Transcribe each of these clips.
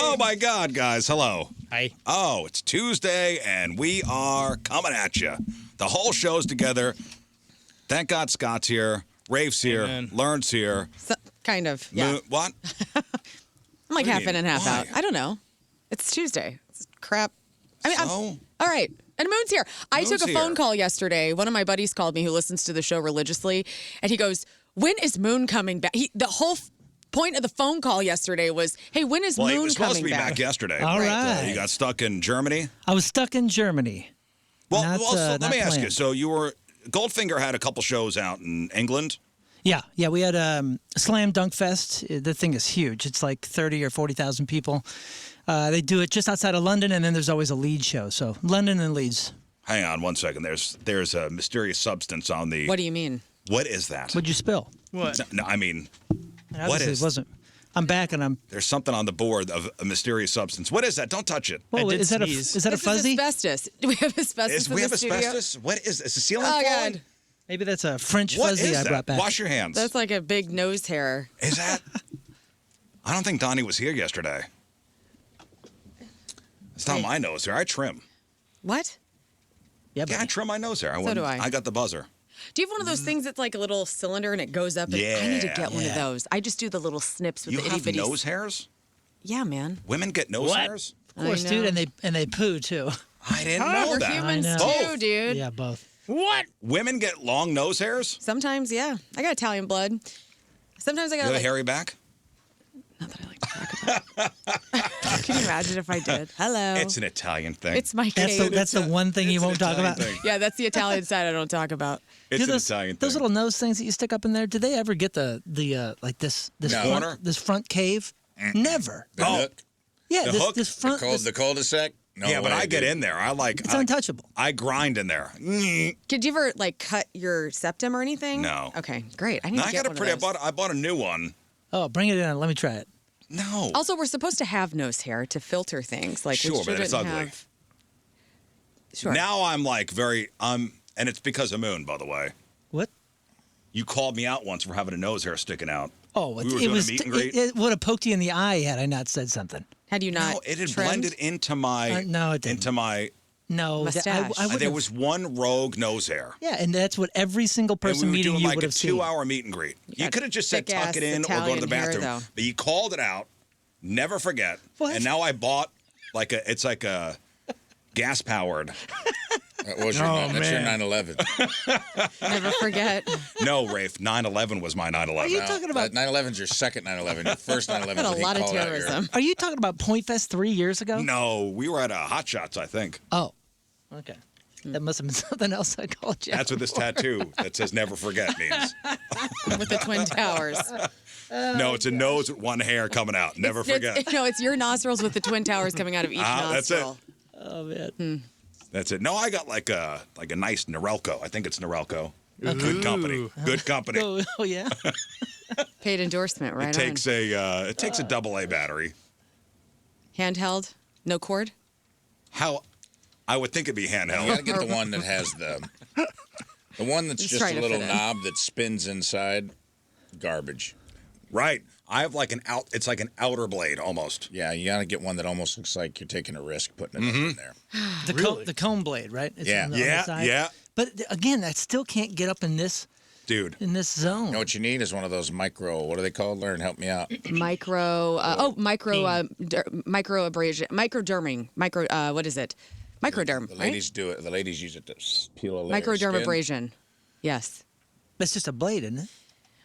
Oh, my God, guys. Hello. Hi. Oh, it's Tuesday, and we are coming at you. The whole show's together. Thank God Scott's here. Rafe's here. Amen. Learn's here. So, kind of, yeah. What? I'm like do you half in mean? and half Why? out. I don't know. It's Tuesday. It's crap. I mean, So? all right. And Moon's here. I Moon's took a phone here. call yesterday. One of my buddies called me who listens to the show religiously, and he goes, "When is Moon coming back?" The whole point of the phone call yesterday was, "Hey, when is Well, Moon he was supposed to coming be back yesterday. All right. You got stuck in Germany? I was stuck in Germany. Well, Not, so let not me ask you. planned. So you were... Goldfinger had a couple shows out in England. Yeah, we had Slam Dunk Fest. The thing is huge. It's like 30 or 40,000 people. They do it just outside of London, and then there's always a Leeds show. So London and Leeds. Hang on one second. There's a mysterious substance on the... What do you mean? What is that? What'd you spill? What? No, I mean, Obviously, is- It wasn't. I'm back, and I'm. there's something on the board of a mysterious substance. What is that? Don't touch it. Whoa, did is that sneeze. is that a This fuzzy? is asbestos. Do we have asbestos in We the have studio? asbestos? What is this? A ceiling Oh, falling? God. Maybe that's a French What fuzzy is I that? brought back. Wash your hands. That's like a big nose hair. Is that? I don't think Donnie was here yesterday. It's not my nose hair. I trim. What? Yeah, Yeah, I buddy. trim my nose hair. So do I. I got the buzzer. Do you have one of those things that's like a little cylinder and it goes up? And I need to get one of Yeah. those. I just do the little snips with You the have itty bitty. nose hairs? Yeah, man. Women get nose What? hairs? Of course, I dude, know. and they poo too. I didn't know We're that. humans I know. too, Both. dude. Yeah, both. What? Women get long nose hairs? Sometimes, yeah. I got Italian blood. Sometimes I You got have a like, hairy back? not that I like to talk about. Can you imagine if I did? Hello. It's an Italian thing. It's my That's cave. the one thing you It's an won't talk Italian about. thing. Yeah, that's the Italian side I don't talk about. It's Dude, an those, Italian thing. those little nose things that you stick up in there. Did they ever get the like this No. front, Corner? this front cave? Never. The hook, Yeah, The this hook? this front. this- the cul-de-sac. No yeah, but way, I get dude. in there. I like. it's untouchable. I grind in there. Could you ever like cut your septum or anything? No. Okay, great. I need No, to I get got a one pretty. of those. I bought a new one. Oh, bring it in. Let me try it. No. Also, we're supposed to have nose hair to filter things. Like Sure, we but shouldn't it's ugly. have. Sure. Now I'm like very. And it's because of Moon, by the way. What? You called me out once for having a nose hair sticking out. Oh, We were it doing a was. meet and greet. It would have poked you in the eye had I not said something. Had you not? No, it had trimmed? blended into my. No, it didn't. Into my. No, Mustache. I would There was one rogue nose hair. Yeah, and that's what every single And person we were meeting doing you like would a have seen. 2-hour meet and greet. You got could have just said thick-ass tuck it in or go to Italian the hair, bathroom. though. But you called it out. Never forget. What? And now I bought it's like a gas powered. That was your, Oh, that's your man. 9/11. Never forget. No, Rafe, 9/11 was my 9/11. Are you talking about? 9/11's your second 9/11. Your first 9/11 Had a when he lot of called out your- terrorism. Are you talking about Point Fest 3 years ago? No, we were at Hot Shots, I think. Oh, okay. That must have been something else I called you. That's what this tattoo that says "Never Forget" means. With the Twin Towers. No, it's a nose with one hair coming out. Never forget. No, it's your nostrils with the Twin Towers coming out of each That's it. nostril. Oh man. That's it. No, I got like a nice Norelco. I think it's Norelco. Good company. Good company. Oh yeah. Paid endorsement, right It takes a AA battery. on. Handheld, no cord. How? I would think it'd be You handheld. gotta get the one that has the one that's Just just trying a to little fit in. knob that spins inside. Garbage. Right. I have like it's like an outer blade almost. Yeah, you gotta get one that almost looks like you're taking a risk putting it in there. The comb blade, right? It's Yeah. on the Yeah, side. yeah. But again, that still can't get up in this Dude. zone. You know what you need is one of those micro. What are they called? Learn, help me out. Micro abrasion, microderming, what is it? Microderm, The right? ladies do it. The ladies use it to peel a layer of Microderm skin. abrasion. Yes. That's just a blade, isn't it?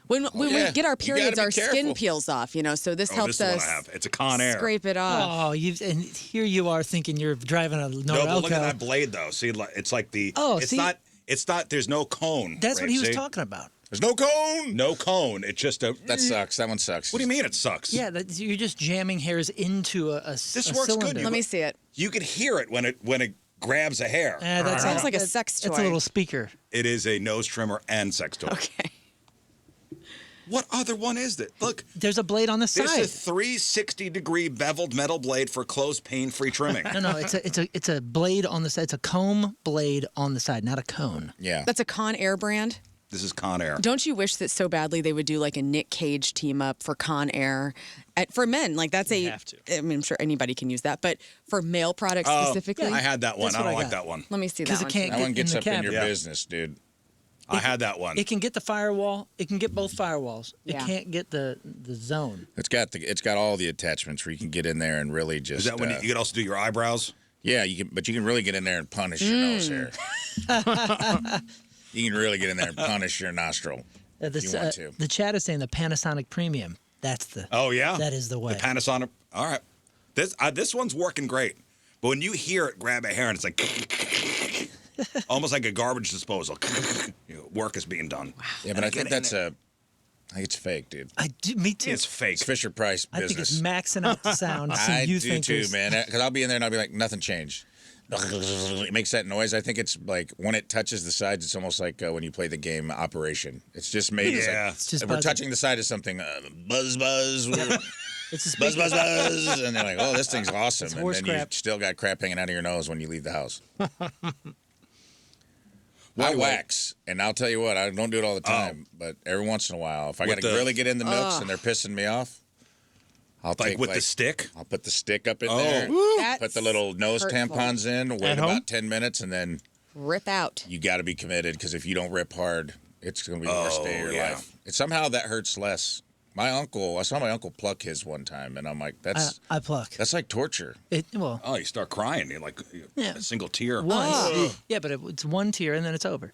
When yeah. we get our You gotta periods, be our skin careful. peels off, so this Oh, helps this is us what I have. It's a Con Air. scrape it off. Oh, and here you are thinking you're driving a No, but look at that Norelco. blade though. See, it's like the. Oh, it's see? not. It's not. There's no cone. That's what Rafe, he was see? talking about. There's no cone. No cone. It's just a. That sucks. That one sucks. What do you mean it sucks? Yeah, you're just jamming hairs into a This a works good. cylinder. Let me see it. You could hear it when it grabs a hair. That sounds like a sex It's a toy. little speaker. It is a nose trimmer and sex toy. Okay. What other one is that? Look, There's a blade on the this side. is a 360-degree beveled metal blade for close, pain-free trimming. No, it's a blade on the side. It's a comb blade on the side, not a cone. Yeah. That's a Con Air brand. This is Con Air. Don't you wish that so badly they would do like a Nick Cage team up for Con Air for men? Like that's have to. I mean, I'm sure anybody can use that, but for male products specifically. I had that one. That's I what don't I like got. that one. Let me see that 'Cause it one. can't That get one gets in up the in your cavern. business, dude. I had that one. It can get the firewall. It can get both firewalls. It Yeah. can't get the zone. It's got all the attachments where you can get in there and really just. Is that when you can also do your eyebrows? Yeah, you can, but you can really get in there and punish your nose hair. You can really get in there and punish your nostril. If you want to. The chat is saying the Panasonic Premium. That's the. Oh yeah, That is the way. The Panasonic. All right, this one's working great. But when you hear it grab a hair and it's like almost like a garbage disposal, work is being done. Yeah, but I think I think it's fake, dude. Me too. It's fake. It's Fisher Price I business. think it's maxing out the sound. Some I you do thinkers. too, man. Because I'll be in there and I'll be like, nothing changed. It makes that noise. I think it's like when it touches the sides, it's almost like when you play the game Operation. It's just made. Yeah. Like, It's just we're buzzing. touching the side of something. Buzz, buzz. It's a Buzz, speaker. buzz, buzz. And they're like, oh, this thing's awesome. It's And horse then you crap. still got crap hanging out of your nose when you leave the house. I Wait. wax, and I'll tell you what, I don't do it all the time, but every once in a while, if I got With to the- really get in the nooks and they're pissing me off, I'll Like take with the stick. I'll put the stick up in Oh. there, That's put the little nose hurtful. tampons in, wait At home? about 10 minutes, and then Rip out. you got to be committed because if you don't rip hard, it's going to be the worst day of your yeah. life. And somehow that hurts less. I saw my uncle pluck his one time, and I'm like, I pluck. that's like torture. Well, Oh, you start crying. You're like Yeah. a single tear. once. Yeah, but it's one tier and then it's over.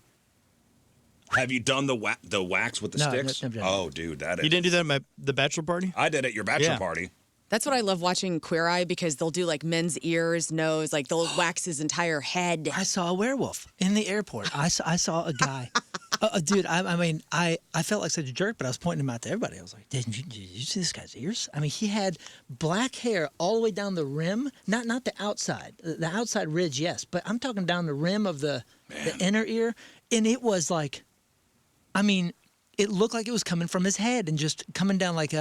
Have you done the wax with the No, sticks? never done it. Oh, dude, that is. You didn't do that at the bachelor party? I did at your bachelor Yeah. party. That's what I love watching Queer Eye because they'll do like men's ears, nose, like they'll wax his entire head. I saw a werewolf in the airport. I saw a guy. Dude, I felt like such a jerk, but I was pointing him out to everybody. I was like, did you see this guy's ears? I mean, he had black hair all the way down the rim, not the outside. The outside ridge, yes, but I'm talking down the rim of the inner ear. And it was like, I mean, it looked like it was coming from his head and just coming down like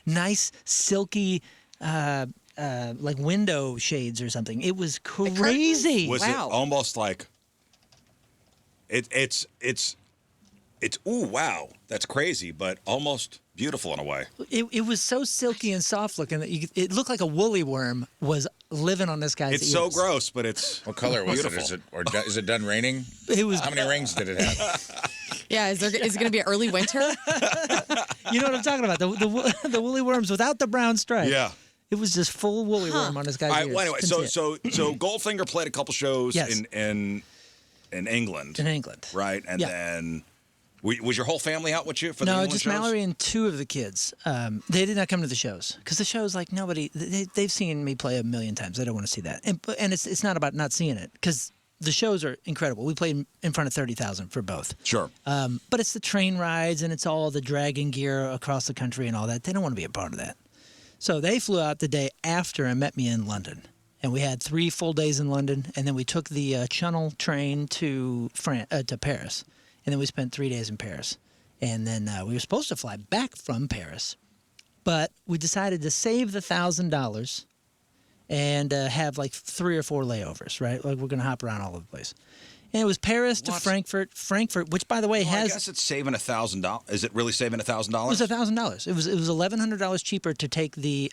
nice, silky, like window shades or something. It was crazy. Was Wow. it almost like it's ooh wow, that's crazy, but almost beautiful in a way. It was so silky and soft looking that it looked like a woolly worm was living on this guy's It's ears. so gross, but it's What color was Beautiful. it? Is it done raining? It was, How many rings did it have? Yeah, is it going to be an early winter? you know what I'm talking about? The woolly worms without the brown stripe. yeah. It was just full woolly worm on this guy's All right. ears. Well, anyway, Couldn't so see it. Goldfinger played a couple shows Yes. in England, in England. right? And Yeah. then was your whole family out with you for the No, England just shows? Mallory and two of the kids. They did not come to the shows because the shows like nobody. They've seen me play a million times. They don't want to see that, and it's not about not seeing it because the shows are incredible. We played in front of 30,000 for both. Sure. But it's the train rides and it's all the dragging gear across the country and all that. They don't want to be a part of that. So they flew out the day after and met me in London. And we had 3 full days in London. And then we took the Channel train to Paris. And then we spent 3 days in Paris. And then we were supposed to fly back from Paris. But we decided to save the $1,000 and have like 3 or 4 layovers, right? Like we're going to hop around all over the place. And it was Paris to What? Frankfurt, which by the way Well, I has guess it's saving $1,000. Is it really saving $1,000? it was $1,000. It was $1,100 cheaper to take the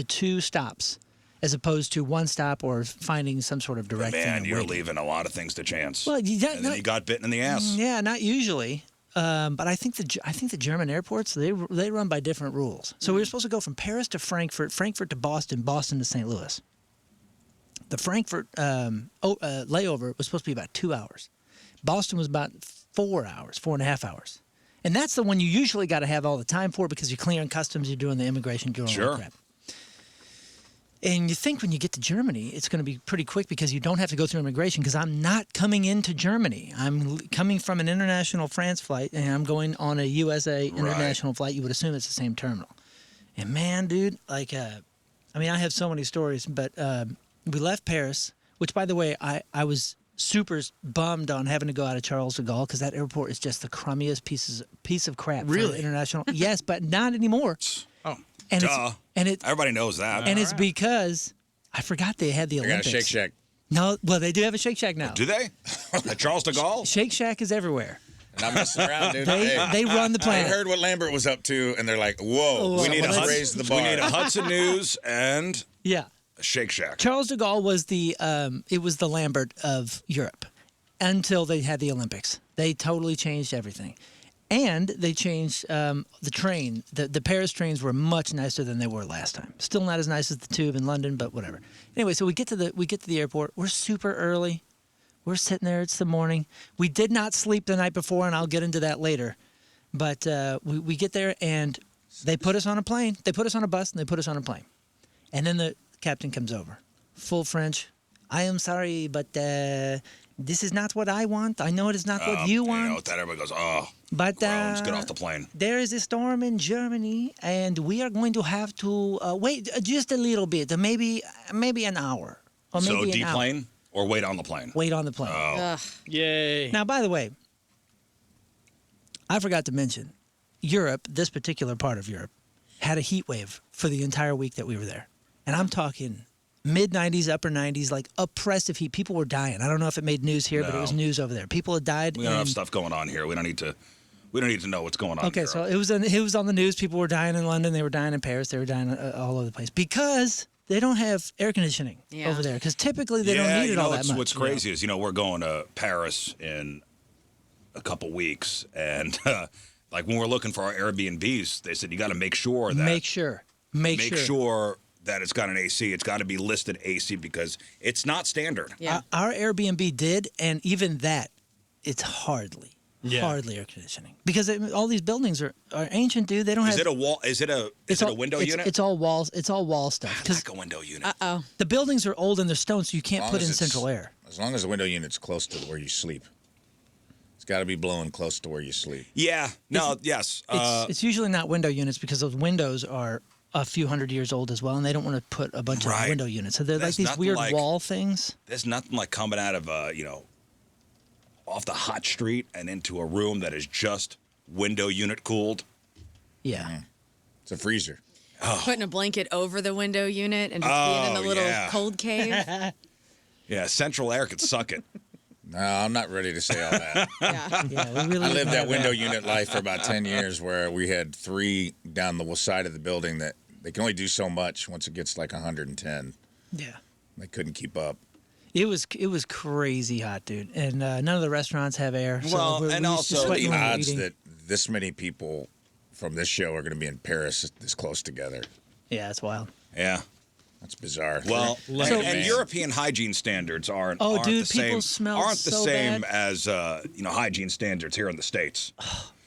2 stops as opposed to 1 stop or finding some sort of direct thing. Man, and you're waiting. leaving a lot of things to chance. Well, and then you got bitten in the ass. yeah, not usually. But I think the German airports they run by different rules. So we were supposed to go from Paris to Frankfurt, Frankfurt to Boston, Boston to St. Louis. The Frankfurt layover was supposed to be about 2 hours. Boston was about 4 hours, 4.5 hours. And that's the one you usually got to have all the time for because you're clearing customs, you're doing the immigration, doing all Sure. that crap. And you think when you get to Germany, it's going to be pretty quick because you don't have to go through immigration because I'm not coming into Germany. I'm coming from an international France flight and I'm going on a USA international flight. You would assume it's the same terminal. And man, dude, I have so many stories, but we left Paris, which by the way, I was super bummed on having to go out of Charles de Gaulle because that airport is just the crummiest piece of crap. for Really? international. Yes, but not anymore. Oh. And Duh. it's Everybody knows that. because I forgot they had the I got a Olympics. Shake Shack. No, well, they do have a Shake Shack now. Do they? At Charles de Gaulle? Shake Shack is everywhere. Not messing around, dude. They run the I planet. heard what Lambert was up to, and they're like, whoa, We need let's a raise the bar. We need a Hudson News and Yeah. a Shake Shack. Charles de Gaulle was the Lambert of Europe until they had the Olympics. They totally changed everything. And they changed the train. The Paris trains were much nicer than they were last time. Still not as nice as the Tube in London, but whatever. Anyway, so we get to the airport. We're super early. We're sitting there. It's the morning. We did not sleep the night before, and I'll get into that later. But we get there, and they put us on a plane. They put us on a bus, and they put us on a plane. And then the captain comes over, full French. I am sorry, but this is not what I want. I know it is not what you want. You know, that everybody goes, oh, But groans, get off the plane. there is a storm in Germany, and we are going to have to wait just a little bit, maybe an hour, or So maybe an hour. deplane or wait on the plane? Wait on the plane. Ugh. Yay. Now, by the way, I forgot to mention, Europe, this particular part of Europe, had a heat wave for the entire week that we were there, and I'm talking mid 90s, upper 90s, like oppressive heat. People were dying. I don't know if it made news here, but it was No. news over there. People had died. We don't have and- stuff going on here. We don't need to know what's going on. Okay, in so Europe. it was on the news. People were dying in London. They were dying in Paris. They were dying all over the place because they don't have air conditioning Yeah. over there. Because typically they don't need it all that much. What's crazy is, we're going to Paris in a couple weeks, and like when we're looking for our Airbnbs, they said you got to make sure that Make sure that it's got an AC. It's got to be listed AC because it's not standard. Yeah. Our Airbnb did, and even that, it's hardly air conditioning because all these buildings are ancient, dude. They don't have. Is it a wall? Is it a window unit? It's all walls. It's all wall stuff. Because like a window unit. Uh-oh. the buildings are old and they're stone, so you can't As long put as in it's- central air. As long as the window unit's close to where you sleep. It's got to be blowing close to where you sleep. Yeah. No. Yes. It's usually not window units because those windows are a few hundred years old as well, and they don't want to put a bunch of Right. window units. So they're That's like these nothing weird like- wall things. There's nothing like coming out of off the hot street and into a room that is just window unit cooled. Yeah. It's a freezer. Putting a blanket over the window unit and just being in the little yeah. cold cave. Yeah. Central air could suck it. No, I'm not ready to say all that. Yeah. Yeah, we really I lived that admire window unit life for about 10 years where we had 3 down the side of the building that they can only do so much once it gets like 110. Yeah. They couldn't keep up. It was crazy hot, dude, and none of the restaurants have air. So Well, we're and used to also sweating The when we're odds eating. that this many people from this show are going to be in Paris this close together. Yeah, it's wild. Yeah. That's bizarre. Well, Like and, a and man. European hygiene standards aren't. Oh, aren't dude, the people same, smell aren't the so same bad. as hygiene standards here in the states.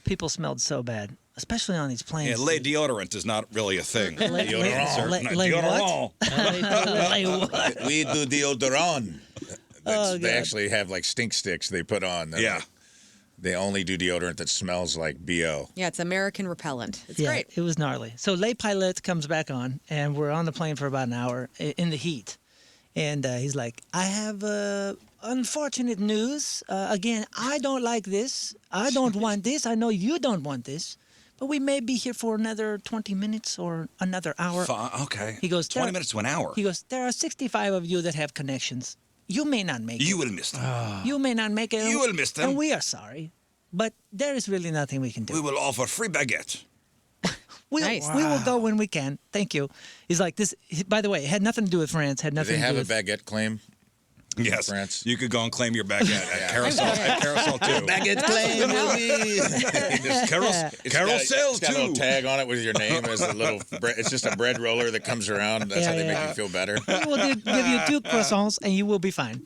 People smelled so bad, especially on these planes. Yeah, lay deodorant is not really a thing. Lay- Deodorant. lay- No, lay deodorant. Lay what? we do deodorant. Oh, They God. actually have like stink sticks they put on. They're Yeah. like- they only do deodorant that smells like BO. Yeah, it's American repellent. It's Yeah, great. it was gnarly. So Les Pilotes comes back on, and we're on the plane for about an hour in the heat. And he's like, I have unfortunate news. Again, I don't like this. I don't want this. I know you don't want this. But we may be here for another 20 minutes or another hour. Okay. He goes, 20 "There- minutes to an hour. He goes, there are 65 of you that have connections. You may not make You it. will miss them. You may not make it. You will miss them. And we are sorry. But there is really nothing we can do. We will offer free baguette. Nice. We will go when we can. Thank you. He's like this. By the way, it had nothing to do with France. Had Do nothing they to have do a with. baguette claim? Yes. France. You could go and claim your baguette at Carousel. At Carousel too. Baguette claim. Carousel It's got a little too. tag on it with your name as a little. It's just a bread roller that comes around. That's Yeah, how they yeah. make you feel better. We will give you 2 croissants and you will be fine.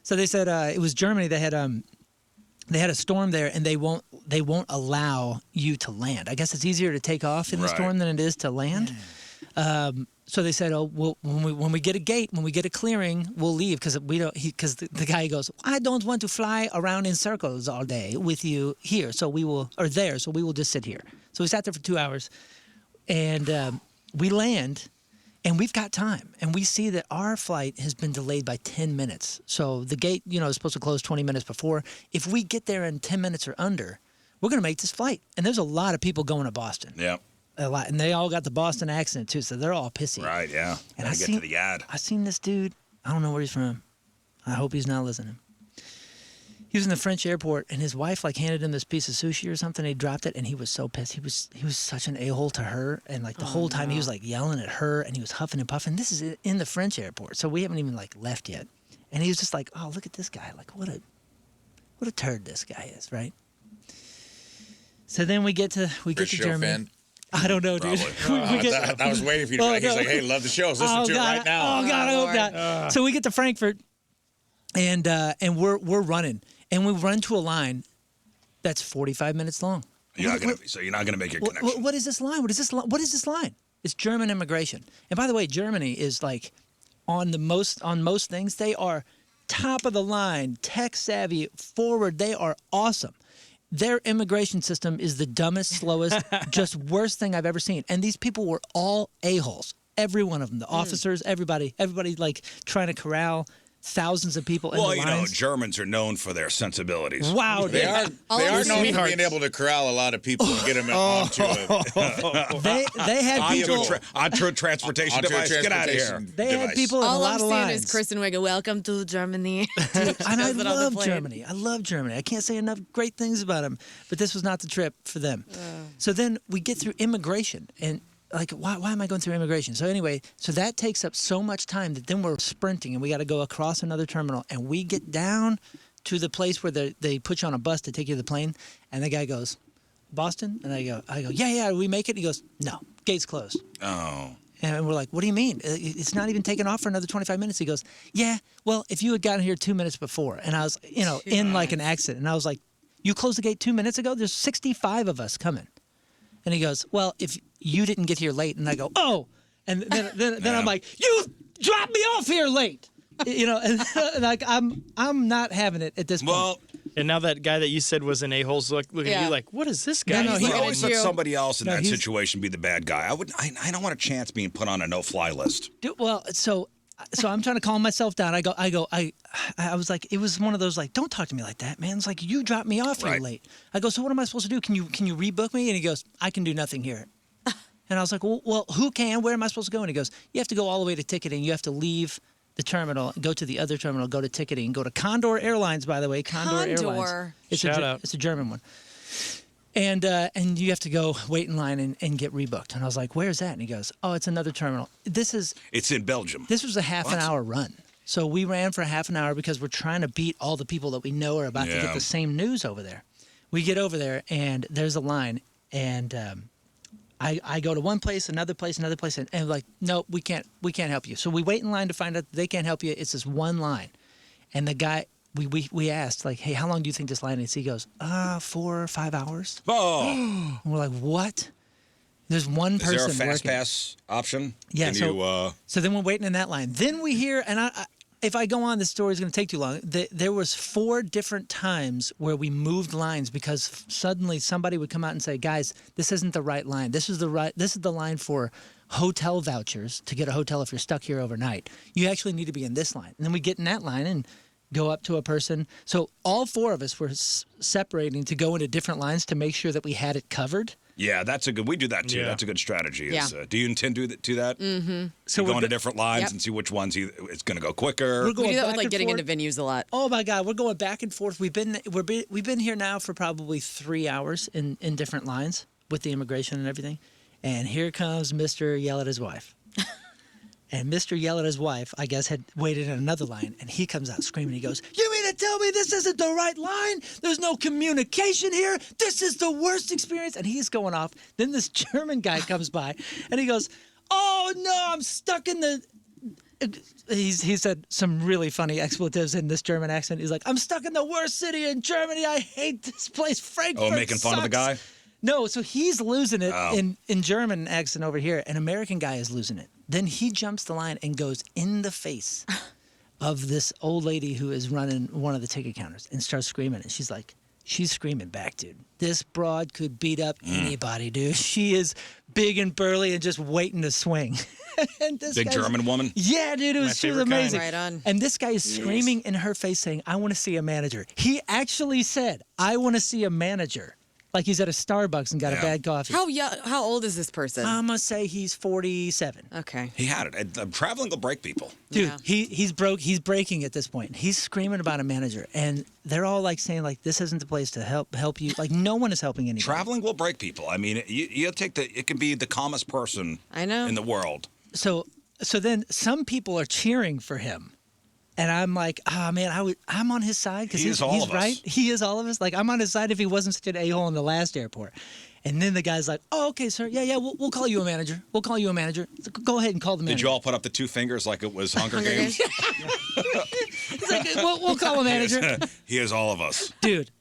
So they said it was Germany. They had a storm there, and they won't allow you to land. I guess it's easier to take off in the Right. storm than it is to land. So they said, "Oh, well, when we get a gate, when we get a clearing, we'll leave because we don't." Because the guy goes, "I don't want to fly around in circles all day with you here, so we will just sit here." So we sat there for 2 hours, and we land, and we've got time, and we see that our flight has been delayed by 10 minutes. So the gate, is supposed to close 20 minutes before. If we get there in 10 minutes or under, we're going to make this flight. And there's a lot of people going to Boston. Yeah. A lot, and they all got the Boston accent too, so they're all pissy. Right. Yeah. And Gotta get to the ad. I seen this dude. I don't know where he's from. I hope he's not listening. He was in the French airport, and his wife like handed him this piece of sushi or something. He dropped it, and he was so pissed. He was such an a-hole to her, and like the whole time he was like yelling at her, and he was huffing and puffing. This is in the French airport, so we haven't even like left yet. And he was just like, "Oh, look at this guy! Like what a turd this guy is, right?" So then we get to Germany. Fan? I don't know, dude. I was waiting for you to be like, he's like, hey, love the show. Let's listen to it right now. Oh, God, I hope not. So we get to Frankfurt, and we're running. And we run to a line that's 45 minutes long. You're not gonna make your connection. What is this line? What is this line? It's German immigration. And by the way, Germany is like on most things, they are top of the line, tech savvy, forward. They are awesome. Their immigration system is the dumbest, slowest, just worst thing I've ever seen. And these people were all a-holes. Every one of them. The officers, everybody like trying to corral thousands of people in the lines. Well, Germans are known for their sensibilities. Wow, dude. They are known for being able to corral a lot of people and get them onto They had people onto a transportation device. Get out of here. They had people in a All lot I'm of seeing lines. is Kristen Wiig. Welcome to Germany. And I Does it on the love plane. Germany. I love Germany. I can't say enough great things about them. But this was not the trip for them. So then we get through immigration, and like, why am I going through immigration? So anyway, that takes up so much time that then we're sprinting, and we got to go across another terminal, and we get down to the place where they put you on a bus to take you to the plane, and the guy goes, Boston? And I go, yeah, we make it? He goes, no, gate's closed. Oh. And we're like, what do you mean? It's not even taken off for another 25 minutes. He goes, yeah, well, if you had gotten here 2 minutes before, and I was, in like an accident, and I was like, you closed the gate 2 minutes ago? There's 65 of us coming. And he goes, well, if you didn't get here late, and I go, oh, and then I'm like, you dropped me off here late, and like I'm not having it at this point. Well, And now that guy that you said was an a-hole's looking at you like, what is this guy? No, he looking always at let you. somebody else in that he's- situation be the bad guy. I don't want a chance being put on a no-fly list. Dude, well, so I'm trying to calm myself down. I was like, it was one of those like, don't talk to me like that, man. It's like, you dropped me off here Right. late. I go, so what am I supposed to do? Can you rebook me? And he goes, I can do nothing here. And I was like, well, who can? Where am I supposed to go? And he goes, you have to go all the way to ticketing. You have to leave the terminal, go to the other terminal, go to ticketing, go to Condor Airlines, by the way. Condor Airlines. Shout out. It's a German one. And you have to go wait in line and get rebooked. And I was like, where's that? And he goes, oh, it's another terminal. It's in Belgium. This was a half an hour run. So we ran for a half an hour because we're trying to beat all the people that we know are about to Yeah. get the same news over there. We get over there, and there's a line, and I go to one place, another place, and like, no, we can't help you. So we wait in line to find out they can't help you. It's this one line. And the guy, we asked, like, hey, how long do you think this line is? He goes, 4 or 5 hours. Oh, And we're like, what? There's one is person there a fast working. pass option? Yeah, Can so- you, So then we're waiting in that line. Then we hear, and if I go on, this story is going to take too long. There was 4 different times where we moved lines because suddenly somebody would come out and say, "Guys, this isn't the right line. This is the line for hotel vouchers to get a hotel if you're stuck here overnight. You actually need to be in this line." And then we get in that line and go up to a person. So all 4 of us were separating to go into different lines to make sure that we had it covered. yeah, we do that too. Yeah. That's a good strategy. Yeah. Do you intend to do that? Mm-hmm. So So we're go into go- different lines Yep. and see which ones it's going to go quicker. We're We going do that back with like and getting forth. into venues a lot. Oh my God, we're going back and forth. We've been here now for probably 3 hours in different lines with the immigration and everything. And here comes Mr. Yell at his wife. And Mr. Yell at his wife, I guess, had waited in another line, and he comes out screaming. He goes, "You mean to tell me this isn't the right line? There's no communication here. This is the worst experience." And he's going off. Then this German guy comes by, and he goes, "Oh no, I'm stuck in the." He said some really funny expletives in this German accent. He's like, "I'm stuck in the worst city in Germany. I hate this place. Frankfurt making fun of the sucks." guy? No, so he's losing it Oh. in German accent over here. An American guy is losing it. Then he jumps the line and goes in the face of this old lady who is running one of the ticket counters and starts screaming. And she's screaming back, dude. This broad could beat up anybody, dude. She is big and burly and just waiting to swing. And this Big guy's- German woman. Yeah, dude, she was favorite kind. amazing. Right on. And this guy is screaming in her face saying, "I want to see a manager." He actually said, "I want to see a manager." Like he's at a Starbucks and got a Yeah. bad coffee. How old is this person? I'm gonna say he's 47. Okay. He had it. Traveling will break people. Dude, Yeah. he's breaking at this point. He's screaming about a manager, and they're all like saying like this isn't the place to help you. Like no one is helping anybody. Traveling will break people. I mean, you take it can be the calmest person I know. in the world. So then some people are cheering for him. And I'm like, man, I'm on his side because He he's is all of us. right. He is all of us. Like I'm on his side if he wasn't such an a-hole in the last airport. And then the guy's like, oh, okay, sir. Yeah, we'll call you a manager. We'll call you a manager. Go ahead and call the manager. Did you all put up the two fingers like it was Hunger Games? He's like, we'll call a manager. He is all of us. Dude,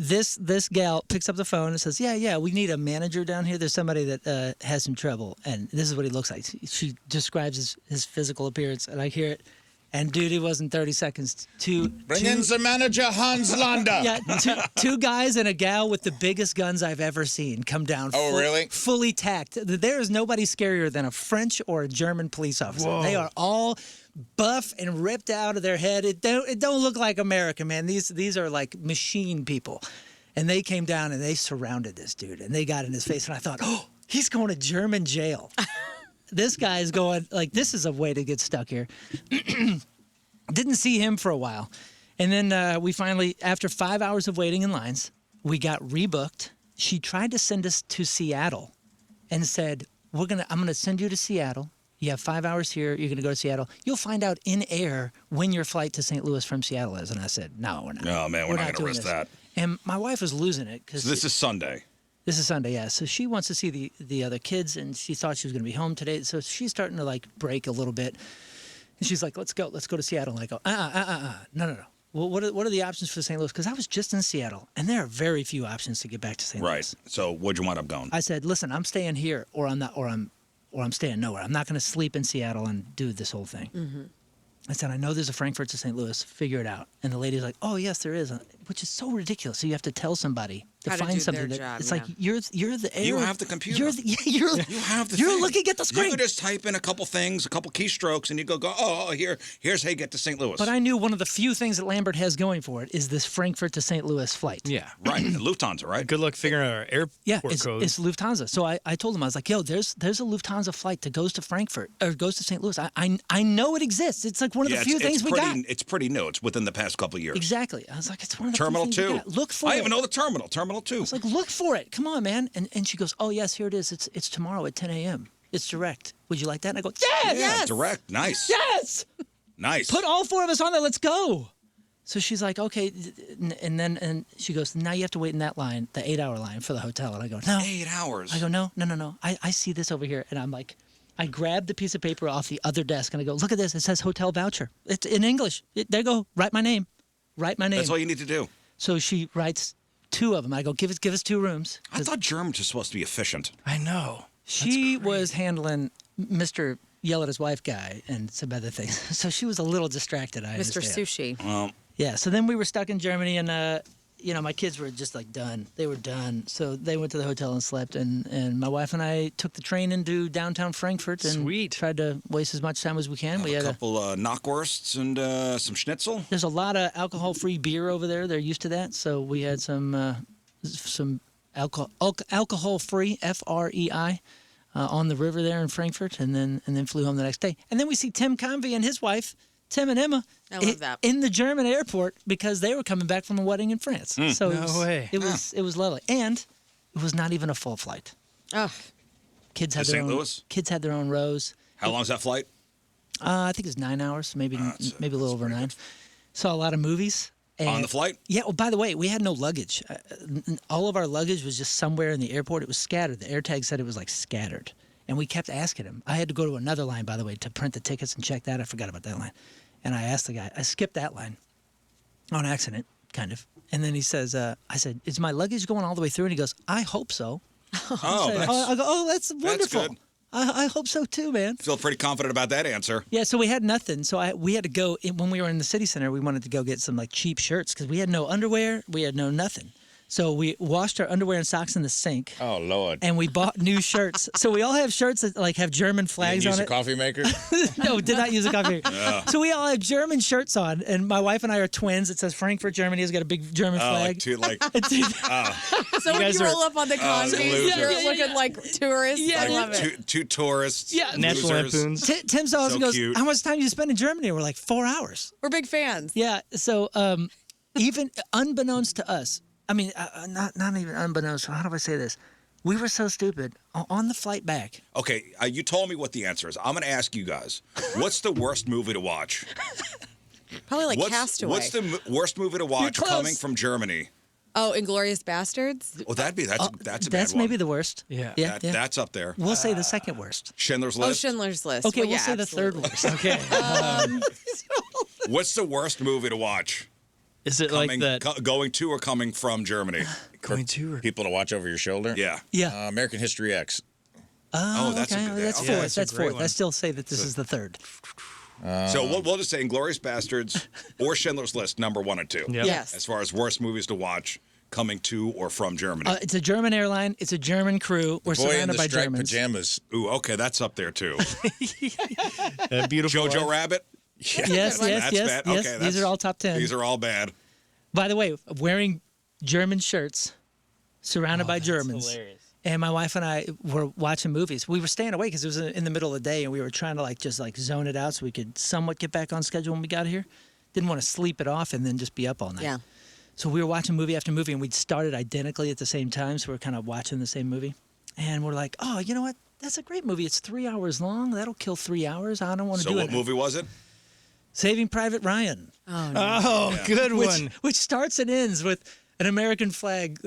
this gal picks up the phone and says, yeah, we need a manager down here. There's somebody that has some trouble. And this is what he looks like. She describes his physical appearance, and I hear it. And dude, it wasn't 30 seconds. Bring in the manager, Hans Landa. Yeah, two guys and a gal with the biggest guns I've ever seen come down. Oh, really? Fully tacked. There is nobody scarier than a French or a German police officer. Whoa. They are all buff and ripped out of their head. It don't look like America, man. These are like machine people. And they came down and they surrounded this dude and they got in his face. And I thought, oh, he's going to German jail. This guy is going, like, this is a way to get stuck here. Didn't see him for a while. And then we finally, after 5 hours of waiting in lines, we got rebooked. She tried to send us to Seattle and said, I'm going to send you to Seattle. You have 5 hours here. You're going to go to Seattle. You'll find out in air when your flight to St. Louis from Seattle is. And I said, no, we're not. Oh, man, we're not going to doing risk this. that. And my wife was losing it. Cause So this is Sunday. this is Sunday, yeah. So she wants to see the other kids, and she thought she was going to be home today. So she's starting to, like, break a little bit. And she's like, let's go to Seattle. And I go, no. Well, what are the options for St. Louis? Because I was just in Seattle, and there are very few options to get back to St. Right. Louis. So where'd you wind up going? I said, listen, I'm staying here, or I'm staying nowhere. I'm not going to sleep in Seattle and do this whole thing. Mm-hmm. I said, I know there's a Frankfurt to St. Louis. Figure it out. And the lady's like, oh, yes, there is, which is so ridiculous. So you have to tell somebody to How to find do something. their That, job, it's yeah. like, you're the air. You have the computer. You're have the You're thing. looking at the screen. You could just type in a couple things, a couple keystrokes, and you go, here's how you get to St. Louis. But I knew one of the few things that Lambert has going for it is this Frankfurt to St. Louis flight. Yeah. Right. Lufthansa, right? Good luck figuring out our airport Yeah, code. it's Lufthansa. So I told him, I was like, yo, there's a Lufthansa flight that goes to Frankfurt or goes to St. Louis. I know it exists. It's like one of the few things we got. It's pretty new. It's within the past couple of years. Exactly. I was like, it's one of the Terminal few things 2. we got. Look for it. I even know the terminal. Terminal 2. I was like, look for it. Come on, man. And she goes, oh, yes, here it is. It's tomorrow at 10 a.m. It's direct. Would you like that? And I go, yes! Yeah, direct. Nice. Yes! Nice. Put all four of us on there. Let's go. So she's like, okay. And she goes, now you have to wait in that line, the 8-hour line for the hotel. And I go, no. 8 hours. I go, no. I see this over here. And I'm like, I grabbed the piece of paper off the other desk and I go, look at this. It says hotel voucher. It's in English. There you go. Write my name. That's all you need to do. So she writes 2 of them. I go, give us 2 rooms. I thought Germans are supposed to be efficient. I know. She was handling Mr. Yell at his wife guy and some other things. So she was a little distracted, I Mr. understand. Sushi. Well, Yeah, so then we were stuck in Germany and, my kids were just like done. They were done. So they went to the hotel and slept. And my wife and I took the train into downtown Frankfurt and Sweet. tried to waste as much time as we can. We a had couple knockwursts and some schnitzel. There's a lot of alcohol-free beer over there. They're used to that. So we had some alcohol-free, Frei, on the river there in Frankfurt, and then flew home the next day. And then we see Tim Convey and his wife, Tim and Emma, I love that. in the German airport because they were coming back from a wedding in France. So No way. It was lovely, and it was not even a full flight. Oh, Kids had To their St. own. Louis? Kids had their own rows. How long's that flight? I think it's 9 hours, maybe a little over 9. Saw a lot of movies. And On the flight? Yeah. Well, by the way, we had no luggage. All of our luggage was just somewhere in the airport. It was scattered. The AirTag said it was like scattered. And we kept asking him. I had to go to another line, by the way, to print the tickets and check that. I forgot about that line. And I asked the guy. I skipped that line on accident, kind of. And then he says, I said, is my luggage going all the way through? And he goes, I hope so. Oh, I go, oh, that's wonderful. good. I hope so too, man. Feel pretty confident about that answer. Yeah, so we had nothing. So we had to go when we were in the city center. We wanted to go get some like cheap shirts because we had no underwear. We had no nothing. So we washed our underwear and socks in the sink. Oh Lord. And we bought new shirts. So we all have shirts that like have German flags Use on a it. coffee maker. No, did not use a coffee maker. So we all have German shirts on, and my wife and I are twins. It says Frankfurt, Germany. It's got a big German flag. So when guys you are- roll up on the convies, you're looking like tourists. Yeah, I love it. Two tourists. Yeah. National losers. Lampoons. Tim saw us So and goes, cute. "How much time do you spend in Germany?" And we're like, 4 hours. We're big fans. Yeah. So even unbeknownst to us, I mean, not even unbeknownst. How do I say this? We were so stupid. On the flight back, Okay, you told me what the answer is. I'm going to ask you guys. What's the worst movie to watch? Probably like what's, Castaway. What's the worst movie to watch close. coming from Germany? Oh, Inglorious Bastards? Oh, that's a bad that's one. maybe the worst. Yeah. Yeah. yeah. That's up there. We'll say the second worst. Schindler's Oh, List. Schindler's List. Okay, Well, we'll yeah, say the third absolutely. worst. Okay. What's the worst movie to watch? Is it Coming, like that? going to or coming from Germany? Going to or People to watch over your shoulder. Yeah. Yeah. American History X. Oh, that's a okay. good- That's okay. fourth. that's a That's great fourth. I one. still say that this is the third. So we'll just say Inglourious Bastards or Schindler's List, number 1 and 2. Yep. Yes. As far as worst movies to watch coming to or from Germany. It's a German airline. It's a German crew. We're Boy in surrounded the by striped Germans. pajamas. Ooh, okay, that's up there too. Beautiful Jojo Life? Rabbit. Yes, yes, That's yes, bad. yes. Okay, These that's- are all top 10. These are all bad. By the way, wearing German shirts, surrounded by That's Germans. hilarious. And my wife and I were watching movies. We were staying away because it was in the middle of the day, and we were trying to just zone it out so we could somewhat get back on schedule when we got here. Didn't want to sleep it off and then just be up all night. Yeah. So we were watching movie after movie, and we'd started identically at the same time, so we were kind of watching the same movie. And we're like, oh, you know what? That's a great movie. It's 3 hours long. That'll kill 3 hours. I don't want to So do what it. movie was it? Saving Private Ryan, Oh, no. Oh, good one. which starts and ends with an American flag,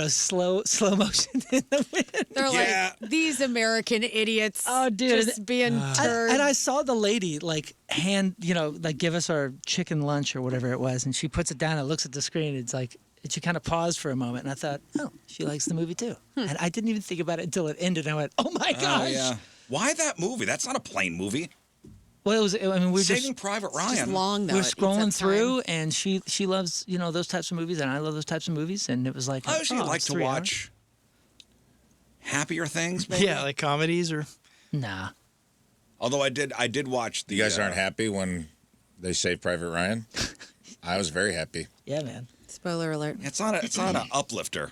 slow motion in the wind. They're Yeah. like, these American idiots Oh, dude. just being turds. And I saw the lady give us our chicken lunch or whatever it was, and she puts it down and looks at the screen. It's like she kind of paused for a moment, and I thought, oh, she likes the movie too. And I didn't even think about it until it ended. And I went, oh my gosh. Oh, yeah. Why that movie? That's not a plain movie. Well, it was. I mean, we were Saving just Private It's just Ryan. long, though. we're It eats up scrolling time. through, and she loves those types of movies, and I love those types of movies, and it was like, I usually like it's to 3 hours. watch happier things. Maybe. Yeah, like comedies or. Nah. Although I did watch the. You guys aren't happy when they save Private Ryan? I was very happy. Yeah, man. Spoiler alert. It's not an uplifter.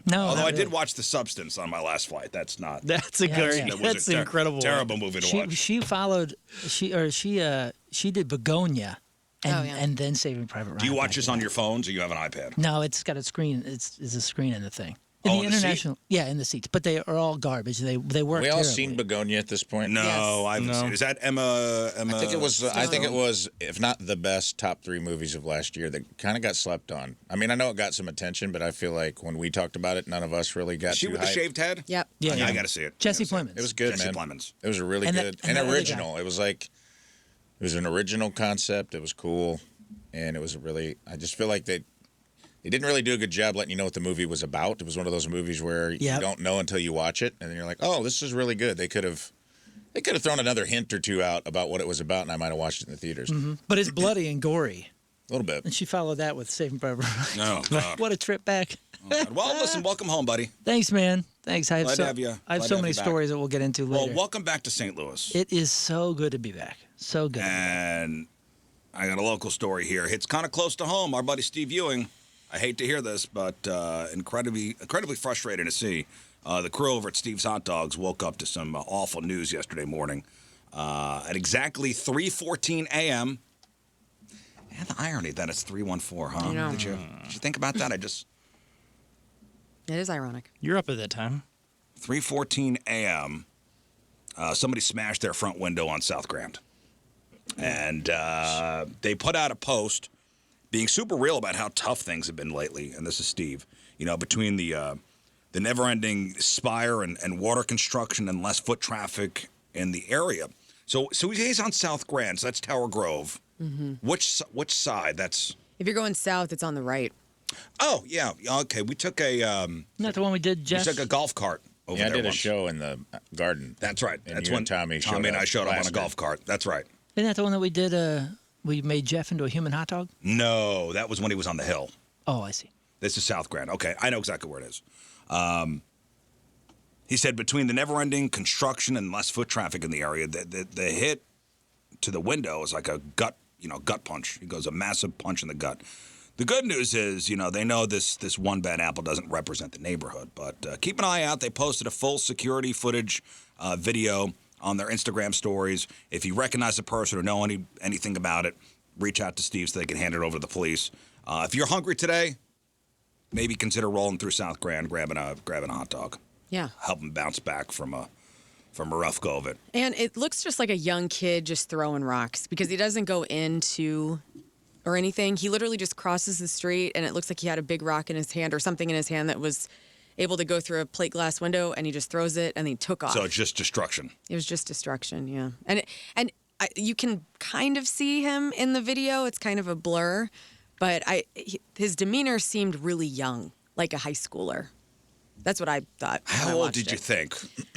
No. Although not I did really. watch The Substance on my last flight. That's not. That's a Yeah, good. yeah. that was That's a an incredible. terrible movie to watch. She followed. She did Begonia, and Oh, yeah. and then Saving Private Ryan. Do you watch back this to on back. your phones or you have an iPad? No, it's got a screen. It's a screen in the thing. In Oh, the in the seat? international, yeah, in the seats, but they are all garbage. They work. We all terribly. seen Begonia at this point. No, Yes. I haven't No. seen. Is that Emma? I think it was. I think it Stone. was, if not the best, top 3 movies of last year that kind of got slept on. I mean, I know it got some attention, but I feel like when we talked about it, none of us really got She too with the hyped. shaved head? Yep. Yeah, I yeah. got to see it. Jesse I gotta see Plemons. It was good, Jesse man. Plemons. It was a really And good that- and and that other original. It was like it was an original concept. It was cool, and it was really. I just feel like they didn't really do a good job letting you know what the movie was about. It was one of those movies where Yep. you don't know until you watch it, and then you're like, "Oh, this is really good." They could have thrown another hint or two out about what it was about, and I might have watched it in the theaters But it's bloody and gory, a little bit. and she followed that with Saving Private Ryan. No, God. What a trip back. Well, listen, welcome home, buddy. Thanks, man. Thanks. I have Glad so, to have you. I have Glad so to have many you back. stories that we'll get into Well, later. welcome back to St. Louis. It is so good to be back. So good. And I got a local story here. It's kind of close to home. Our buddy Steve Ewing. I hate to hear this, but incredibly frustrating to see. The crew over at Steve's Hot Dogs woke up to some awful news yesterday morning. At exactly 3:14 a.m. And the irony that it's 3:14, huh? I know. Did you think about that? It is ironic. You're up at that time. 3:14 a.m. Somebody smashed their front window on South Grand, and they put out a post being super real about how tough things have been lately. And this is Steve. You know, between the never-ending spire and water construction and less foot traffic in the area. So he's on South Grand. So that's Tower Grove. Mm-hmm. Which side? That's. If you're going south, it's on the right. Oh yeah. Okay. We took Not the one we did, we Jeff. took a golf cart over Yeah, I there did a once. show in the garden. That's right. And That's you when and Tommy showed and up I showed up on a last golf cart. That's right. Isn't that the one that we did? We made Jeff into a human hot dog. No, that was when he was on the hill. Oh, I see. This is South Grand. Okay, I know exactly where it is. He said between the never-ending construction and less foot traffic in the area, the hit to the window is like a gut punch. He goes, a massive punch in the gut. The good news is, they know this one bad apple doesn't represent the neighborhood, but keep an eye out. They posted a full security footage video on their Instagram stories. If you recognize the person or know anything about it, reach out to Steve so they can hand it over to the police. If you're hungry today, maybe consider rolling through South Grand, grabbing a hot dog. Yeah. Help him bounce back from a rough go of it. And it looks just like a young kid just throwing rocks because he doesn't go into or anything. He literally just crosses the street, and it looks like he had a big rock in his hand or something in his hand that was able to go through a plate glass window, and he just throws it, and he took off. So it's just destruction. It was just destruction, yeah. And you can kind of see him in the video. It's kind of a blur, but his demeanor seemed really young, like a high schooler. That's what I thought. How old did you think?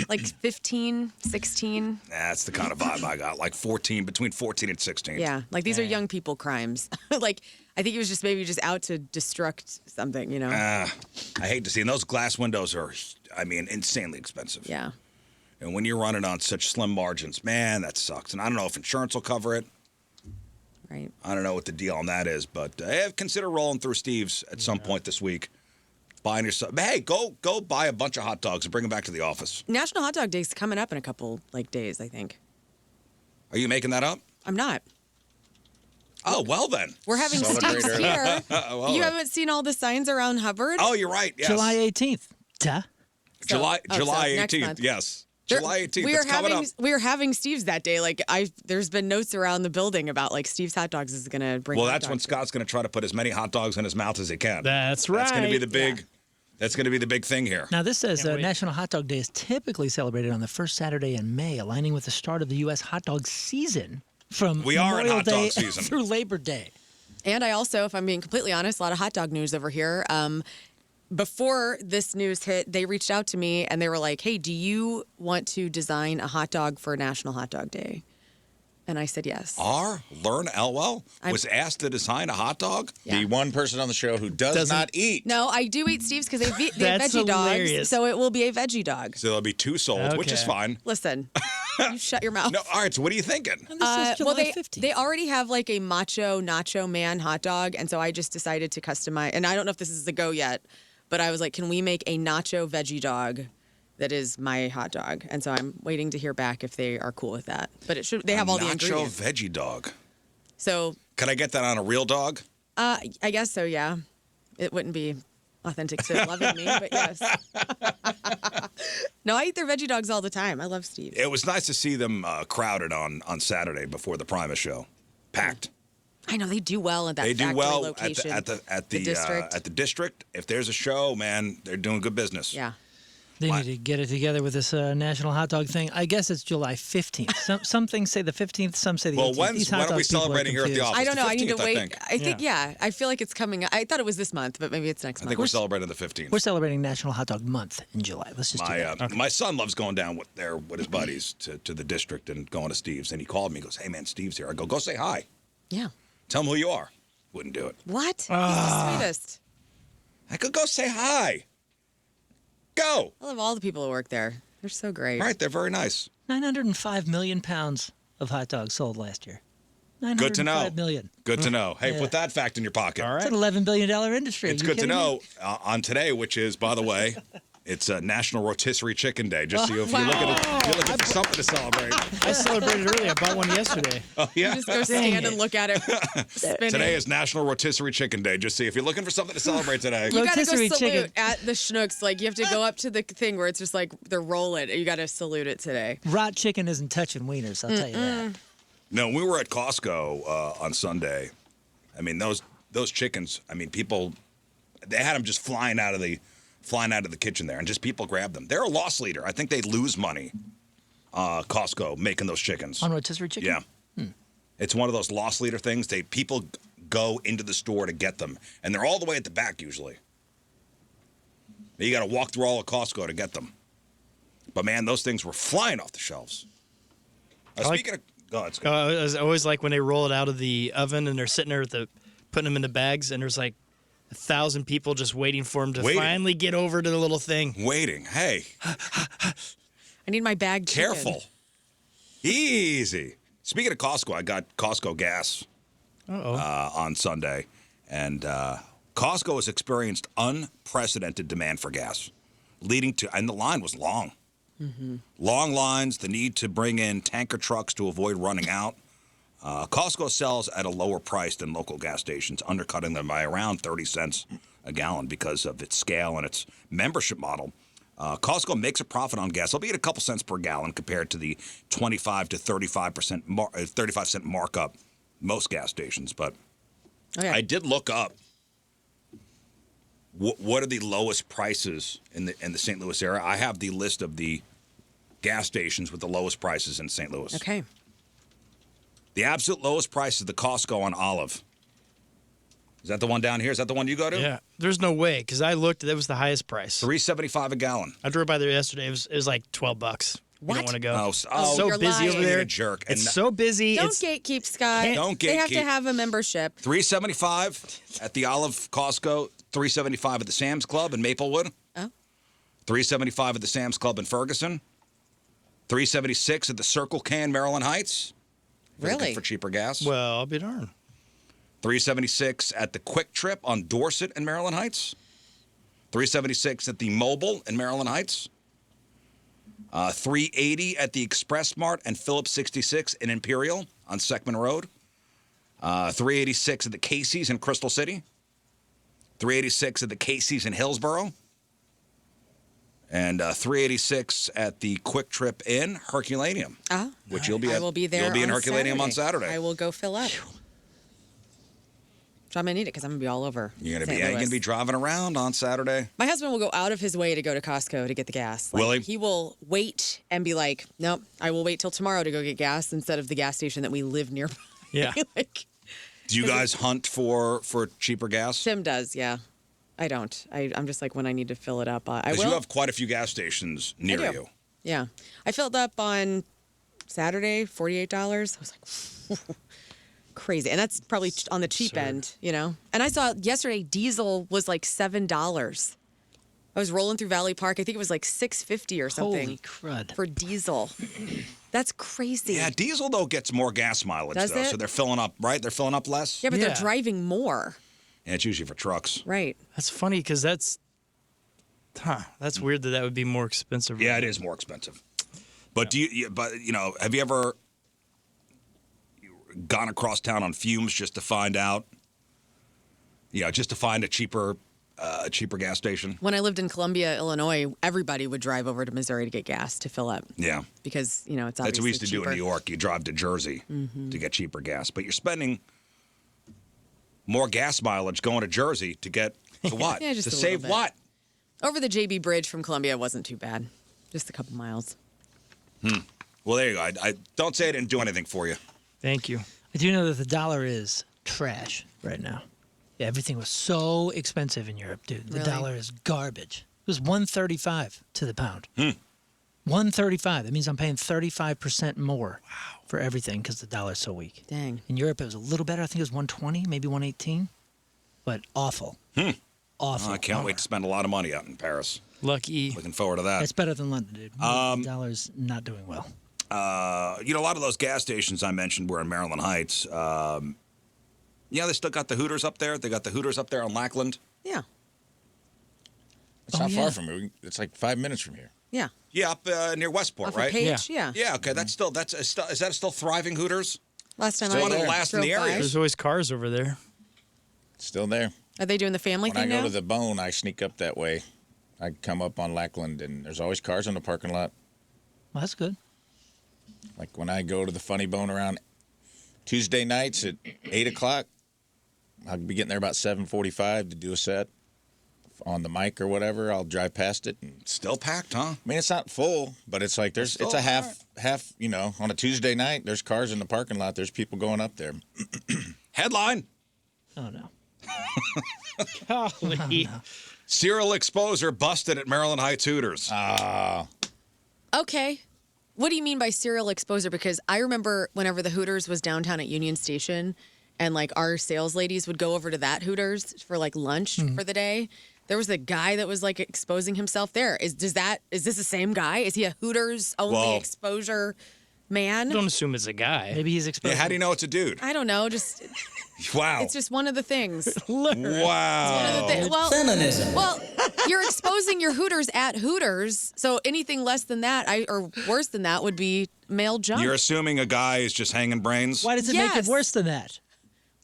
Like 15, 16. That's the kind of vibe I got. Like 14, between 14 and 16. Yeah, like these are young people crimes. Like I think he was just maybe just out to destruct something, I hate to see. And those glass windows are, insanely expensive. Yeah. And when you're running on such slim margins, man, that sucks. And I don't know if insurance will cover it. Right. I don't know what the deal on that is, but consider rolling through Steve's at some point this week. Buying yourself. Hey, go buy a bunch of hot dogs and bring them back to the office. National Hot Dog Day is coming up in a couple days, I think. Are you making that up? I'm not. Oh, well then. We're having Celebrate Steve's early. here. Well, You haven't seen all the signs around Hubbard? Oh, you're right. Yes. July 18th. Duh. July so next 18th. month. Yes. There- July 18th. We It's are coming having up. we are having Steve's that day. Like there's been notes around the building about like Steve's Hot Dogs is going to bring. Well, hot that's when dogs. Scott's going to try to put as many hot dogs in his mouth as he can. That's right. That's going to be the big. Yeah. That's going to be the big thing here. Now, this says Can't wait. National Hot Dog Day is typically celebrated on the first Saturday in May, aligning with the start of the U.S. hot dog season from We are in Memorial hot dog Day season. through Labor Day. And I also, if I'm being completely honest, a lot of hot dog news over here. Before this news hit, they reached out to me and they were like, "Hey, do you want to design a hot dog for National Hot Dog Day?" And I said yes. Lern Elwell was asked to design a hot dog. Yeah. The one person on the show who does Doesn't- not eat. No, I do eat Steve's because they have That's veggie dogs, hilarious. so it will be a veggie dog. So there'll be two sold, which is Okay. fine. Listen, you shut your mouth. No, all right. So what are you thinking? And this is July Well, 15th. they already have like a macho nacho man hot dog, and so I just decided to customize. And I don't know if this is the go yet, but I was like, can we make a nacho veggie dog that is my hot dog? And so I'm waiting to hear back if they are cool with that. But it should. They have all the Nacho ingredients. veggie dog. So Can I get that on a real dog? I guess so. Yeah, it wouldn't be authentic to loving me, but yes. No, I eat their veggie dogs all the time. I love Steve. It was nice to see them crowded on Saturday before the Primus show, packed. I know they do well at that They do factory well location. at the district. At the district. If there's a show, man, they're doing good business. Yeah. They need to get it together with this National Hot Dog thing. I guess it's July 15th. Some things say the 15th, some say the 18th. Well, These when hot are we dog people are celebrating here at the confused. office? I don't know. I need to 15th, wait. I think. Yeah. I feel like it's coming. I thought it was this month, but maybe it's next I month. think we're celebrating the 15th. We're celebrating National Hot Dog Month in July. Let's just do that. My son loves going down with his buddies to the district and going to Steve's. And he called me. He goes, "Hey man, Steve's here." I go say hi. Yeah. Tell him who you are. Wouldn't do it. What? He's the sweetest. I could go say hi. Go. I love all the people who work there. They're so great. Right, they're very nice. 905 million pounds of hot dogs sold last year. Good to know. 905 million. Good to know. Hey, Yeah. put that fact in your pocket. All It's right. an $11 billion industry. It's You good to kidding me? know on today, which is, by the way, it's National Rotisserie Chicken Day. Just so if you're looking for something to celebrate. I celebrated early. I bought one yesterday. Oh yeah. You just go stand and look at it spinning. Today is National Rotisserie Chicken Day. Just see if you're looking for something to celebrate today. You gotta go Rotisserie salute chicken. at the Schnucks. Like you have to go up to the thing where it's just like they're rolling. You gotta salute it today. Rot chicken isn't touching wieners, I'll tell you that. No, we were at Costco on Sunday. I mean, those chickens. I mean, people, they had them just flying out of the kitchen there, and just people grabbed them. They're a loss leader. I think they lose money. Costco making those chickens. On rotisserie chicken? Yeah. It's one of those loss leader things. People go into the store to get them, and they're all the way at the back usually. You got to walk through all of Costco to get them. But man, those things were flying off the shelves. Speaking of, go ahead, Scott. I always like when they roll it out of the oven and they're sitting there putting them into bags, and there's like 1,000 people just waiting for him to Waiting. finally get over to the little thing. Waiting. Hey, I need my bag chicken. careful. Easy. Speaking of Costco, I got Costco gas on Sunday, and Costco has experienced unprecedented demand for gas, leading to, and the line was long. Long lines, the need to bring in tanker trucks to avoid running out. Costco sells at a lower price than local gas stations, undercutting them by around 30 cents a gallon because of its scale and its membership model. Costco makes a profit on gas, albeit a couple cents per gallon compared to the 25 to 35 cent markup most gas stations. But I did look up what are the lowest prices in the St. Louis area. I have the list of the gas stations with the lowest prices in St. Louis. Okay. The absolute lowest price is the Costco on Olive. Is that the one down here? Is that the one you go to? Yeah. There's no way, because I looked. That was the highest price. $3.75 a gallon. I drove by there yesterday. It was like $12. You What? don't want to go. Oh, so you're busy lying. over there. Being a jerk. It's And so busy. Don't It's gatekeep, Scott. Don't They have to gatekeep. have a membership. $3.75 at the Olive Costco. $3.75 at the Sam's Club in Maplewood. Oh. $3.75 at the Sam's Club in Ferguson. $3.76 at the Circle K in Maryland Heights. If you're looking Really? for cheaper gas. well, I'll be darned. $3.76 at the Quick Trip on Dorset in Maryland Heights. $3.76 at the Mobile in Maryland Heights. $3.80 at the Express Mart and Phillips 66 in Imperial on Seckman Road. $3.86 at the Casey's in Crystal City. $3.86 at the Casey's in Hillsboro. And $3.86 at the Quick Trip in Herculaneum. Oh. Which you'll be at. I will be there. You'll be in on Herculaneum on Saturday. I will go fill up. So I'm gonna need it because I'm gonna be all over. You're St. gonna Louis. be driving around on Saturday. My husband will go out of his way to go to Costco to get the gas. Like, Will he? He will wait and be like, "Nope, I will wait till tomorrow to go get gas instead of the gas station that we live nearby." Yeah. Like Do you guys hunt for cheaper gas? Tim does, yeah. I don't. I'm just like when I need to fill it up. I Because will. you have quite a few gas stations near I do. you. Yeah, I filled up on Saturday, $48. I was like, crazy, and that's probably on the cheap end, you know. And I saw yesterday diesel was like $7. I was rolling through Valley Park. I think it was like $6.50 or something. Holy crud. For diesel. That's crazy. Yeah, diesel though gets more gas mileage Does though, it? so they're filling up, right? They're filling up less. Yeah, but Yeah. they're driving more. And it's usually for trucks. Right. That's funny because that's weird that would be more expensive. Yeah, it is more expensive. But have you ever gone across town on fumes just to find out? Yeah, just to find a cheaper gas station. When I lived in Columbia, Illinois, everybody would drive over to Missouri to get gas to fill up Yeah, because, you know, it's obviously that's what we used to cheaper. do in New York. You drive to Jersey to get cheaper gas, but you're spending more gas mileage going to Jersey to get to what? Yeah, just to a save little bit. what? Over the JB Bridge from Columbia wasn't too bad. Just a couple miles. Well, there you go. I don't say I didn't do anything for you. Thank you. I do know that the dollar is trash right now. Yeah, everything was so expensive in Europe, dude. The Really? dollar is garbage. It was $1.35 to the pound. $1.35. That means I'm paying 35% more for everything because the dollar's so weak. Dang. In Europe, it was a little better. I think it was $1.20, maybe $1.18, but awful. Awful. I can't wait to spend a lot of money out in Paris. Lucky. Looking forward to that. It's better than London, dude. The dollar's not doing well. A lot of those gas stations I mentioned were in Maryland Heights. Yeah, they still got the Hooters up there. They got the Hooters up there on Lackland. Yeah. It's not far from here. It's like 5 minutes from here. Yeah. Yeah, up near Westport, Off right? of Page, yeah. Yeah, okay. Is that a still thriving Hooters? Last time Still I one of the drove last in the by. area. There's always cars over there. It's still there. Are they doing the family When I thing go now? to the Bone, I sneak up that way. I come up on Lackland, and there's always cars in the parking lot. Well, that's good. Like when I go to the Funny Bone around Tuesday nights at 8 o'clock, I'll be getting there about 7:45 to do a set on the mic or whatever. I'll drive past it. And, Still packed, huh? I mean, it's not full, but it's like it's still a half. You know, on a Tuesday night, there's cars in the parking lot. There's people going up there. Headline: Oh, no. Golly. Serial exposer busted at Maryland Heights Hooters. Okay. What do you mean by serial exposer? Because I remember whenever the Hooters was downtown at Union Station and like our sales ladies would go over to that Hooters for like lunch for the day. There was a guy that was like exposing himself there. Is this the same guy? Is he a Hooters only exposure man? Don't assume it's a guy. Maybe he's exposed. Yeah, how do you know it's a dude? I don't know. Just Wow. it's just one of the things. Wow. One of the things. Well, Feminism. well, you're exposing your Hooters at Hooters, so anything less than that, or worse than that, would be male junk. You're assuming a guy is just hanging brains? Why does it make it Yes. worse than that?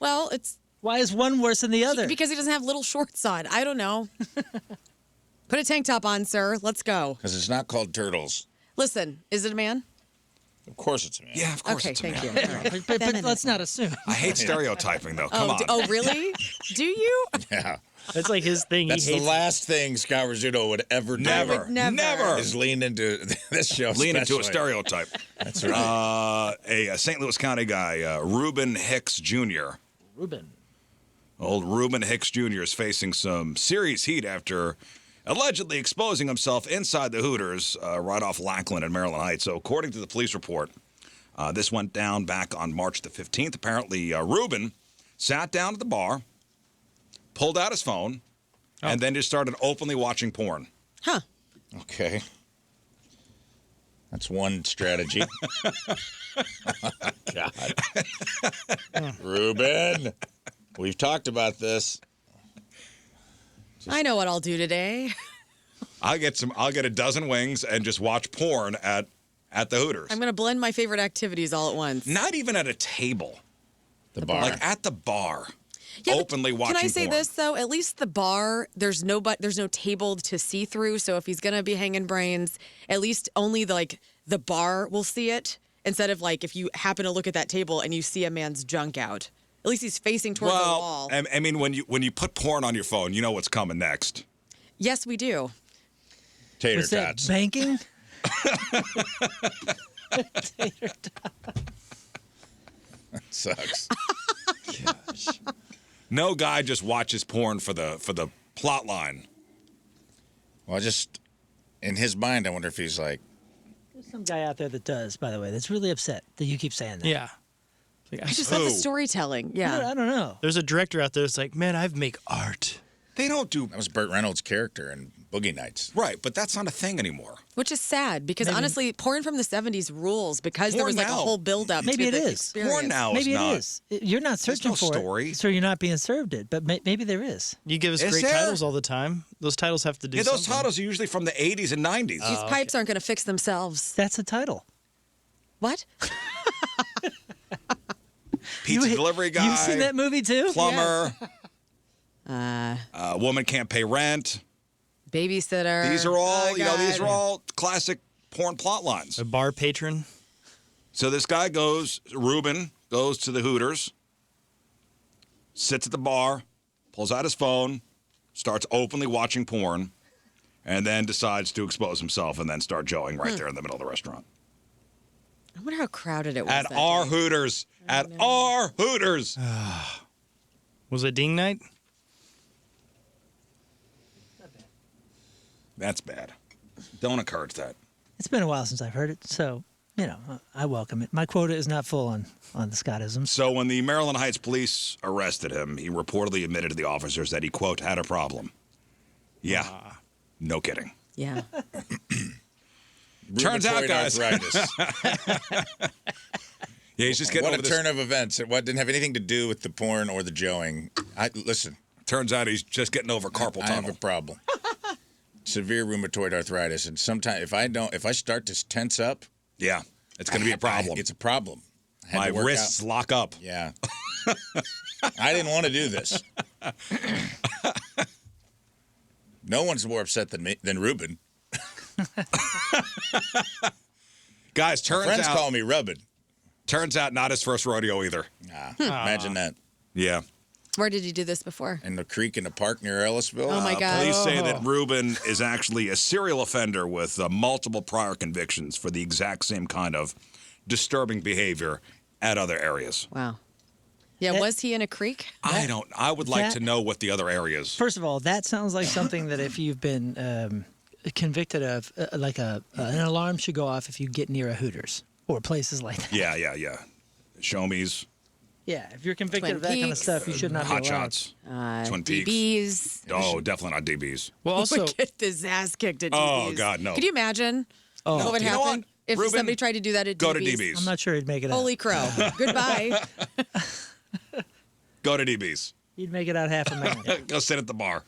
Well, it's Why is one worse than the other? because he doesn't have little shorts on. I don't know. Put a tank top on, sir. Let's go. Because it's not called turtles. Listen, is it a man? Of course it's a man. Yeah, of course Okay, it's a thank man. you. All right. but let's not assume. I hate stereotyping, though. Come on. Oh, really? Do you? Yeah. That's like his thing. That's he the hates last thing Scott Rizzuto would ever do. Never. Never. Is lean into this show. Lean into a especially. stereotype. That's right. A St. Louis County guy, Rueben Hicks Jr. Ruben. Old Rueben Hicks Jr. is facing some serious heat after allegedly exposing himself inside the Hooters right off Lackland in Maryland Heights. So according to the police report, this went down back on March the 15th. Apparently, Ruben sat down at the bar, pulled out his phone, and then just started openly watching porn. Huh. Okay. That's one strategy. God. Ruben, we've talked about this. I know what I'll do today. I'll get a dozen wings and just watch porn at the Hooters. I'm going to blend my favorite activities all at once. Not even at a table. The bar. Like at the bar. Yeah, but openly watching Can I say porn. this though? At least the bar, there's no table to see through. So if he's gonna be hanging brains, at least only the bar will see it. Instead of like if you happen to look at that table and you see a man's junk out. At least he's facing towards the wall. I mean, when you put porn on your phone, you know what's coming next. Yes, we do. Tater Was that tots. banking? Sucks. No guy just watches porn for the plot line. Well, just in his mind, I wonder if he's like, There's some guy out there that does, by the way, that's really upset that you keep saying that. Yeah. Like, I just love the Who? storytelling. Yeah. I don't know. there's a director out there that's like, man, I make art. They don't do that was Burt Reynolds' character in Boogie Nights. right, but that's not a thing anymore. Which is sad because honestly, porn from the 70s rules because there Porn was like a now- whole build-up Maybe to it the is. experience. Porn now Maybe is it not. is. You're not searching no for story. it, so you're not being served it. But maybe there is. You give us Is great there? titles all the time. Those titles have to do Yeah, those something. titles are usually from the 80s and 90s. These pipes aren't going to fix themselves. That's a title. What? Pizza delivery guy. You've seen that movie too? Plumber. Woman can't pay rent. Babysitter. These are all, Oh, these God. are all classic porn plot lines. A bar patron. So this guy Ruben goes to the Hooters, sits at the bar, pulls out his phone, starts openly watching porn, and then decides to expose himself and then start joeing right there in the middle of the restaurant. I wonder how crowded it was. At that our day. Hooters. At our Hooters. Was it ding night? That's bad. Don't encourage that. It's been a while since I've heard it, so I welcome it. My quota is not full on the Scottisms. So when the Maryland Heights police arrested him, he reportedly admitted to the officers that he, quote, had a problem. Yeah. No kidding. Yeah. Turns out, Rheumatoid guys. arthritis. Yeah, he's just getting What over a this. turn of events. It didn't have anything to do with the porn or the joeing. Listen, Turns out he's just getting over carpal I have tunnel. a problem. Severe rheumatoid arthritis, and sometimes if I start to tense up, Yeah, it's going to be a problem. It's a problem. I had My to work wrists out. lock up. Yeah. I didn't want to do this. No one's more upset than Ruben. Guys, Friends call me Ruben. turns out not his first rodeo either. Imagine that. Yeah. Where did you do this before? In the creek in the park near Ellisville. Oh, my God. Police say that Ruben is actually a serial offender with multiple prior convictions for the exact same kind of disturbing behavior at other areas. Wow. Yeah, was he in a creek? I would like to know what the other areas. First of all, that sounds like something that if you've been convicted of, an alarm should go off if you get near a Hooters or places like that. Yeah. Show me's. Yeah, if you're convicted Twin of that kind of Peaks. stuff, you should not Hot be allowed. shots. Twin Peaks. DBs. Oh, definitely not DBs. Well, He also, would get his ass kicked at Oh, DBs. God, no. Could you imagine what would You know happen what? if Ruben, somebody tried to do that at Go to DBs? DBs. I'm not sure he'd make it out. Holy crow. Goodbye. Go to DBs. He'd make it out half a man. Go sit at the bar.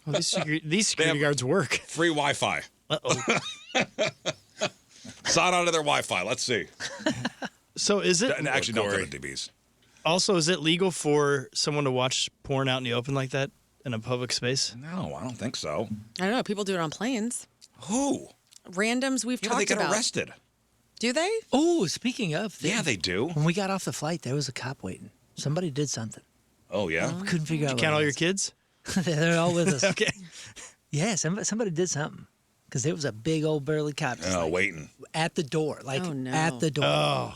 well, these security guards work. Free Wi-Fi. Uh-oh. Sign on to their Wi-Fi. Let's see. So is it Actually, don't go Corey. to DBs. also is it legal for someone to watch porn out in the open like that in a public space? No, I don't think so. I don't know. People do it on planes. Who? Randoms we've Yeah, talked they get about. arrested. Do they? Oh, speaking of, Yeah, they do. when we got off the flight, there was a cop waiting. Somebody did something. Oh, yeah? We couldn't figure out. Count what all it your was. kids? They're all with us. Okay. Yeah, somebody did something. Because there was a big old burly cop just Oh, like, waiting. at the door. Like, Oh, no. at the door.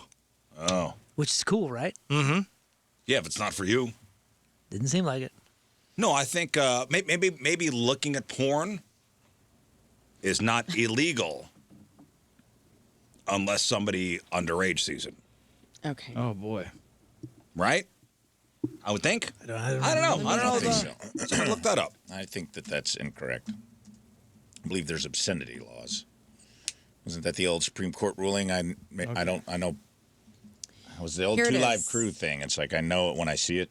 Oh. Which is cool, right? Yeah, if it's not for you. Didn't seem like it. No, I think maybe looking at porn is not illegal unless somebody underage sees it, Okay. Oh boy. right? I would think. I don't I don't know. I don't know. think so. Someone look that up. I think that that's incorrect. I believe there's obscenity laws. Wasn't that the old Supreme Court ruling? I know. It was the old Here it 2 Live is. Crew thing. It's like I know it when I see it.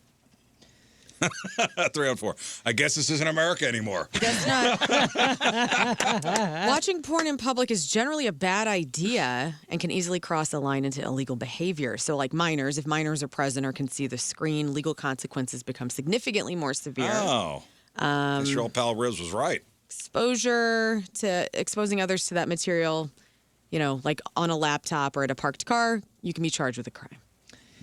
304. I guess this isn't America anymore. Guess not. Watching porn in public is generally a bad idea and can easily cross a line into illegal behavior. So, like minors, if minors are present or can see the screen, legal consequences become significantly more severe. Oh. Guess your old pal Rizz was right. Exposing others to that material, like on a laptop or at a parked car, you can be charged with a crime.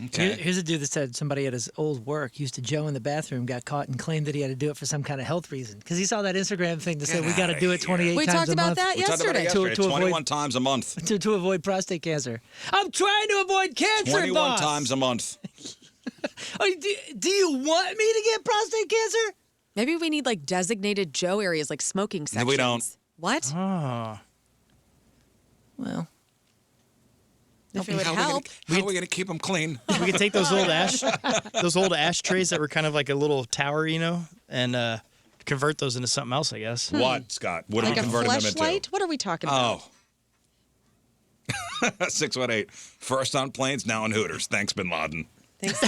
Okay. Here's a dude that said somebody at his old work used to Joe in the bathroom, got caught and claimed that he had to do it for some kind of health reason. Because he saw that Instagram thing that said Get we got to outta do it here. 28 We times talked a about month that We talked about it yesterday. yesterday. To avoid- 21 times a month. to avoid prostate cancer. I'm trying to avoid cancer, 21 boss. times a month. Oh, do you want me to get prostate cancer? Maybe we need like designated Joe areas, like smoking sections. No, we don't. What? Oh. Well, If it would How help. are we going to keep them clean? We could take those old ashtrays that were kind of like a little tower, and convert those into something else, I guess. What, Scott? What Like are a we converting them fleshlight? into? What are we talking about? Oh. 618. First on planes, now on Hooters. Thanks, Bin Laden. Thanks a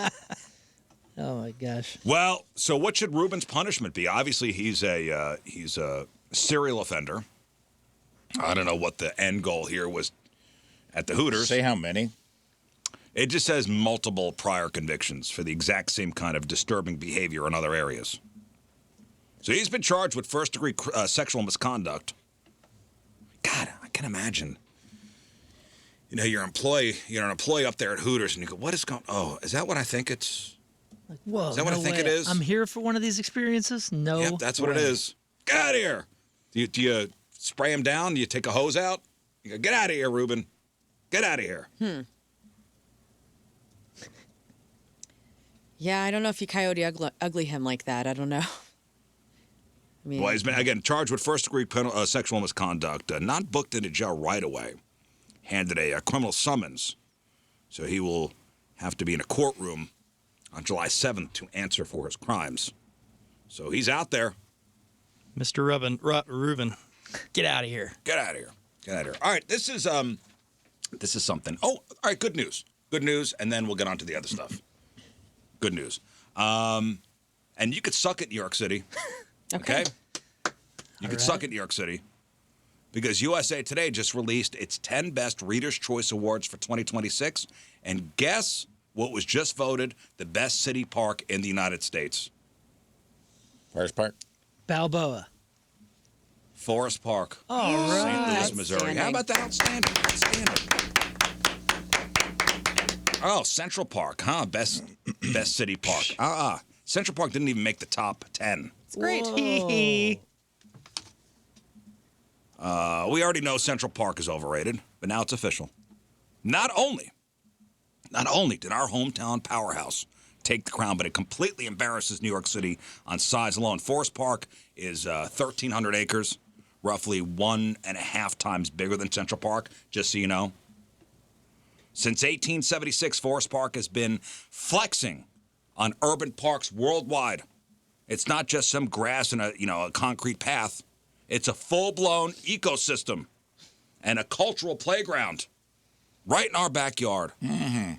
lot. oh my gosh. Well, so what should Ruben's punishment be? Obviously, he's a serial offender. I don't know what the end goal here was at the Hooters. Say how many? It just says multiple prior convictions for the exact same kind of disturbing behavior in other areas. So he's been charged with first-degree sexual misconduct. God, I can imagine. You're an employee up there at Hooters, and you go, "What is going? Oh, is that what I think it's? Whoa, Is that what I no think way. it is? I'm here for one of these experiences? No. Yep, that's what it way. is. Get out of here! Do you spray him down? Do you take a hose out? You go, get out of here, Ruben. Get out of here. Yeah, I don't know if you coyote ugly him like that. I don't know. I mean, Well, he's been, again, charged with first-degree sexual misconduct, not booked into jail right away, handed a criminal summons. So he will have to be in a courtroom on July 7th to answer for his crimes. So he's out there. Mr. Ruben, get out of here. Get out of here. Get out of here. All right, this is something. Oh, all right, good news. Good news, and then we'll get on to the other stuff. Good news. And you could suck at New York City. Okay? You could suck at New York City because USA Today just released its 10 Best Reader's Choice Awards for 2026. And guess what was just voted the best city park in the United States? Forest Park. Balboa. Forest Park. All St. right. Louis, Missouri. How about that? Outstanding. Outstanding. Oh, Central Park, huh? Best city park. Central Park didn't even make the top 10. it's great. We already know Central Park is overrated, but now it's official. Not only did our hometown powerhouse take the crown, but it completely embarrasses New York City on size alone. Forest Park is 1,300 acres, roughly 1.5 times bigger than Central Park, just so you know. Since 1876, Forest Park has been flexing on urban parks worldwide. It's not just some grass and a concrete path. It's a full-blown ecosystem and a cultural playground right in our backyard. Mm-hmm.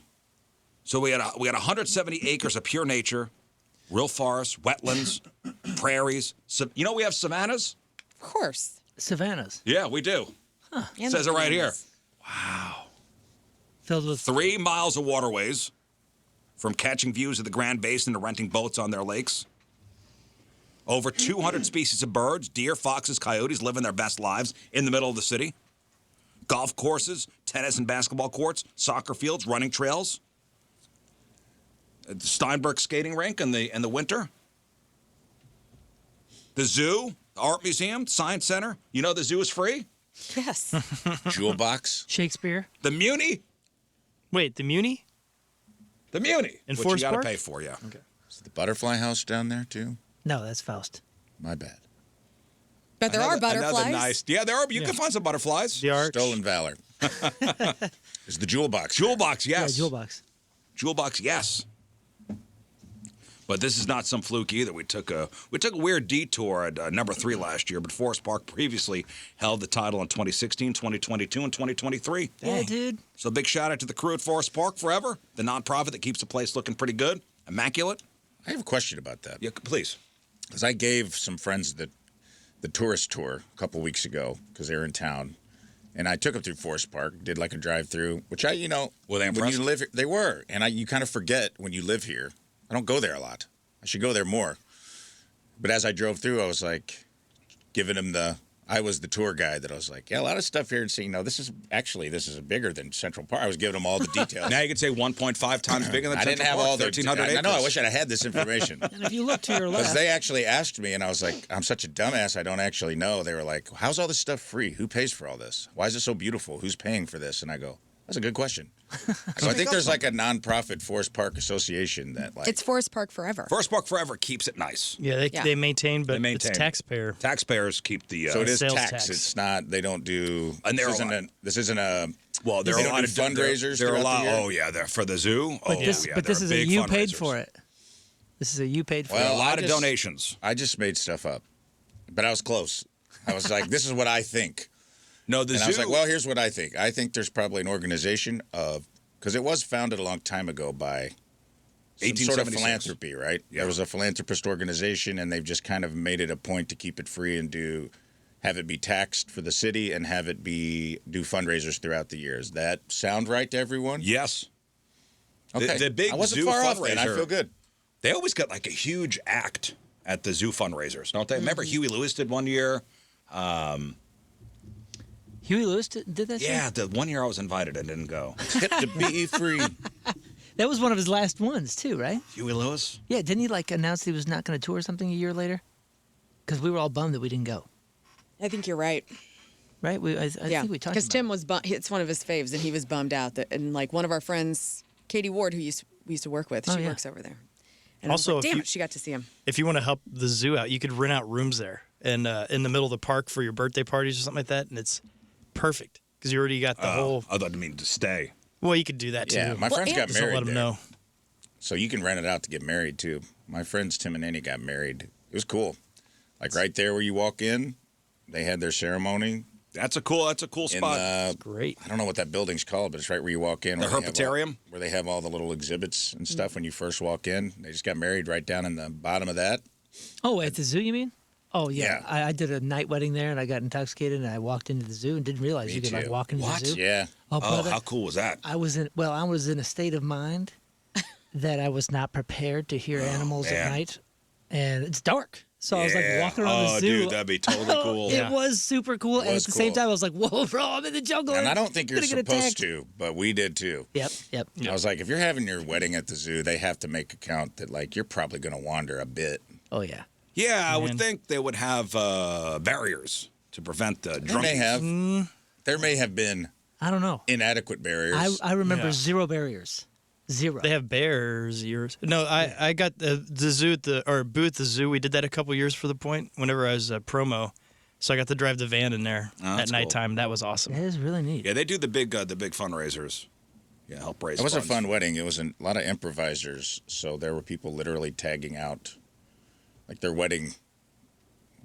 So we had 170 acres of pure nature, real forests, wetlands, prairies. So, we have savannas? Of course. Savannas. Yeah, we do. And Says the it right here. bananas. Filled with 3 miles of waterways, from catching views of the Grand Basin to renting boats on their lakes. Over 200 species of birds, deer, foxes, coyotes living their best lives in the middle of the city. Golf courses, tennis and basketball courts, soccer fields, running trails. The Steinberg skating rink in the winter. The zoo, the art museum, science center. You know the zoo is free. Yes. Jewel box. Shakespeare. The Muni. Wait, the Muni? The Muni. In which Forest you got to Park? pay for, yeah. Okay. Is the butterfly house down there too? No, that's Faust. My bad. But there are butterflies. Another nice. Yeah, there are. You can find some butterflies. The Arch. Stolen valor. Is the jewel box. Jewel there? box, yes. Yeah, jewel box. Jewel box, yes. But this is not some fluke either. We took a weird detour at number 3 last year, but Forest Park previously held the title in 2016, 2022, and 2023. Yeah, dude. So big shout out to the crew at Forest Park Forever, the nonprofit that keeps the place looking pretty good, immaculate. I have a question about that. Yeah, please. Because I gave some friends the tourist tour a couple weeks ago because they were in town. And I took them through Forest Park, did like a drive-through, which were they impressed? when you live here, they were. And you kind of forget when you live here. I don't go there a lot. I should go there more. But as I drove through, I was like, giving them I was the tour guide that I was like, yeah, a lot of stuff here and saying, no, this is bigger than Central Park. I was giving them all the details. Now you could say 1.5 times bigger than I didn't Central have Park, all the 1,300 acres. I know. I wish I'd have had this information. And if you look to your Because left, they actually asked me, and I was like, I'm such a dumbass, I don't actually know. They were like, how's all this stuff free? Who pays for all this? Why is it so beautiful? Who's paying for this? And I go, that's a good question. So I think there's like a nonprofit Forest Park association that like... It's Forest Park Forever. Forest Park Forever keeps it nice. Yeah, they maintain, but They maintain. it's taxpayer. Taxpayers keep the... So it is sales tax. tax. It's not, they don't do... And there this isn't a... Well, there They are a don't lot do of fundraisers There are a throughout lot. the year? Oh yeah, for the zoo. but oh this, yeah, but there this are is a big you paid fundraisers. for it. This is a you paid for There are a Well, lot I of just- donations. I just made stuff up. But I was close. I was like, this is what I think. No, the And zoo. I was like, well, here's what I think. I think there's probably an organization of... Because it was founded a long time ago by some sort of 1876. philanthropy, right? Yeah. There was a philanthropist organization, and they've just kind of made it a point to keep it free and have it be taxed for the city and have it do fundraisers throughout the years. That sound right to everyone? Yes. Okay. The big I wasn't zoo far off then. I fundraiser. feel good. They always got like a huge act at the zoo fundraisers, don't they? Remember Huey Lewis did one year. Huey Lewis did that? Yeah, the one year I was invited and didn't go. Hip to be free. That was one of his last ones, too, right? Huey Lewis? Yeah, didn't he like announce he was not going to tour something a year later? Because we were all bummed that we didn't go, I think you're right. right? I think we talked Because about Tim was it's one of his faves, and he was bummed out that, and like one of our friends, Katie Ward, who we used to work with, Oh, she yeah. works over there. And Also, I was if like, damn you- it, she got to see him. If you want to help the zoo out, you could rent out rooms there and in the middle of the park for your birthday parties or something like that, and it's perfect because you already got the whole. I thought you mean to stay. Well, you could do that too. Yeah, my friends got Just don't married let them there. know. So you can rent it out to get married, too. My friends Tim and Annie got married. It was cool. Like right there where you walk in, they had their ceremony. That's a cool In spot. Great. I don't know what that building's called, but it's right where you walk in. The where they have Herpetarium? where they have all the little exhibits and stuff when you first walk in. They just got married right down in the bottom of that. Oh, at the zoo, you mean? Oh, yeah. Yeah. I did a night wedding there, and I got intoxicated, and I walked into the zoo and didn't realize Me you could like too. walk into What? the zoo. Yeah. Oh, Oh, brother, how cool was that? I was in a state of mind that I was not prepared to hear animals man. at night, and it's dark. So I was like walking around the Oh, zoo. dude, that'd be totally cool. It was super cool, and at was the same cool. time, I was like, "Whoa, bro! I'm in the jungle." And I don't think you're gonna get supposed attacked. to, but we did too. Yep. I was like, if you're having your wedding at the zoo, they have to make account that like you're probably going to wander a bit. Oh yeah. Yeah, I would Man. think they would have barriers to prevent the They may drunkies. have. There may have been I don't know. inadequate barriers. I remember Yeah. 0 barriers. 0. They have bears ears. No, I got the zoo at booth at the zoo. We did that a couple years for the point whenever I was promo. So I got to drive the van in there Oh, at that's cool. nighttime. That was awesome. That is really neat. Yeah, they do the big fundraisers. Yeah, help raise It was a funds. fun wedding. It was a lot of improvisers, so there were people literally tagging out, like their wedding.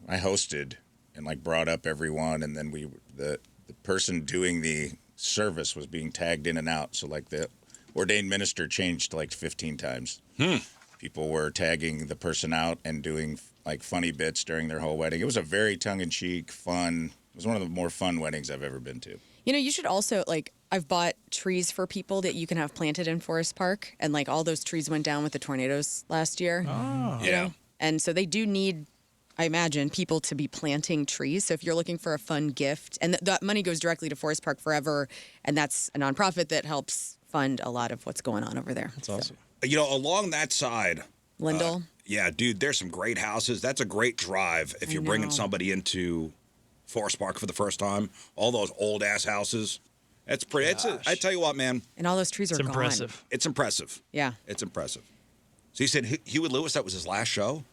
I hosted and like brought up everyone, and then the person doing the service was being tagged in and out. So like the ordained minister changed like 15 times. People were tagging the person out and doing like funny bits during their whole wedding. It was a very tongue-in-cheek, fun. It was one of the more fun weddings I've ever been to. You know, you should also, like, I've bought trees for people that you can have planted in Forest Park. And, like, all those trees went down with the tornadoes last year. Oh. You know? And so they do need, I imagine, people to be planting trees. So if you're looking for a fun gift, and that money goes directly to Forest Park Forever, and that's a nonprofit that helps fund a lot of what's going on over there. That's awesome. You know, along that side, Lindell? yeah, dude, there's some great houses. That's a great drive if you're bringing know. somebody into Forest Park for the first time. All those old ass houses. It's pretty. I tell you what, man, And all those trees are It's gone. impressive. it's impressive. Yeah. It's impressive. So you said Huey Lewis, that was his last show?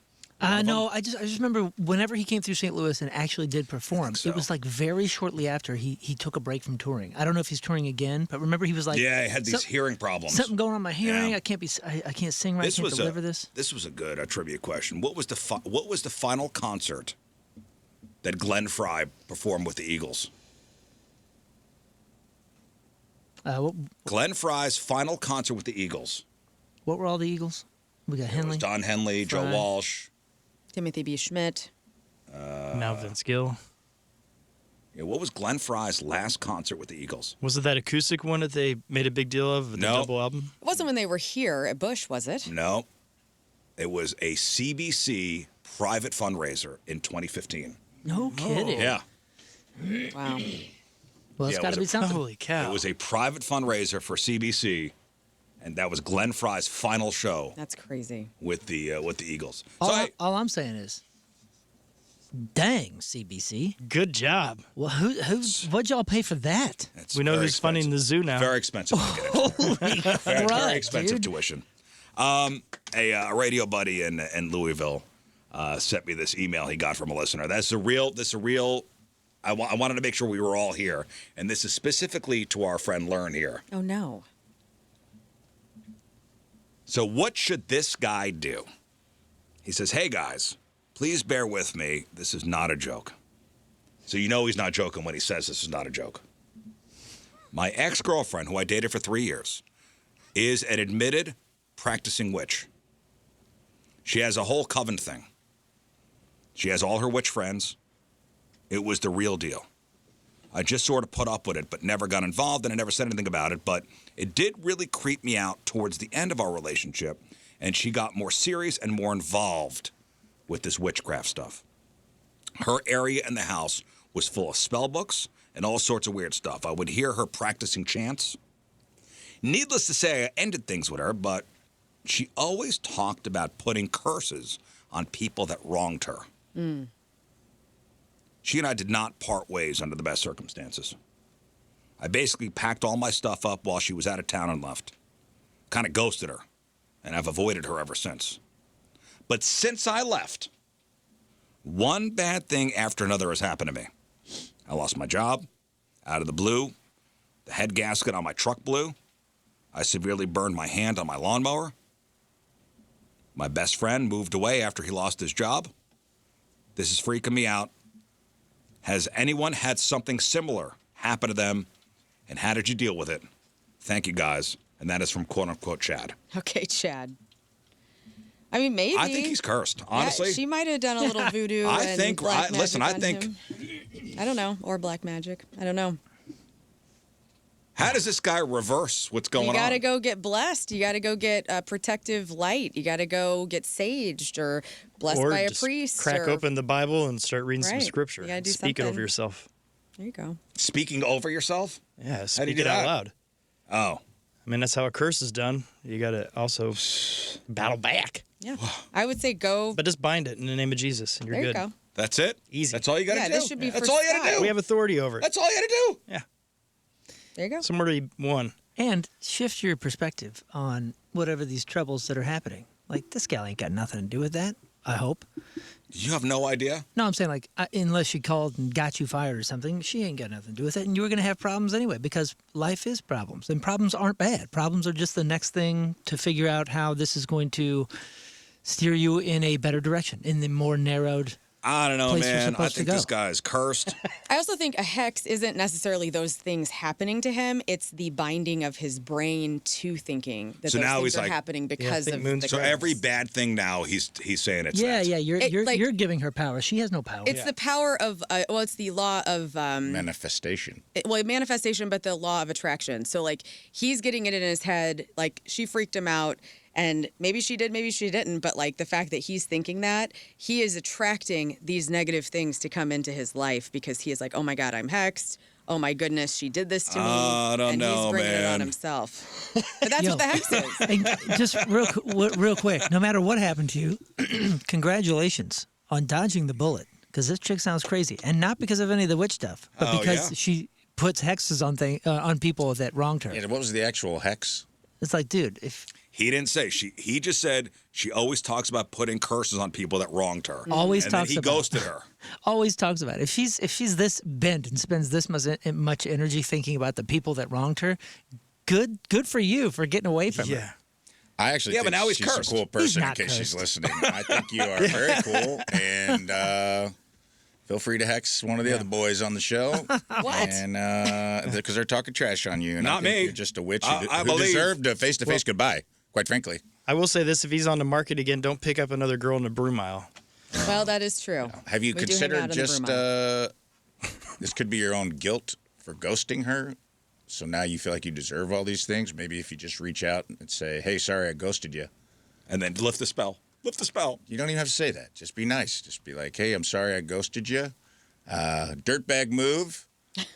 No, I just remember whenever he came through St. Louis and actually did perform, so. it was like very shortly after he took a break from touring. I don't know if he's touring again, but remember he was like, Yeah, he had these "Some- hearing problems. something going on in my hearing. Yeah. I can't sing right. I can't deliver this. This was a good trivia question. What was the final concert that Glenn Fry performed with the Eagles? Glenn Fry's final concert with the Eagles. What were all the Eagles? We got It Henley. was Don Henley, Joe Fry. Walsh. Timothy B. Schmidt. Now Vince Gill. Yeah, what was Glenn Fry's last concert with the Eagles? Was it that acoustic one that they made a big deal of? The No. double album? It wasn't when they were here at Bush, was it? No. It was a CBC private fundraiser in 2015. No kidding. Yeah. Wow. Well, it's Yeah, it got was to be a- something. Holy cow. It was a private fundraiser for CBC, and that was Glenn Fry's final show That's crazy. with the Eagles. All I'm saying is, dang, CBC. Good job. Well, what'd y'all pay for that? it's We know very who's funding the zoo now. Very expensive to get into. Holy Very crud, expensive dude. tuition. A radio buddy in Louisville sent me this email he got from a listener. This is a real. I wanted to make sure we were all here, and this is specifically to our friend Lern here. Oh, no. So what should this guy do? He says, "Hey guys, please bear with me. This is not a joke." So you know he's not joking when he says this is not a joke. My ex-girlfriend, who I dated for 3 years, is an admitted practicing witch. She has a whole coven thing. She has all her witch friends. It was the real deal. I just sort of put up with it, but never got involved, and I never said anything about it. But it did really creep me out towards the end of our relationship, and she got more serious and more involved with this witchcraft stuff. Her area in the house was full of spell books and all sorts of weird stuff. I would hear her practicing chants. Needless to say, I ended things with her, but she always talked about putting curses on people that wronged her. She and I did not part ways under the best circumstances. I basically packed all my stuff up while she was out of town and left. Kind of ghosted her, and I've avoided her ever since. But since I left, one bad thing after another has happened to me. I lost my job, out of the blue. The head gasket on my truck blew. I severely burned my hand on my lawnmower. My best friend moved away after he lost his job. This is freaking me out. Has anyone had something similar happen to them, and how did you deal with it? Thank you, guys. And that is from quote-unquote Chad. Okay, Chad. I mean, maybe. I think he's cursed, honestly. Yeah, she might have done a little voodoo I and think- black listen, magic I on think- him. I don't know. Or black magic. I don't know. How does this guy reverse what's going You got to on? go get blessed. You got to go get protective light. You got to go get saged or blessed Or by a just priest. crack or, open the Bible and start reading some Right. scripture. You gotta do Speak it over something. yourself. There you go. Speaking over yourself? Yeah, do you speak do it out that? loud. Oh. I mean, that's how a curse is done. You got to also battle back. Yeah. I would say go. But just bind it in the name of Jesus, and you're There you good. go. That's it? Easy. That's all you got to Yeah, do? this should be That's for all you got to style. do? We have authority over it. That's all you got to do? Yeah. There you go. Somewhere to be won. And shift your perspective on whatever these troubles that are happening. Like, this gal ain't got nothing to do with that. I hope. You have no idea? No, I'm saying like unless she called and got you fired or something, she ain't got nothing to do with it, and you were gonna have problems anyway because life is problems, and problems aren't bad. Problems are just the next thing to figure out how this is going to steer you in a better direction, in the more narrowed. I don't know, place you're man. I supposed to think go. this guy is cursed. I also think a hex isn't necessarily those things happening to him. It's the binding of his brain to thinking that So those now things he's are like- happening because think of Moon's the So curse. every bad thing now, he's saying it's Yeah, that. yeah, It, you're giving her power. She has no power. It's the power of, it's the law of, Manifestation. manifestation, but the law of attraction. So, like, he's getting it in his head. Like, she freaked him out, and maybe she did, maybe she didn't. But, like, the fact that he's thinking that, he is attracting these negative things to come into his life because he is like, oh my God, I'm hexed. Oh my goodness, she did this to me. I don't and know, he's bringing it man. on himself. But that's Yo. what the hex is. And just real quick, no matter what happened to you, congratulations on dodging the bullet. Because this chick sounds crazy, and not because of any of the witch stuff, but Oh, because yeah? she puts hexes on people that wronged her. Yeah, what was the actual hex? It's like, dude, if He didn't say. He just said she always talks about putting curses on people that wronged her. Always and talks then he about- ghosted her. always talks about it. If she's this bent and spends this much energy thinking about the people that wronged her, good for you for getting away from her. I actually Yeah, but think now he's she's cursed. a cool person in not case she's cursed. listening. I think you are very cool, and feel free to hex one of the other boys on the show. What? And because they're talking trash on you. And I Not think me. You're just a witch I who believe- deserved a face-to-face goodbye, quite frankly. I will say this: if he's on the market again, don't pick up another girl in a broom aisle. Well, that is true. Have you We do hang out considered in the just broom aisle. this could be your own guilt for ghosting her? So now you feel like you deserve all these things? Maybe if you just reach out and say, hey, sorry, I ghosted you. And then lift the spell. Lift the spell. You don't even have to say that. Just be nice. Just be like, hey, I'm sorry I ghosted you. Dirtbag move.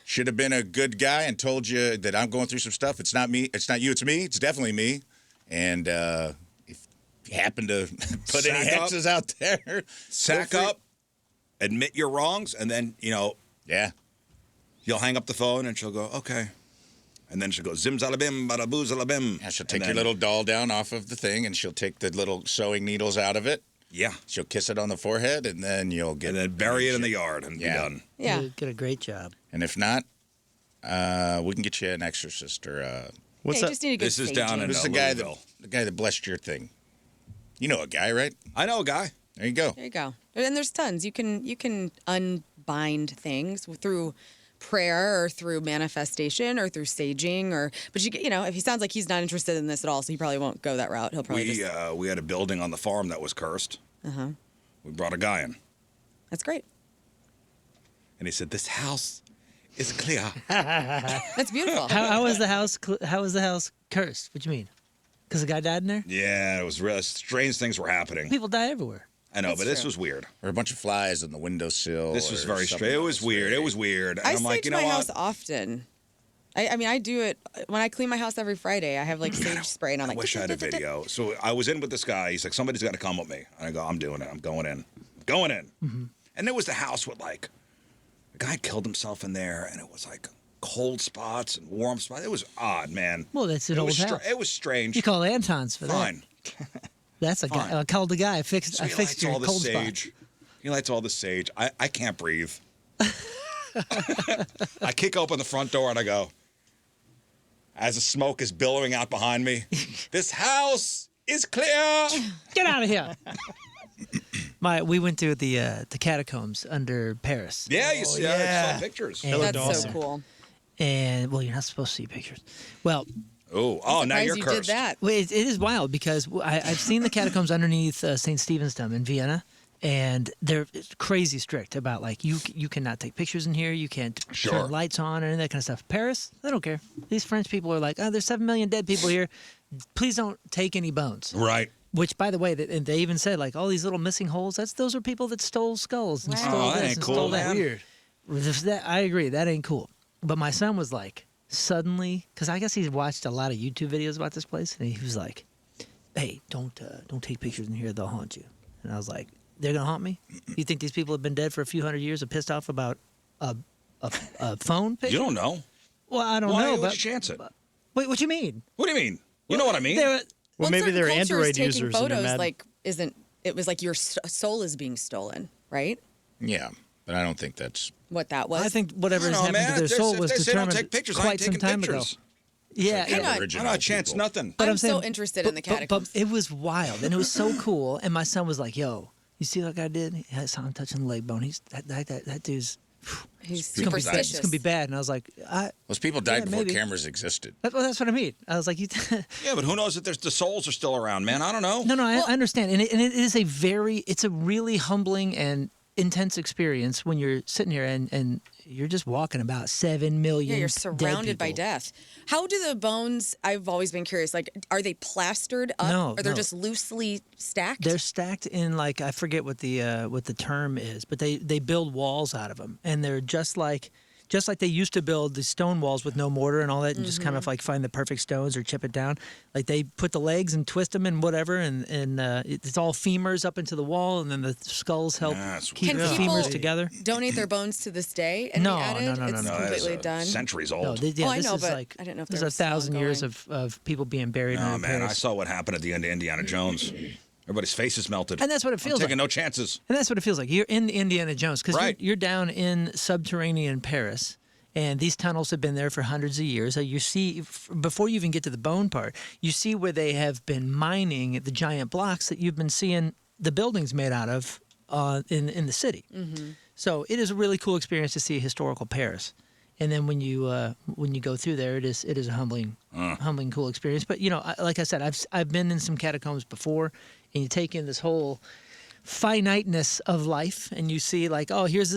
Should have been a good guy and told you that I'm going through some stuff. It's not me. It's not you. It's me. It's definitely me. And if you happen to put any Sack up. hexes out there, Sack feel free- up, admit your wrongs, and then, Yeah. you'll hang up the phone and she'll go, okay. And then she'll go, zim-zalabim, bada-boo-zalabim. Yeah, she'll And take your then- little doll down off of the thing, and she'll take the little sewing needles out of it. Yeah. She'll kiss it on the forehead, and then you'll get And then bury it in the yard and Yeah. be done. Yeah. You did a great job. And if not, we can get you an exorcist or What's you that? just need a good This is down in this is Louisville. the guy that blessed your thing. You know a guy, right? I know a guy. There you go. There you go. And there's tons. You can unbind things through prayer or through manifestation or through saging but if he sounds like he's not interested in this at all, so he probably won't go that route. He'll probably We had a building on the farm that was cursed. We brought a guy in, that's great. and he said, "This house is clear." That's beautiful. How was the house? How was the house cursed? What you mean? Because the guy died in there? Yeah, it was real strange things were happening. People die everywhere. I know, That's but this true. was weird. Or a bunch of flies on the windowsill. This was or very something strange. It was else weird. very- It was weird. And I I'm sage like, you know my what? house often. I mean, I do it when I clean my house every Friday. I have like sage spray, and I'm I like, wish I had a video. So I was in with this guy. He's like, somebody's got to come with me. And I go, I'm doing it. I'm going in. Going in. And there was the house with like, a guy killed himself in there, and it was like cold spots and warm spots. It was odd, man. Well, that's an it old was house. It was strange. You call Anton's for Fine. that. That's a Fine. guy. I called the guy. I So fixed he lights your all the cold sage. spot. He lights all the sage. I can't breathe. I kick open the front door and I go, as the smoke is billowing out behind me, this house is clear. Get out of here. We went to the catacombs under Paris, Yeah, you see, I yeah. saw pictures. And- that's Dawson. so cool. and well, you're not supposed to see pictures. Well, Oh, now Surprised you're you cursed. did that. well, it is wild because I've seen the catacombs underneath St. Stephen's Dome in Vienna, and they're crazy strict about like you cannot take pictures in here, you can't Sure. turn lights on, and that kind of stuff. Paris, they don't care. These French people are like, oh, there's 7 million dead people here. Please don't take any bones. Right. Which, by the way, and they even said like all these little missing holes. Those are people that stole skulls and Wow. stole Oh, that this ain't and cool, stole that. man. Weird. I agree. That ain't cool. But my son was like, suddenly, because I guess he's watched a lot of YouTube videos about this place, and he was like, "Hey, don't take pictures in here. They'll haunt you." And I was like, "They're gonna haunt me? You think these people have been dead for a few hundred years and pissed off about a phone picture?" You don't know. Well, I don't Why know. would But you chance it? wait, what you mean? What do you mean? You know what I mean? They're- Well, maybe certain they're cultures, Android taking users and they're photos mad. like isn't it was like your soul is being stolen, right? Yeah, but I don't think that's. What that was? I think whatever has No, happened man, to their soul if was they say don't determined take pictures, I quite ain't some taking time pictures. ago. Yeah, Hang on. I'm not chance people. nothing. But I'm so saying- interested in the But catacombs. it was wild, and it was so cool. And my son was like, "Yo, you see what that guy did? I saw him touching the leg bone. That dude's He's it's gonna, be, superstitious. it's gonna be bad." And I was like, Those people died Yeah, before maybe. cameras existed. That's what I mean. I was like, Yeah, but who knows if the souls are still around, man? I don't know. No, I understand, and it is it's a really humbling and intense experience when you're sitting here and you're just walking about 7 million. Yeah, you're dead surrounded by people. death. How do the bones? I've always been curious. Like, are they plastered up, No, or they're no. just loosely stacked? They're stacked in like I forget what the term is, but they build walls out of them, and they're just like they used to build the stone walls with no mortar and all that, and just kind of like find the perfect stones or chip it down. Like they put the legs and twist them and whatever, and it's all femurs up into the wall, and then the skulls help That's keep Can the people femurs together. donate their bones to this day and No, be added? no, It's no. No, that is, completely done. centuries old. No, I know, is but like, I didn't know if there's there a was still 1,000 years ongoing. of people being buried. Oh in man, I Paris. saw what happened at the end of Indiana Jones. Everybody's faces melted. And that's what it I'm feels taking like. no chances. And that's what it feels like. You're in Indiana Jones because Right. you're down in subterranean Paris, and these tunnels have been there for hundreds of years. So you see, before you even get to the bone part, you see where they have been mining the giant blocks that you've been seeing the buildings made out of in the city. So it is a really cool experience to see historical Paris. And then when you go through there, it is a humbling, cool experience. But like I said, I've been in some catacombs before, and you take in this whole finiteness of life, and you see like, oh, here's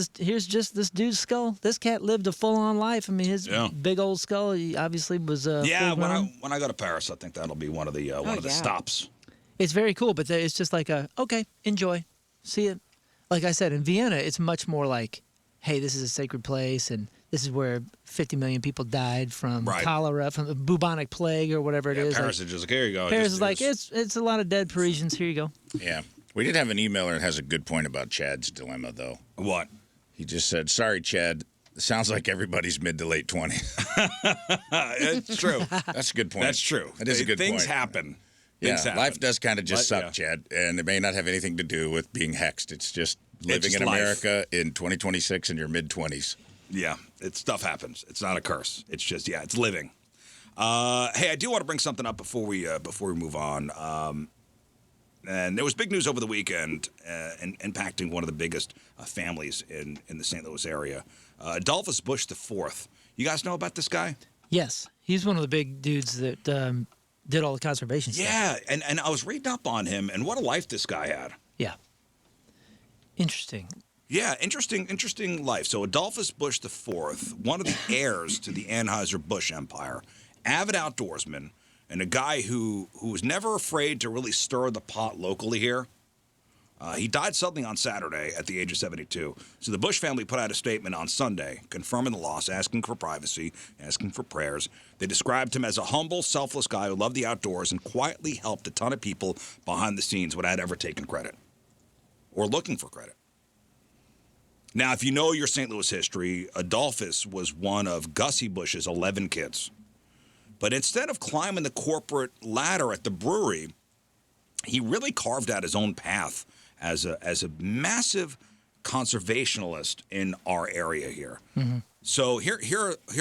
just this dude's skull. This cat lived a full-on life. I mean, his big old skull, he obviously was Yeah, full-grown. when I go to Paris, I think that'll be one of the yeah. stops. It's very cool, but it's just like okay, enjoy, see it. Like I said, in Vienna, it's much more like, hey, this is a sacred place, and this is where 50 million people died from Right. cholera, from the bubonic plague, or whatever it Yeah, is. Paris Like, is just like, here you go. Paris Just- is like, just- it's a lot of dead Parisians. Here you go. Yeah. We did have an emailer that has a good point about Chad's dilemma, though. what? He just said, sorry, Chad. It sounds like everybody's mid to late 20s. It's true. That's a good point. That's true. That is a good Things point. happen. Yeah, Things happen. life does kind of just But, suck, Chad, and it may not have anything to do with being hexed. It's just living just in life. America in 2026 in your mid-20s. Yeah, stuff happens. It's not a curse. It's just it's living. Hey, I do want to bring something up before we move on. And there was big news over the weekend impacting one of the biggest families in the St. Louis area. Adolphus Bush IV. You guys know about this guy? Yes, he's one of the big dudes that did all the conservation stuff. Yeah, and I was reading up on him, and what a life this guy had. Yeah. Interesting. Yeah, interesting life. So Adolphus Bush IV, one of the heirs to the Anheuser-Busch empire, avid outdoorsman, and a guy who was never afraid to really stir the pot locally here. He died suddenly on Saturday at the age of 72. So the Bush family put out a statement on Sunday confirming the loss, asking for privacy, asking for prayers. They described him as a humble, selfless guy who loved the outdoors and quietly helped a ton of people behind the scenes without ever taking credit or looking for credit. Now, if you know your St. Louis history, Adolphus was one of Gussie Bush's 11 kids. But instead of climbing the corporate ladder at the brewery, he really carved out his own path as a massive conservationalist in our area here. So here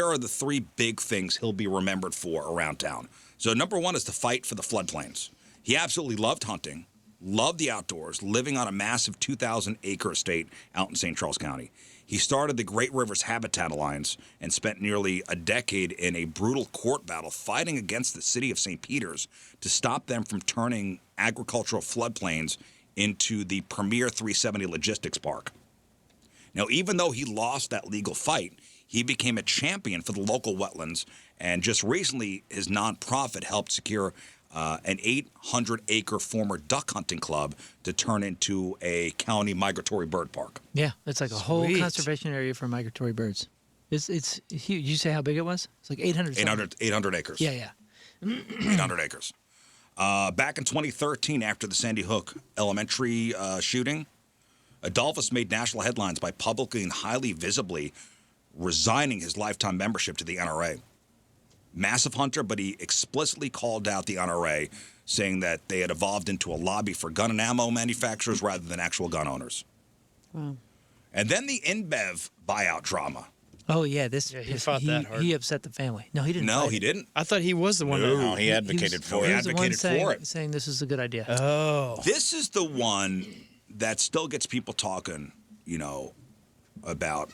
are the three big things he'll be remembered for around town. So number one is the fight for the floodplains. He absolutely loved hunting, loved the outdoors, living on a massive 2,000-acre estate out in St. Charles County. He started the Great Rivers Habitat Alliance and spent nearly a decade in a brutal court battle fighting against the city of St. Peters to stop them from turning agricultural floodplains into the premier 370 logistics park. Now, even though he lost that legal fight, he became a champion for the local wetlands, and just recently his nonprofit helped secure an 800-acre former duck hunting club to turn into a county migratory bird park. Yeah, it's like a whole Sweet. conservation area for migratory birds. It's huge. You say how big it was? It's like 800. 800 acres. Yeah. 800 acres. Back in 2013, after the Sandy Hook Elementary shooting, Adolphus made national headlines by publicly and highly visibly resigning his lifetime membership to the NRA. Massive hunter, but he explicitly called out the NRA, saying that they had evolved into a lobby for gun and ammo manufacturers rather than actual gun owners. Wow. And then the InBev buyout drama. Oh yeah, he fought that hard. He upset the family. No, he didn't. No, fight he it. didn't. I thought he was the one. No, he advocated for He it. was the one advocated for it. saying this is a good idea. Oh. This is the one that still gets people talking, about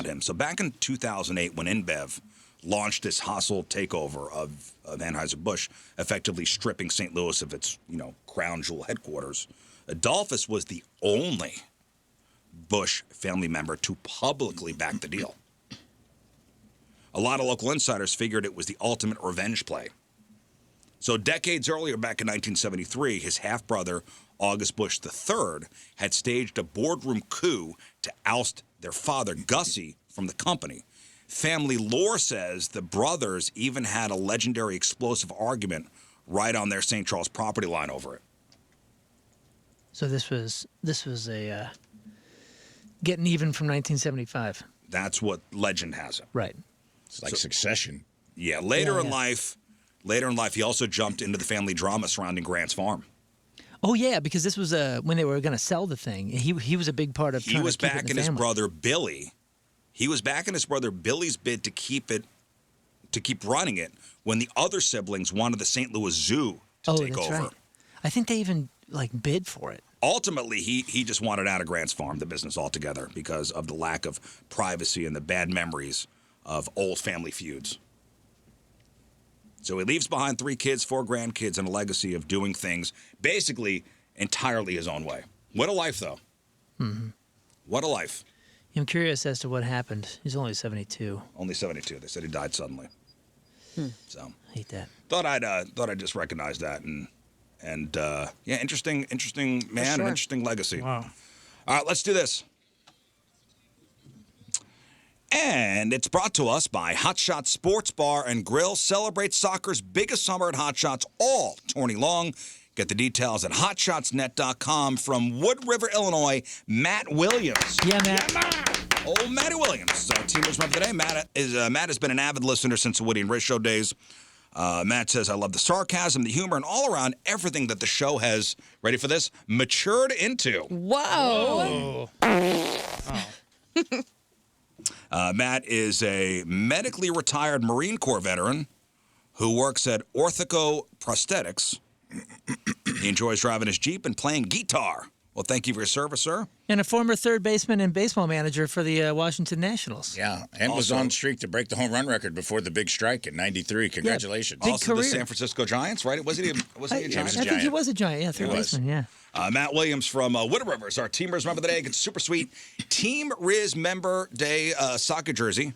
him. So back in 2008, when InBev launched this hostile takeover of Anheuser-Busch, effectively stripping St. Louis of its, crown jewel headquarters, Adolphus was the only Bush family member to publicly back the deal. A lot of local insiders figured it was the ultimate revenge play. So decades earlier, back in 1973, his half-brother, August Bush III, had staged a boardroom coup to oust their father, Gussie, from the company. Family lore says the brothers even had a legendary explosive argument right on their St. Charles property line over it. So this was a getting even from 1975. That's what legend has it. Right. It's like Succession. Yeah, later in yeah. life, he also jumped into the family drama surrounding Grant's farm. Oh yeah, because this was when they were going to sell the thing. He was a big part of. He trying was to keep it back in in the his family. brother Billy. He was back in his brother Billy's bid to keep running it when the other siblings wanted the St. Louis Zoo to take that's over. right. I think they even bid for it. Ultimately, he just wanted out of Grant's farm, the business altogether, because of the lack of privacy and the bad memories of old family feuds. So he leaves behind 3 kids, 4 grandkids, and a legacy of doing things basically entirely his own way. What a life, though. Mm-hmm. What a life. I'm curious as to what happened. He's only 72. Only 72. They said he died suddenly. So I hate that. thought I'd just recognize that and yeah, interesting man, sure. and interesting legacy. Wow. All right, let's do this. And it's brought to us by Hot Shots Sports Bar and Grill. Celebrate soccer's biggest summer at Hot Shots all tourney long. Get the details at hotshotsnet.com. From Wood River, Illinois, Matt Williams. Yeah, Matt. Old Matty Williams. Teamers member today. Matt has been an avid listener since the Woody and Rizz Show days. Matt says, I love the sarcasm, the humor, and all around everything that the show has, ready for this, matured into. Whoa. Matt is a medically retired Marine Corps veteran who works at Orthico Prosthetics. He enjoys driving his Jeep and playing guitar. Well, thank you for your service, sir. And a former third baseman and baseball manager for the Washington Nationals. Yeah, and was Also- on streak to break the home run record before the big strike in '93. Congratulations. Big Also the career. San Francisco Giants, right? Wasn't he a was Giant? a I think he Giant. was a Giant. Yeah, third was. baseman. Yeah. Matt Williams from Wood Rivers, our Teamers member today. Gets a super sweet Team Rizz Member Day soccer jersey.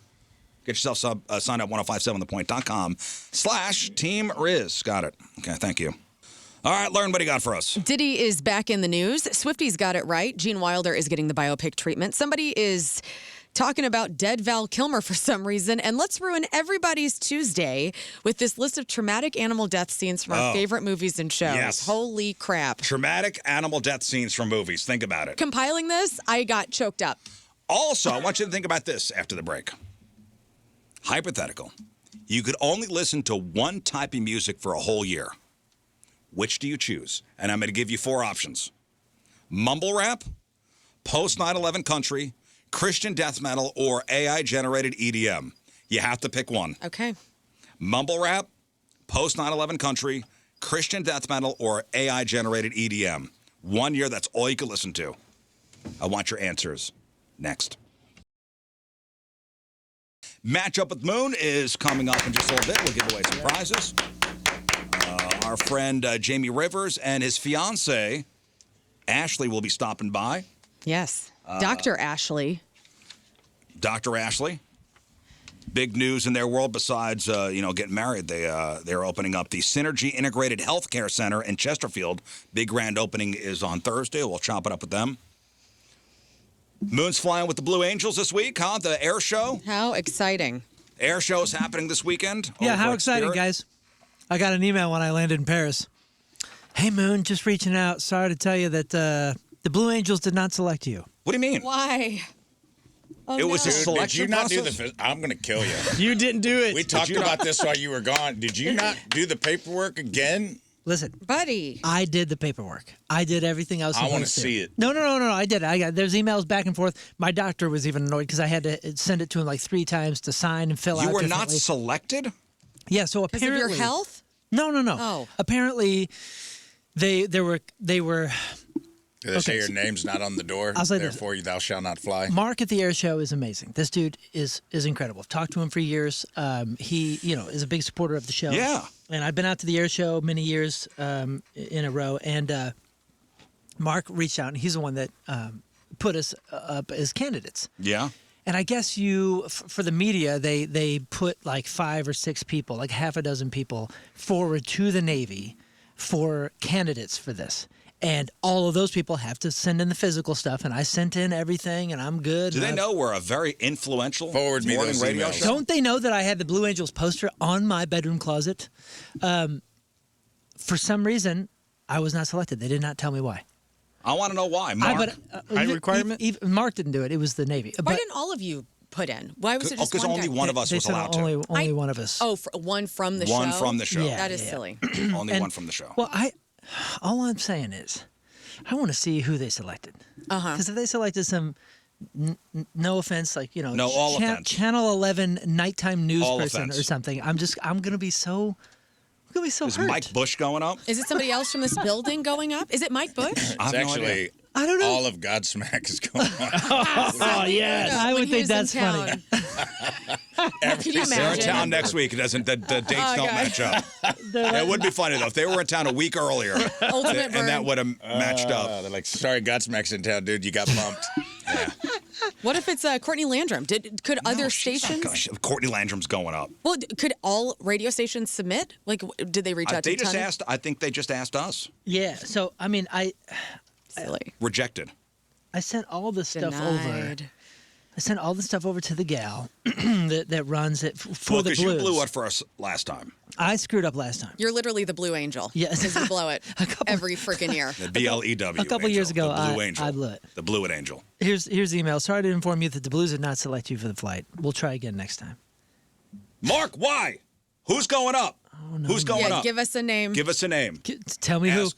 Get yourself signed up 1057thepoint.com/Team Rizz. Got it. Okay, thank you. All right, Lern, what do you got for us? Diddy is back in the news. Swifties got it right. Gene Wilder is getting the biopic treatment. Somebody is talking about dead Val Kilmer for some reason. And let's ruin everybody's Tuesday with this list of traumatic animal death scenes from our favorite movies and shows. Yes. Holy crap. Traumatic animal death scenes from movies. Think about it. Compiling this, I got choked up. Also, I want you to think about this after the break. Hypothetical. You could only listen to one type of music for a whole year. Which do you choose? And I'm going to give you 4 options. Mumble rap, post 9/11 country, Christian death metal, or AI-generated EDM. You have to pick one. Okay. Mumble rap, post 9/11 country, Christian death metal, or AI-generated EDM. 1 year, that's all you can listen to. I want your answers. Next. Matchup with Moon is coming up in just a little bit. We'll give away some prizes. Our friend Jamie Rivers and his fiance Ashley will be stopping by. Yes. Dr. Ashley. Dr. Ashley. Big news in their world besides, getting married. They're opening up the Synergy Integrated Healthcare Center in Chesterfield. Big grand opening is on Thursday. We'll chop it up with them. Moon's flying with the Blue Angels this week, huh? The air show. How exciting. Air show is happening this weekend. Yeah, over how at exciting, Spirit. guys. I got an email when I landed in Paris. Hey, Moon, just reaching out. Sorry to tell you that the Blue Angels did not select you. What do you mean? Why? It was a Dude, selection did you not process? do the? I'm gonna kill you. You didn't do it. We talked about this while you were gone. Did you not do the paperwork again? Listen, Buddy. I did the paperwork. I did everything I was supposed to. I want to see it. No. I did it. There's emails back and forth. My doctor was even annoyed because I had to send it to him like 3 times to sign and fill out. You were not differently. selected? Yeah. So Because of apparently, your health? No. Oh. Apparently, they were. Did they say your name's not on the door? I'll say this. Therefore, thou shalt not fly. Mark at the air show is amazing. This dude is incredible. I've talked to him for years. He is a big supporter of the show. Yeah. And I've been out to the air show many years in a row. And Mark reached out, and he's the one that put us up as candidates. Yeah. And I guess for the media, they put like 5 or 6 people, like half a dozen people, forward to the Navy for candidates for this. And all of those people have to send in the physical stuff, and I sent in everything, and I'm good. Do and they I've- know we're a very influential Forward me morning those radio emails. show? Don't they know that I had the Blue Angels poster on my bedroom closet? For some reason, I was not selected. They did not tell me why. I want to know why. Mark. Height requirement? Mark didn't do it. It was the Navy. Why didn't all of you put in? Why was it just Because one only guy? one of us they was said allowed only to. one of us. Oh, one from the show? One from the show. Yeah. That is silly. Only And- one from the show. Well, all I'm saying is, I want to see who they selected. Because if they selected some, no offense, like No, all offense. Channel 11 nighttime news All person offense. or something, I'm gonna be so Is hurt. Mike Bush going up? Is it somebody else from this building going up? Is it Mike Bush? I have It's no actually idea. I don't know. all of Godsmack is going on. Oh yes, I When would he think was in that's funny. town. Can you They're in imagine? town next week. The dates don't God. match up. It would be funny, though, if they were in town a week earlier Ultimate and burn. that would have matched up. They're like, sorry, Godsmack's in town, dude. You got bumped. What if it's Courtney Landrum? Could other stations? Gosh, Courtney Landrum's going up. Well, could all radio stations submit? Like, did they reach out to They a just ton of- asked. I think they just asked us. Yeah. So I mean, I Silly. Rejected. sent all the stuff over. Denied. I sent all the stuff over to the gal that runs it for Well, the because Blues. you blew it for us last time. I screwed up last time. You're literally the Blue Angel. Yes. Because you blow it every freaking year. The BLEW. A couple Angel, years ago, the Blue I Angel. blew it. The Blue Angel. Here's the email. Sorry to inform you that the Blues did not select you for the flight. We'll try again next time. Mark, why? Who's going up? Who's going Yeah, up? give us a name. Give us a name. Tell me who. Ask.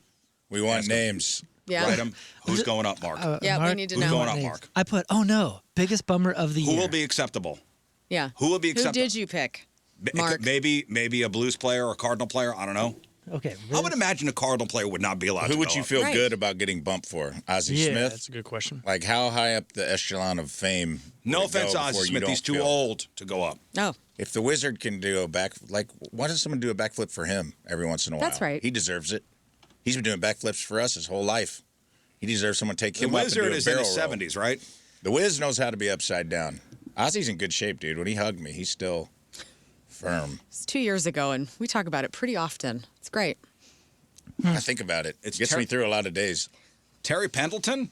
We want Ask him. names. Yeah. Write 'em. Who's going up, Mark? Yeah, we Mark, need to Who's know. going up, names. Mark? I put, oh no, biggest bummer of the Who year. will be acceptable? Yeah. Who will be Who acceptable? did you pick? Mark. Maybe a Blues player or a Cardinal player. I don't know. Okay. I would imagine a Cardinal player would not be allowed to Who would go you up. feel Right. good about getting bumped for? Ozzie Yeah, Smith? That's a good question. Like, how high up the echelon of fame? No would it offense, go Ozzie before you Smith. don't He's too feel- old to go up. Oh, If the Wizard can do why doesn't someone do a backflip for him every once in a while? That's right. He deserves it. He's been doing backflips for us his whole life. He deserves someone to take The him up and do Wizard a is in barrel his roll. 70s, right? The Wiz knows how to be upside down. Ozzie's in good shape, dude. When he hugged me, he's still firm. it's 2 years ago, and we talk about it pretty often. It's great. I think about it. It It's gets me through a lot of days. Terry Pendleton?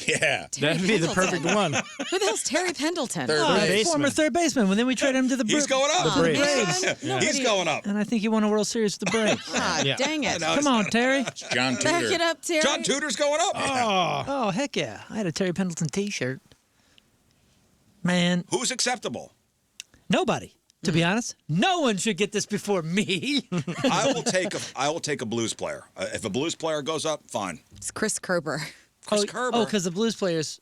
Yeah. That'd be the perfect one. Who the hell's Terry Pendleton? Third Oh, base. former third baseman. When then we trade him to the He's going up. Oh, Braves. man. He's Nobody- going up. And I think he won a World Series with the Braves. Ah, Yeah. dang it. No, Come on, Terry. John Back Tudor. it up, Terry. John Tudor's going up. Oh, heck yeah. I had a Terry Pendleton t-shirt. Man, Who's acceptable? nobody. To be honest, no one should get this before me. I will take a Blues player. If a Blues player goes up, fine. It's Chris Kerber. Chris Kerber. Oh, because the Blues players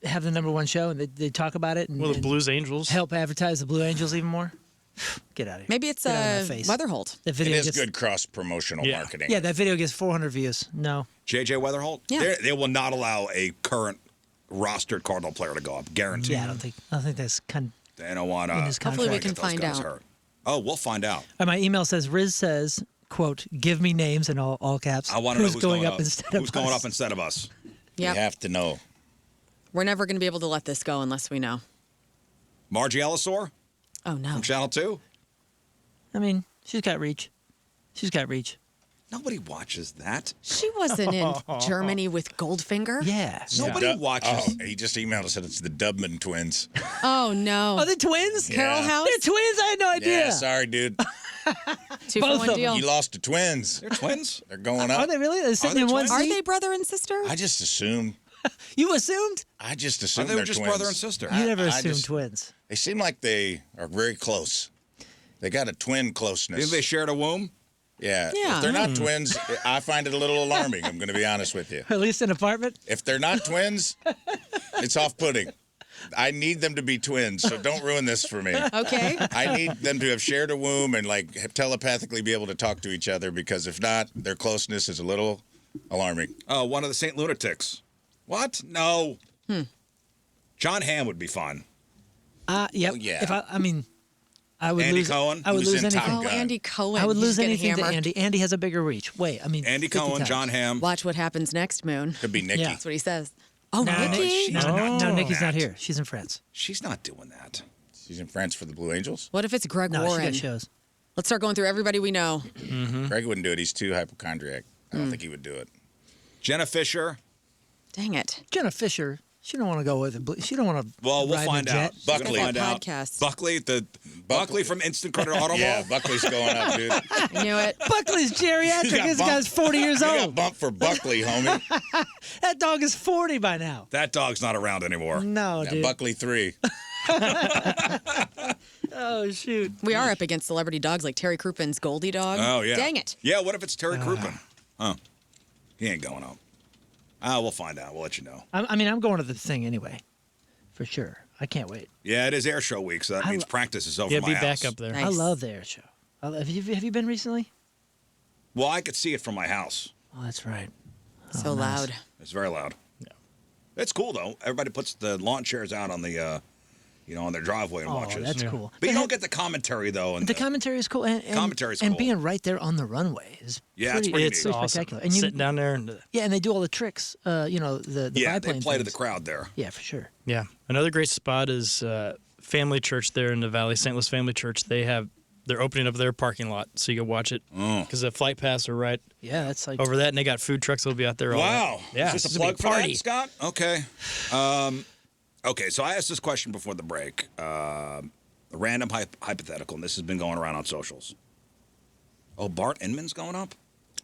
have the #1 show and they talk about it and, Well, the and Blues Angels. help advertise the Blue Angels even more. Get out of here. Maybe it's Get out of my face. Weatherholt. That It video is gets, good cross-promotional Yeah. marketing. Yeah, that video gets 400 views. No. J.J. Weatherholt? Yeah. They will not allow a current rostered Cardinal player to go up. Guaranteed. Yeah, I don't think that's They don't want to. In his Hopefully we contract. can find out. Hurt. Oh, we'll find out. My email says, Rizz says, quote, give me names in all caps. I want to know who's going up. instead of Who's going us. up instead of us? Yeah. You have to know. We're never going to be able to let this go unless we know. Margie Ellisor Oh, no. from Channel 2? I mean, she's got reach. Nobody watches that. She wasn't in Germany with Goldfinger. Yeah. Nobody watches. Oh, he just emailed us and it's the Dubman twins. Oh, no. Are they twins? Carol Yeah. House? They're twins? I had no idea. Yeah, sorry, dude. 2 both for 1 of deal. You lost to twins. They're twins? They're going Are up. they really? They're sitting they in one twins? Are seat? they brother and sister? I just assume. You assumed? I just I assumed think they're we're just twins. brother and sister. You never I assumed just- twins. They seem like they are very close. They got a twin Think closeness. they shared a womb? Yeah. Yeah. If they're not twins, I find it a little alarming. I'm going to be honest with you. At least an apartment. If they're not twins, it's off-putting. I need them to be twins, so don't ruin this for me. Okay. I need them to have shared a womb and like telepathically be able to talk to each other, because if not, their closeness is a little alarming. Oh, one of the St. Lunatics. What? No. John Hamm would be fun. Yep. Well, yeah. If I would Andy lose. Cohen? I would He was lose in Top anything. Oh, Gun. Andy Cohen. I would He's lose getting anything to hammered. Andy. Andy has a bigger reach. Wait, Andy 50 Cohen, times. John Hamm. Watch what happens next, Moon. Could be Nikki. Yeah. That's what he says. Oh, No, Nikki? she's No, not no, doing Nikki's not that. here. She's in France. She's not doing that. She's in France for the Blue Angels. What if it's Greg No, Warren? she got shows. Let's start going through everybody we know. Greg wouldn't do it. He's too hypochondriac. I don't think he would do it. Jenna Fisher. Dang it. Jenna Fisher. She don't want to go with it. She don't want to. Well, we'll ride find in a out. jet. We're gonna Buckley. find out. Podcast. Buckley, Buckley from Instant Credit Auto Yeah, Mall. Buckley's going up, dude. I knew it. Buckley's geriatric. You got This bumped. guy's 40 years You got old. bumped for Buckley, homie. That dog is 40 by now. That dog's not around anymore. No, Yeah, dude. Buckley 3. Oh shoot. We are up against celebrity dogs like Terry Croupen's Goldie dog. Oh, yeah. Dang it. Yeah, what if it's Terry Crouppen? Huh. He ain't going up. We'll find out. We'll let you know. I'm going to the thing anyway, for sure. I can't wait. Yeah, it is air show week, so that I means lo- practice is over Yeah, my be house. back up there. Nice. I love the air show. Have you been recently? Well, I could see it from my house. Oh, that's right. So loud. It's very loud. Yeah. It's cool, though. Everybody puts the lawn chairs out on the, on their driveway and Oh, watches. that's cool. But you don't get the commentary, though. And The commentary is cool. And Commentary's and cool. being right there on the runway is Yeah, it's pretty, pretty It's neat. awesome. spectacular. And Sitting down there and yeah, and they do all the tricks. The Yeah, biplane they play to the things. crowd there. Yeah, for sure. yeah. Another great spot is Family Church there in the Valley, St. Louis Family Church. They're opening up their parking lot so you can watch it because the flight paths are right Yeah, that's like over that, and they got food trucks that'll be out there. All Wow. night. Yeah, Is this it's a gonna plug be for party. that, Scott? Okay. Okay, so I asked this question before the break. A random hypothetical, and this has been going around on socials. Oh, Bart Inman's going up?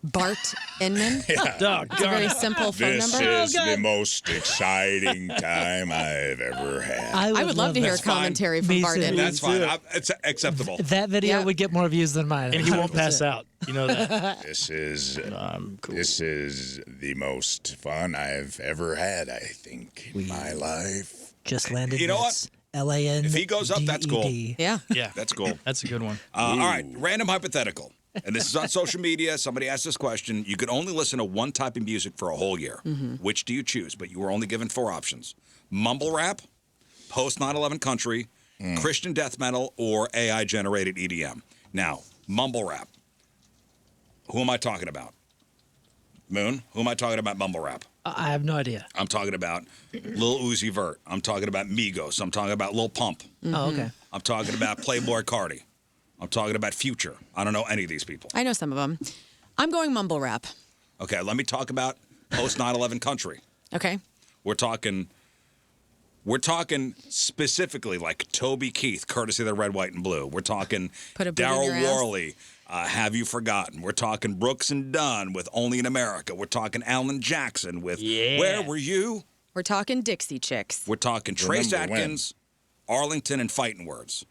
Bart Inman. Dog, It's a very simple phone This number. is the most exciting time I've ever had. I would love to hear That's fine. commentary from Me Bart too. Inman. That's fine. It's acceptable. that video Yeah. would get more views than mine. And he won't 100%. pass out. You know that. This is Cool. this is the most fun I've ever had, I think, in my life. Just landed. You know what? Nets. LAN. If he goes up, that's cool. Yeah. Yeah, That's cool. that's a good one. All right, random hypothetical. And this is on social media. Somebody asked this question. You could only listen to one type of music for a whole year. Which do you choose? But you were only given 4 options. Mumble rap, post 9/11 country, Christian death metal, or AI-generated EDM. Now, mumble rap. Who am I talking about? Moon, who am I talking about mumble rap? I have no idea. I'm talking about Lil Uzi Vert. I'm talking about Migos. I'm talking about Lil Pump. Oh, okay. I'm talking about Playboy Cardi. I'm talking about Future. I don't know any of these people. I know some of them. I'm going mumble rap. Okay, let me talk about post 9/11 country. Okay. We're talking specifically like Toby Keith, courtesy of the Red, White, and Blue. We're talking Put a boot in your Daryl ass. Worley, Have You Forgotten? We're talking Brooks and Dunn with Only in America. We're talking Alan Jackson with Yeah. Where Were You? We're talking Dixie Chicks. We're talking Trace Remember When. Atkins, Arlington, and Fighting Words.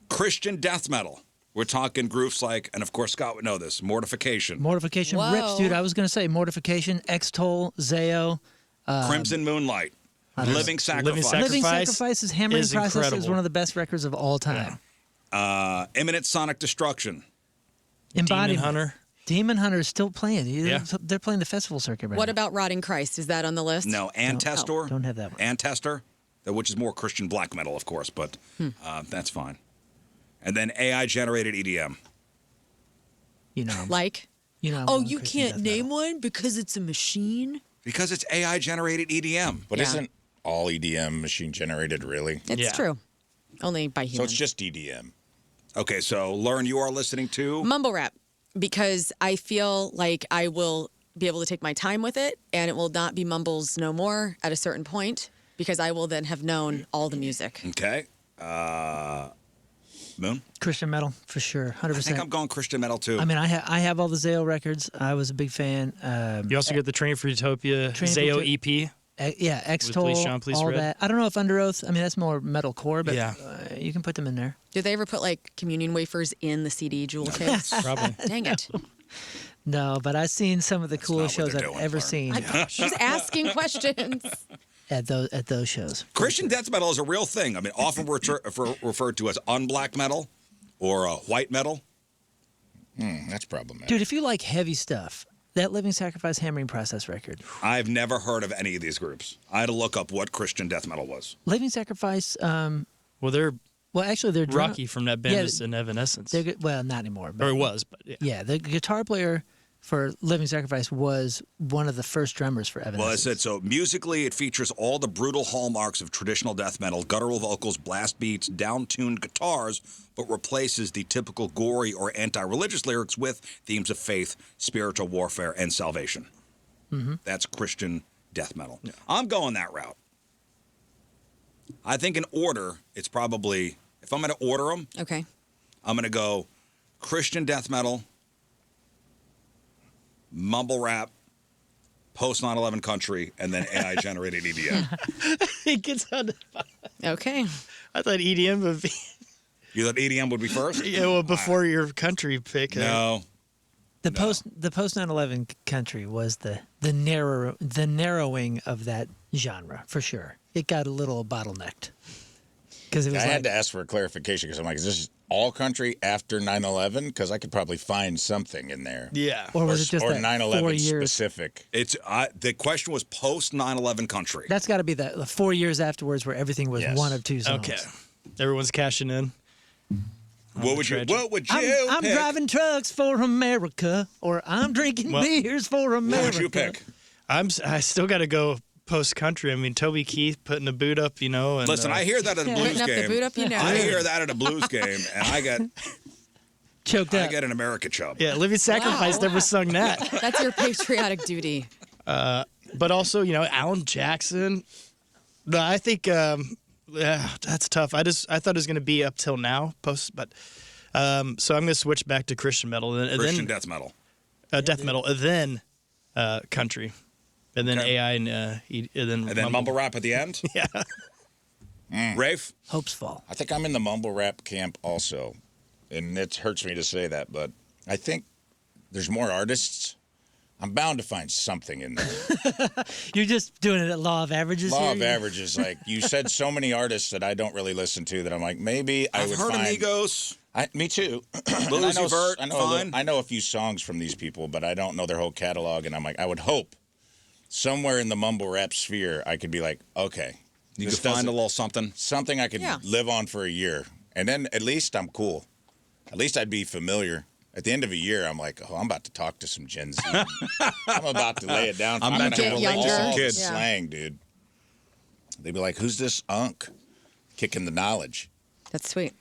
Christian death metal. We're talking groups like, and of course Scott would know this, Mortification, Mortification Whoa. rips, dude. I was gonna say Mortification, X-Toll, Zayo. Crimson Moonlight, Living Sacrifice, Living Sacrifice. Living Sacrifice's Hammering is Process is incredible. one of the best records of all time. Imminent Sonic Destruction. Embodiment. Demon Hunter. Demon Hunter is still playing. Yeah. They're playing the festival circuit right What now. about Rotting Christ? Is that on the list? No, Antestor. Don't have that one. Antestor, which is more Christian black metal, of course, but that's fine. And then AI-generated EDM. You know. Like? You know. Oh, I'm you Christian can't death name metal. one because it's a machine? Because it's AI-generated EDM. But Yeah. isn't all EDM machine generated, really? It's Yeah. true. Only by So humans. it's just EDM. Okay, so Lern, you are listening to Mumble rap, because I feel like I will be able to take my time with it, and it will not be mumbles no more at a certain point, because I will then have known all the music. Okay. Moon? Christian metal for sure, 100%. I think I'm going Christian metal too. I mean, I have all the Zayo records. I was a big fan. You also get the Train for Utopia Zayo EP. Yeah, X-Toll, Please Sean, Please all Red. that. I don't know if Under Oath. I mean, that's more metalcore, but Yeah. You can put them in there. Did they ever put like communion wafers in the CD jewel case? Probably. Dang it. No, but I've seen some of the not coolest what shows they're I've doing, ever Lauren. seen Just asking questions. at those shows. Christian death metal is a real thing. I mean, often referred to as unblack metal or white metal. That's problematic. Dude, if you like heavy stuff, that Living Sacrifice Hammering Process record. I've never heard of any of these groups. I had to look up what Christian death metal was. Living Sacrifice, Well, they're actually, they're Rocky from that band Yeah, is in Evanescence. They're good. Well, not anymore. But Or it was, but yeah. yeah, the guitar player for Living Sacrifice was one of the first drummers for Evanescence. Well, I said so. Musically, it features all the brutal hallmarks of traditional death metal: guttural vocals, blast beats, down-tuned guitars, but replaces the typical gory or anti-religious lyrics with themes of faith, spiritual warfare, and salvation. That's Christian death metal. I'm going that route. I think in order, it's probably, if I'm going to order them, Okay. I'm going to go Christian death metal, mumble rap, post 9/11 country, and then AI generated EDM. It gets on. Okay. I thought EDM would be You thought EDM would be first? before your country pick. No. the post 9/11 country was the narrowing of that genre for sure. It got a little bottlenecked because it was I like, had to ask for a clarification because I'm like, is this all country after 9/11? Because I could probably find something in there. Yeah. or was it just or that 9/11 4 years? specific? It's the question was post 9/11 country. That's got to be the 4 years afterwards where everything was Yes. one of two songs. Okay. Everyone's cashing in. What would you I'm pick? driving trucks for America, or I'm drinking beers for What America. would you pick? I still got to go post country. I mean, Toby Keith putting the boot up, you know. And, Listen, I hear that at a blues Putting up the game. boot up, you know. I hear that at a blues game, and I Choked up. get an America chub. Yeah, Living Sacrifice never sung that. That's your patriotic duty. But also, you know, Alan Jackson. No, I think that's tough. I thought it was going to be up till now post, but so I'm going to switch back to Christian metal and Christian then death metal. death metal, and then country, and then Okay. AI and then mumble rap at the end? Yeah. Rafe? Hopes fall. I think I'm in the mumble rap camp also. And it hurts me to say that, but I think there's more artists. I'm bound to find something in there. You're just doing it at law of averages. Law here? of averages. Like, you said so many artists that I don't really listen to that I'm like, maybe I I've would heard find... Amigos. Me too. Lil And Uzi Vert, fine. I know a few songs from these people, but I don't know their whole catalog. And I'm like, I would hope somewhere in the mumble rap sphere, I could be like, okay, You this could find doesn't- a little something. something I could Yeah. live on for a year, and then at least I'm cool. At least I'd be familiar. At the end of a year, I'm like, oh, I'm about to talk to some Gen Z. I'm about to lay it down. I'm I'm about gonna to have relate to some all the kids. Yeah. slang, dude. They'd be like, who's this unk kicking the knowledge? That's sweet.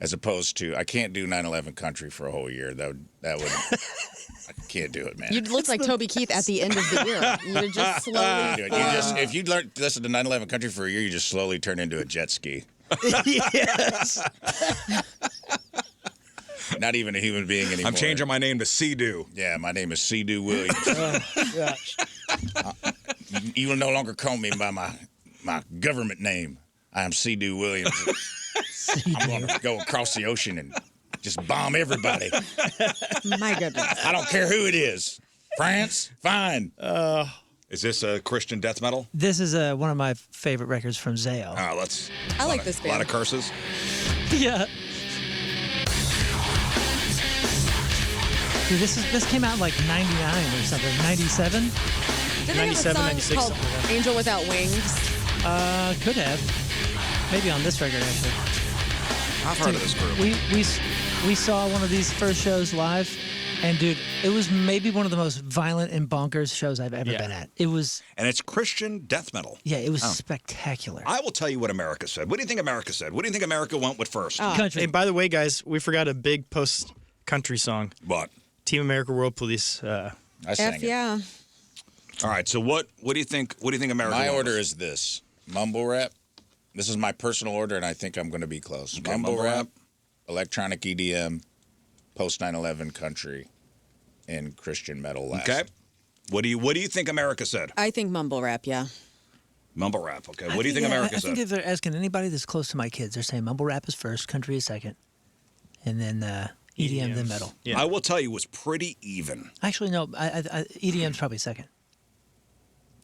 As opposed to, I can't do 9/11 country for a whole year. That would I can't do it, man. You'd look like Toby Keith at the end of the year. You'd just slowly. Do it. If you learn to listen to 9/11 country for a year, you just slowly turn into a jet ski. Yes. Not even a human being anymore. I'm changing my name to Sea-Doo. Yeah, my name is C-Doo Williams. Gosh. You will no longer call me by my government name. I am C-Doo Williams. I'm going to go across the ocean and just bomb everybody. My goodness. I don't care who it is. France, fine. Is this a Christian death metal? This is one of my favorite records from Zayo. Let's. I like this A lot band. of curses. Yeah. Dude, this came out in like 99 or something. 97? Didn't they have a 97, song 96, called something like that. Angel Without Wings? Could have. Maybe on this record actually. I've heard of this group. We saw one of these first shows live, and dude, it was maybe one of the most violent and bonkers shows I've ever been at. It was, And it's Christian death metal. yeah, it was spectacular. I will tell you what America said. What do you think America said? What do you think America went with first? Country. Hey, by the way, guys, we forgot a big post country song. What? Team America World Police. I sang F it. yeah. All right. So what do you think? What do you think America? My went order with? is this. Mumble rap. This is my personal order, and I think I'm going to be close. Okay, Mumble mumble rap, rap. electronic EDM, post 9/11 country, and Christian metal last. Okay. What do you think America said? I think mumble rap, yeah. Mumble rap. Okay. What do you think America I said? think if they're asking anybody that's close to my kids, they're saying mumble rap is first, country is second, and then EDM, then metal. Yeah. I will tell you, it was pretty even. Actually, no, EDM's probably second.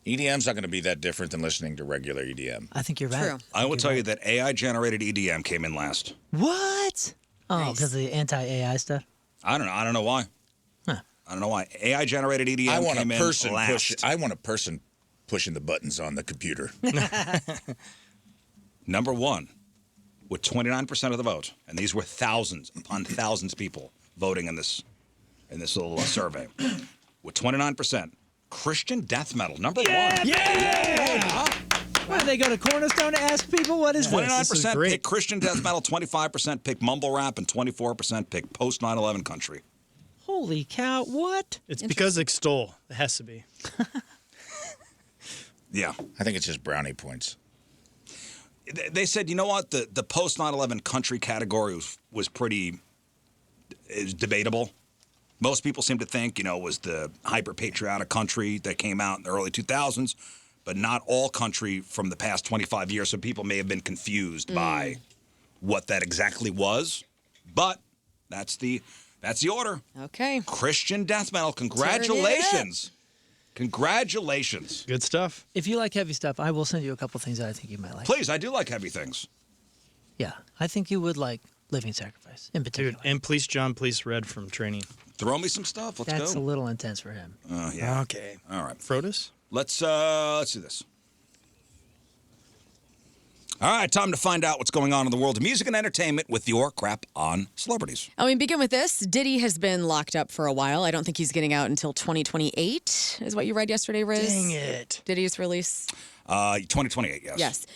EDM's not going to be that different than listening to regular EDM. I think you're right. True. I will tell you that AI-generated EDM came in last. What? Oh, Nice. because of the anti-AI stuff? I don't know. I don't know why. Huh. I don't know why. AI-generated EDM I want came a person in last. I want a person pushing the buttons on the computer. Number one, with 29% of the vote, and these were thousands upon thousands of people voting in this little survey. With 29%, Christian death metal, number one. Yeah! Why, they go to Cornerstone to ask people what is this? 29% great. pick Christian death metal, 25% pick mumble rap, and 24% pick post 9/11 country. Holy cow, what? It's because extol. It has to be. Yeah. I think it's just brownie points. They said, you know what? The post 9/11 country category was is debatable. Most people seem to think, it was the hyper-patriotic country that came out in the early 2000s, but not all country from the past 25 years. So people may have been confused by what that exactly was. But that's the order. Okay. Christian death metal. Congratulations. Congratulations. Good stuff. If you like heavy stuff, I will send you a couple things that I think you might like. Please, I do like heavy things. Yeah, I think you would like Living Sacrifice in particular. Dude, and Police John, Police Red from Training. Throw me some stuff. Let's That's go. a little intense for him. Yeah. Okay. All right. Frodus? Let's do this. All right, time to find out what's going on in the world of music and entertainment with your crap on celebrities. We begin with this. Diddy has been locked up for a while. I don't think he's getting out until 2028, is what you read yesterday, Rizz. Dang it. Diddy's release. 2028, yes. Yes.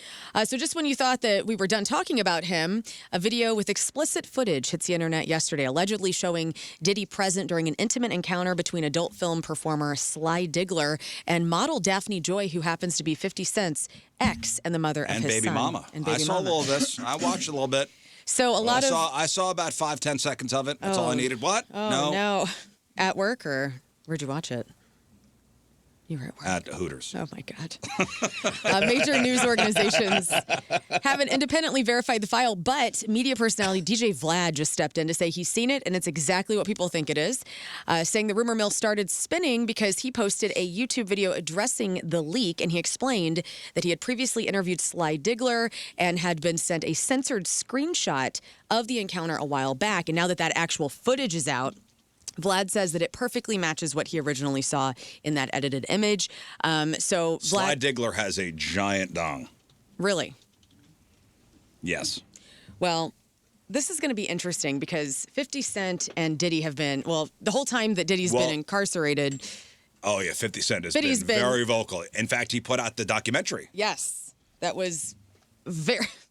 So just when you thought that we were done talking about him, a video with explicit footage hits the internet yesterday, allegedly showing Diddy present during an intimate encounter between adult film performer Sly Diggler and model Daphne Joy, who happens to be 50 Cent's ex and the mother of And his Baby son. Mama. And Baby I saw Mama. a little of this. I watched a little bit. So I saw about 5-10 seconds of it. That's all I needed. What? Oh, no. At work, or where'd you watch it? You were at work. At Hooters. Oh, my God. Major news organizations haven't independently verified the file, but media personality DJ Vlad just stepped in to say he's seen it, and it's exactly what people think it is, saying the rumor mill started spinning because he posted a YouTube video addressing the leak, and he explained that he had previously interviewed Sly Diggler and had been sent a censored screenshot of the encounter a while back, and now that actual footage is out, Vlad says that it perfectly matches what he originally saw in that edited image. So Sly Vlad, Diggler has a giant dong. really? Yes. Well, this is going to be interesting because 50 Cent and Diddy have been, the whole time that Diddy's been incarcerated. Oh, yeah, 50 Cent has Diddy's been very vocal. In fact, he put out the documentary. Yes, that was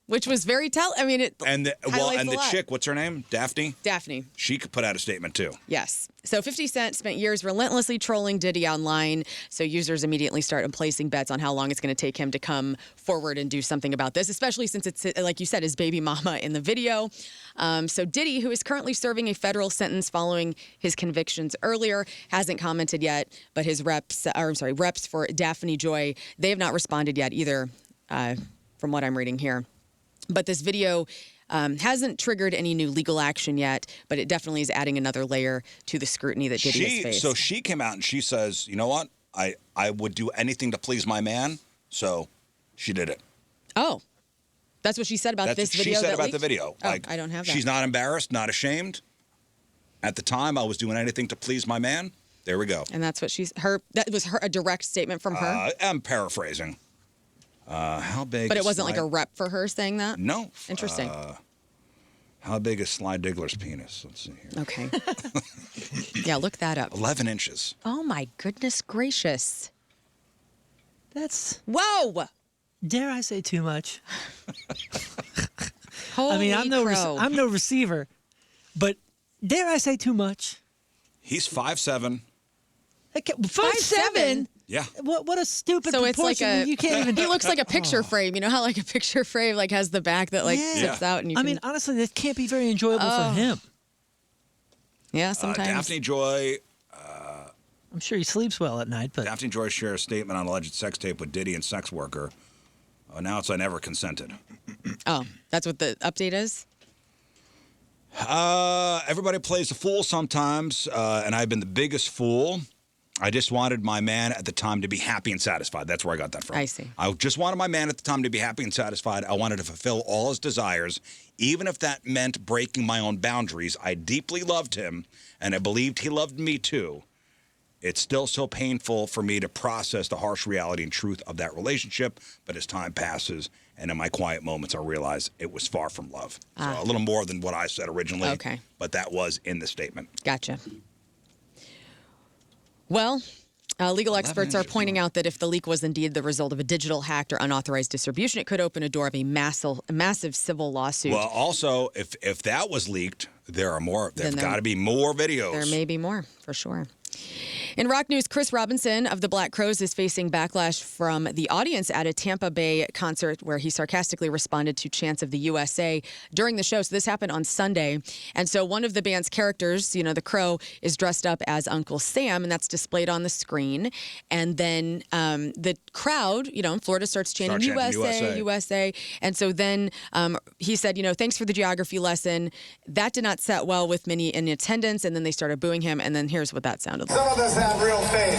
which was very it And the highlights a lot. chick, what's her name? Daphne? Daphne. She could put out a statement too. Yes. So 50 Cent spent years relentlessly trolling Diddy online. So users immediately started placing bets on how long it's going to take him to come forward and do something about this, especially since it's, like you said, his baby mama in the video. So Diddy, who is currently serving a federal sentence following his convictions earlier, hasn't commented yet, but his reps for Daphne Joy, they have not responded yet either, from what I'm reading here. But this video hasn't triggered any new legal action yet, but it definitely is adding another layer to the scrutiny that Diddy has faced. So she came out and she says, you know what? I would do anything to please my man. So she did it. Oh, that's what she said about this video? She said that about leaked? the video. Oh, I don't have that. She's not embarrassed, not ashamed. At the time, I was doing anything to please my man. There we go. And that's what that was a direct statement from her? I'm paraphrasing. How big? But it wasn't like a rep for her saying that? No. Interesting. How big is Sly Diggler's penis? Let's see here. Okay. Yeah, look that up. 11 inches. Oh, my goodness gracious. That's, Whoa! dare I say, too much. Holy I'm crow. no receiver, but dare I say too much? He's 5'7". Okay, 5'7"? Yeah. What a stupid So it's like proportion. You can't even. He looks like a picture frame. You know how like a picture frame like has the back that like Yeah. zips out and you I can. mean, honestly, that can't be very enjoyable for him. Yeah, sometimes. Daphne Joy. I'm sure he sleeps well at night, but Daphne Joy shared a statement on alleged sex tape with Diddy and sex worker. Now I never consented. Oh, that's what the update is? Everybody plays the fool sometimes, and I've been the biggest fool. I just wanted my man at the time to be happy and satisfied. That's where I got that from. I see. I just wanted my man at the time to be happy and satisfied. I wanted to fulfill all his desires, even if that meant breaking my own boundaries. I deeply loved him, and I believed he loved me too. It's still so painful for me to process the harsh reality and truth of that relationship, but as time passes and in my quiet moments, I realize it was far from love. So a little more than what I said originally, Okay. but that was in the statement. Gotcha. Well, legal experts are pointing out that if the leak was indeed the result of a digital hack or unauthorized distribution, it could open a door of a massive civil lawsuit. Well, also, if that was leaked, there are more. There've Then got to be more videos. There may be more, for sure. In rock news, Chris Robinson of the Black Crowes is facing backlash from the audience at a Tampa Bay concert where he sarcastically responded to chants of the USA during the show. So this happened on Sunday. And so one of the band's characters, you know, the Crow, is dressed up as Uncle Sam, and that's displayed on the screen. And then the crowd, you know, in Florida starts chanting USA, USA. And so then he said, you know, thanks for the geography lesson. That did not set well with many in attendance. And then they started booing him. And then here's what that sounded like. Some of us have real faith.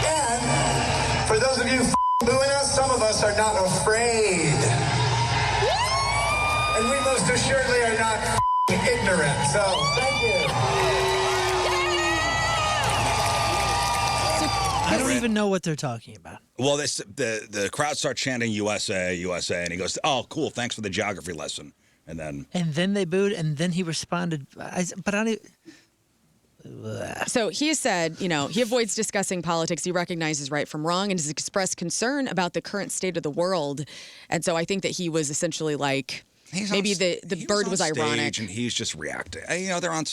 And for those of you booing us, some of us are not afraid. And we most assuredly are not ignorant. So, thank you. I don't even know what they're talking about. Well, the crowd starts chanting USA, USA, and he goes, "Oh, cool, thanks for the geography lesson." And then they booed, and then he responded, but I don't. So he has said, you know, he avoids discussing politics. He recognizes right from wrong and has expressed concern about the current state of the world. And so I think that he was essentially like, maybe the bird was ironic. And he's just reacting. You know, they're on.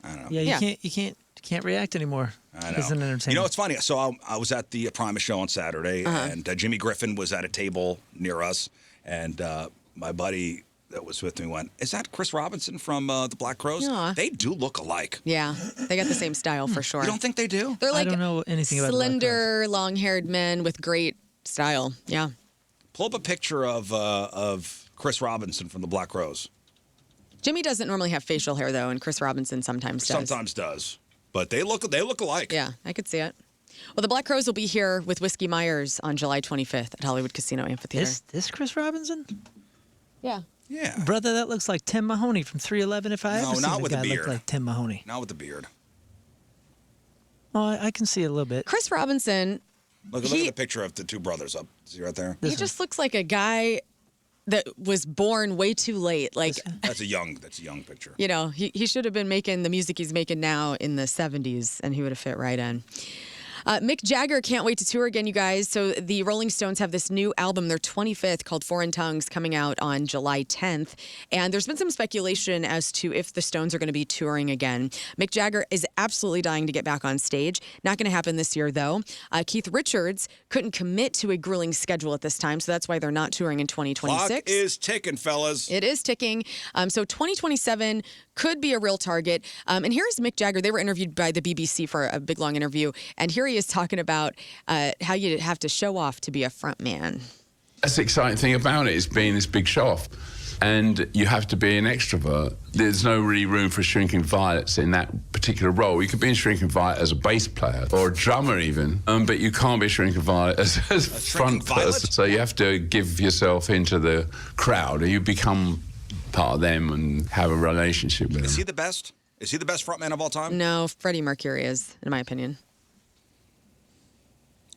I don't know. Yeah, you can't react anymore. I know. As an entertainer. You know, it's funny. So I was at the Primus show on Saturday, and Jimmy Griffin was at a table near us, and my buddy that was with me went, "Is that Chris Robinson from the Black Crowes?" Yeah. They do look alike. Yeah, they got the same style for sure. You don't think they do? They're like I don't know anything about slender, long-haired men with great style. Yeah. Pull up a picture of Chris Robinson from the Black Crowes. Jimmy doesn't normally have facial hair though, and Chris Robinson sometimes does. Sometimes does, but they look alike. Yeah, I could see it. Well, the Black Crowes will be here with Whiskey Myers on July 25th at Hollywood Casino Amphitheater. This Chris Robinson? Yeah. Yeah. Brother, that looks like Tim Mahoney from 311 if I ever seen not a with the guy beard. look like Tim Mahoney. Not with the beard. Oh, I can see a little bit. Chris Robinson, Look at the picture of the two brothers up. See right there? he just looks like a guy that was born way too late. Like, That's a young picture. you know, he should have been making the music he's making now in the 70s, and he would have fit right in. Mick Jagger can't wait to tour again, you guys. So the Rolling Stones have this new album, their 25th, called Foreign Tongues, coming out on July 10th. And there's been some speculation as to if the Stones are going to be touring again. Mick Jagger is absolutely dying to get back on stage. Not going to happen this year, though. Keith Richards couldn't commit to a grueling schedule at this time, so that's why they're not touring in 2026. Clock is ticking, fellas. It is ticking. So 2027 could be a real target. And here's Mick Jagger. They were interviewed by the BBC for a big, long interview. And here he is talking about how you have to show off to be a front man. That's the exciting thing about it, is being this big show off. And you have to be an extrovert. There's no really room for shrinking violets in that particular role. You could be in shrinking violet as a bass player or a drummer even, but you can't be shrinking violet as front person. So you have to give yourself into the crowd, or you become part of them and have a relationship with them. Is he the best? Is he the best frontman of all time? No, Freddie Mercury is, in my opinion.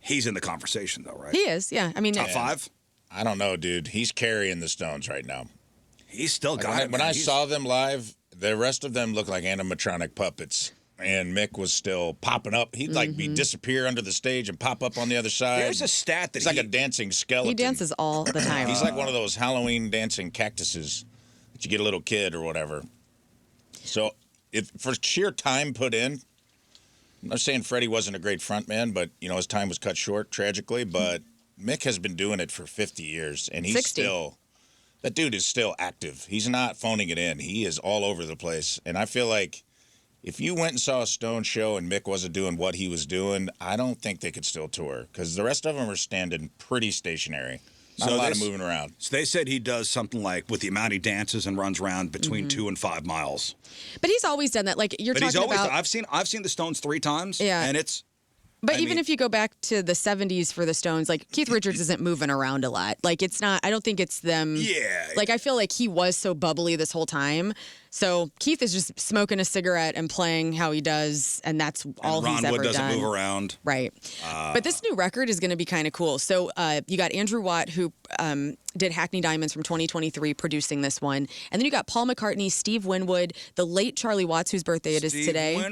He's in the conversation, though, right? He is, yeah. I mean, Top five? I don't know, dude. He's carrying the Stones right now. He's still got it. When I saw them live, the rest of them looked like animatronic puppets. And Mick was still popping up. He'd like be disappear under the stage and pop up on the other side. There's a stat that he's like a dancing skeleton. he dances all the time. He's like one of those Halloween dancing cactuses that you get a little kid or whatever. So, if for sheer time put in, I'm not saying Freddie wasn't a great frontman, but his time was cut short tragically. But Mick has been doing it for 50 years, and he's 60. that dude is still active. He's not phoning it in. He is all over the place, and I feel like if you went and saw a Stone show and Mick wasn't doing what he was doing, I don't think they could still tour because the rest of them are standing pretty stationary. Not a lot of moving around. So they said he does something like with the amount he dances and runs around between 2 and 5 miles. But he's always done that. Like you're But talking he's always. about. I've seen the Stones 3 times. Yeah. And it's. But I even mean- if you go back to the 70s for the Stones, like Keith Richards isn't moving around a lot. Like it's not, I don't think it's them. Yeah. Like I feel like he was so bubbly this whole time. So Keith is just smoking a cigarette and playing how he does, and that's all Ron he's ever Wood doesn't done. move around. Right. But this new record is going to be kind of cool. So you got Andrew Watt, who did Hackney Diamonds from 2023, producing this one. And then you got Paul McCartney, Steve Winwood, the late Charlie Watts, whose birthday it is today.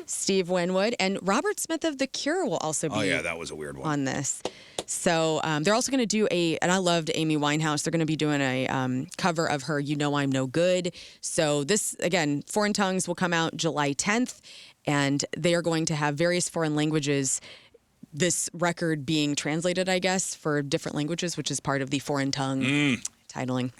Steve Winwood. And Robert Smith of The Cure will also be Oh, yeah, that was a weird one. on this. So they're also going to do and I loved Amy Winehouse. They're going to be doing a cover of her You Know I'm No Good. So this, again, Foreign Tongues will come out July 10th, and they are going to have various foreign languages, this record being translated, I guess, for different languages, which is part of the foreign tongue titling.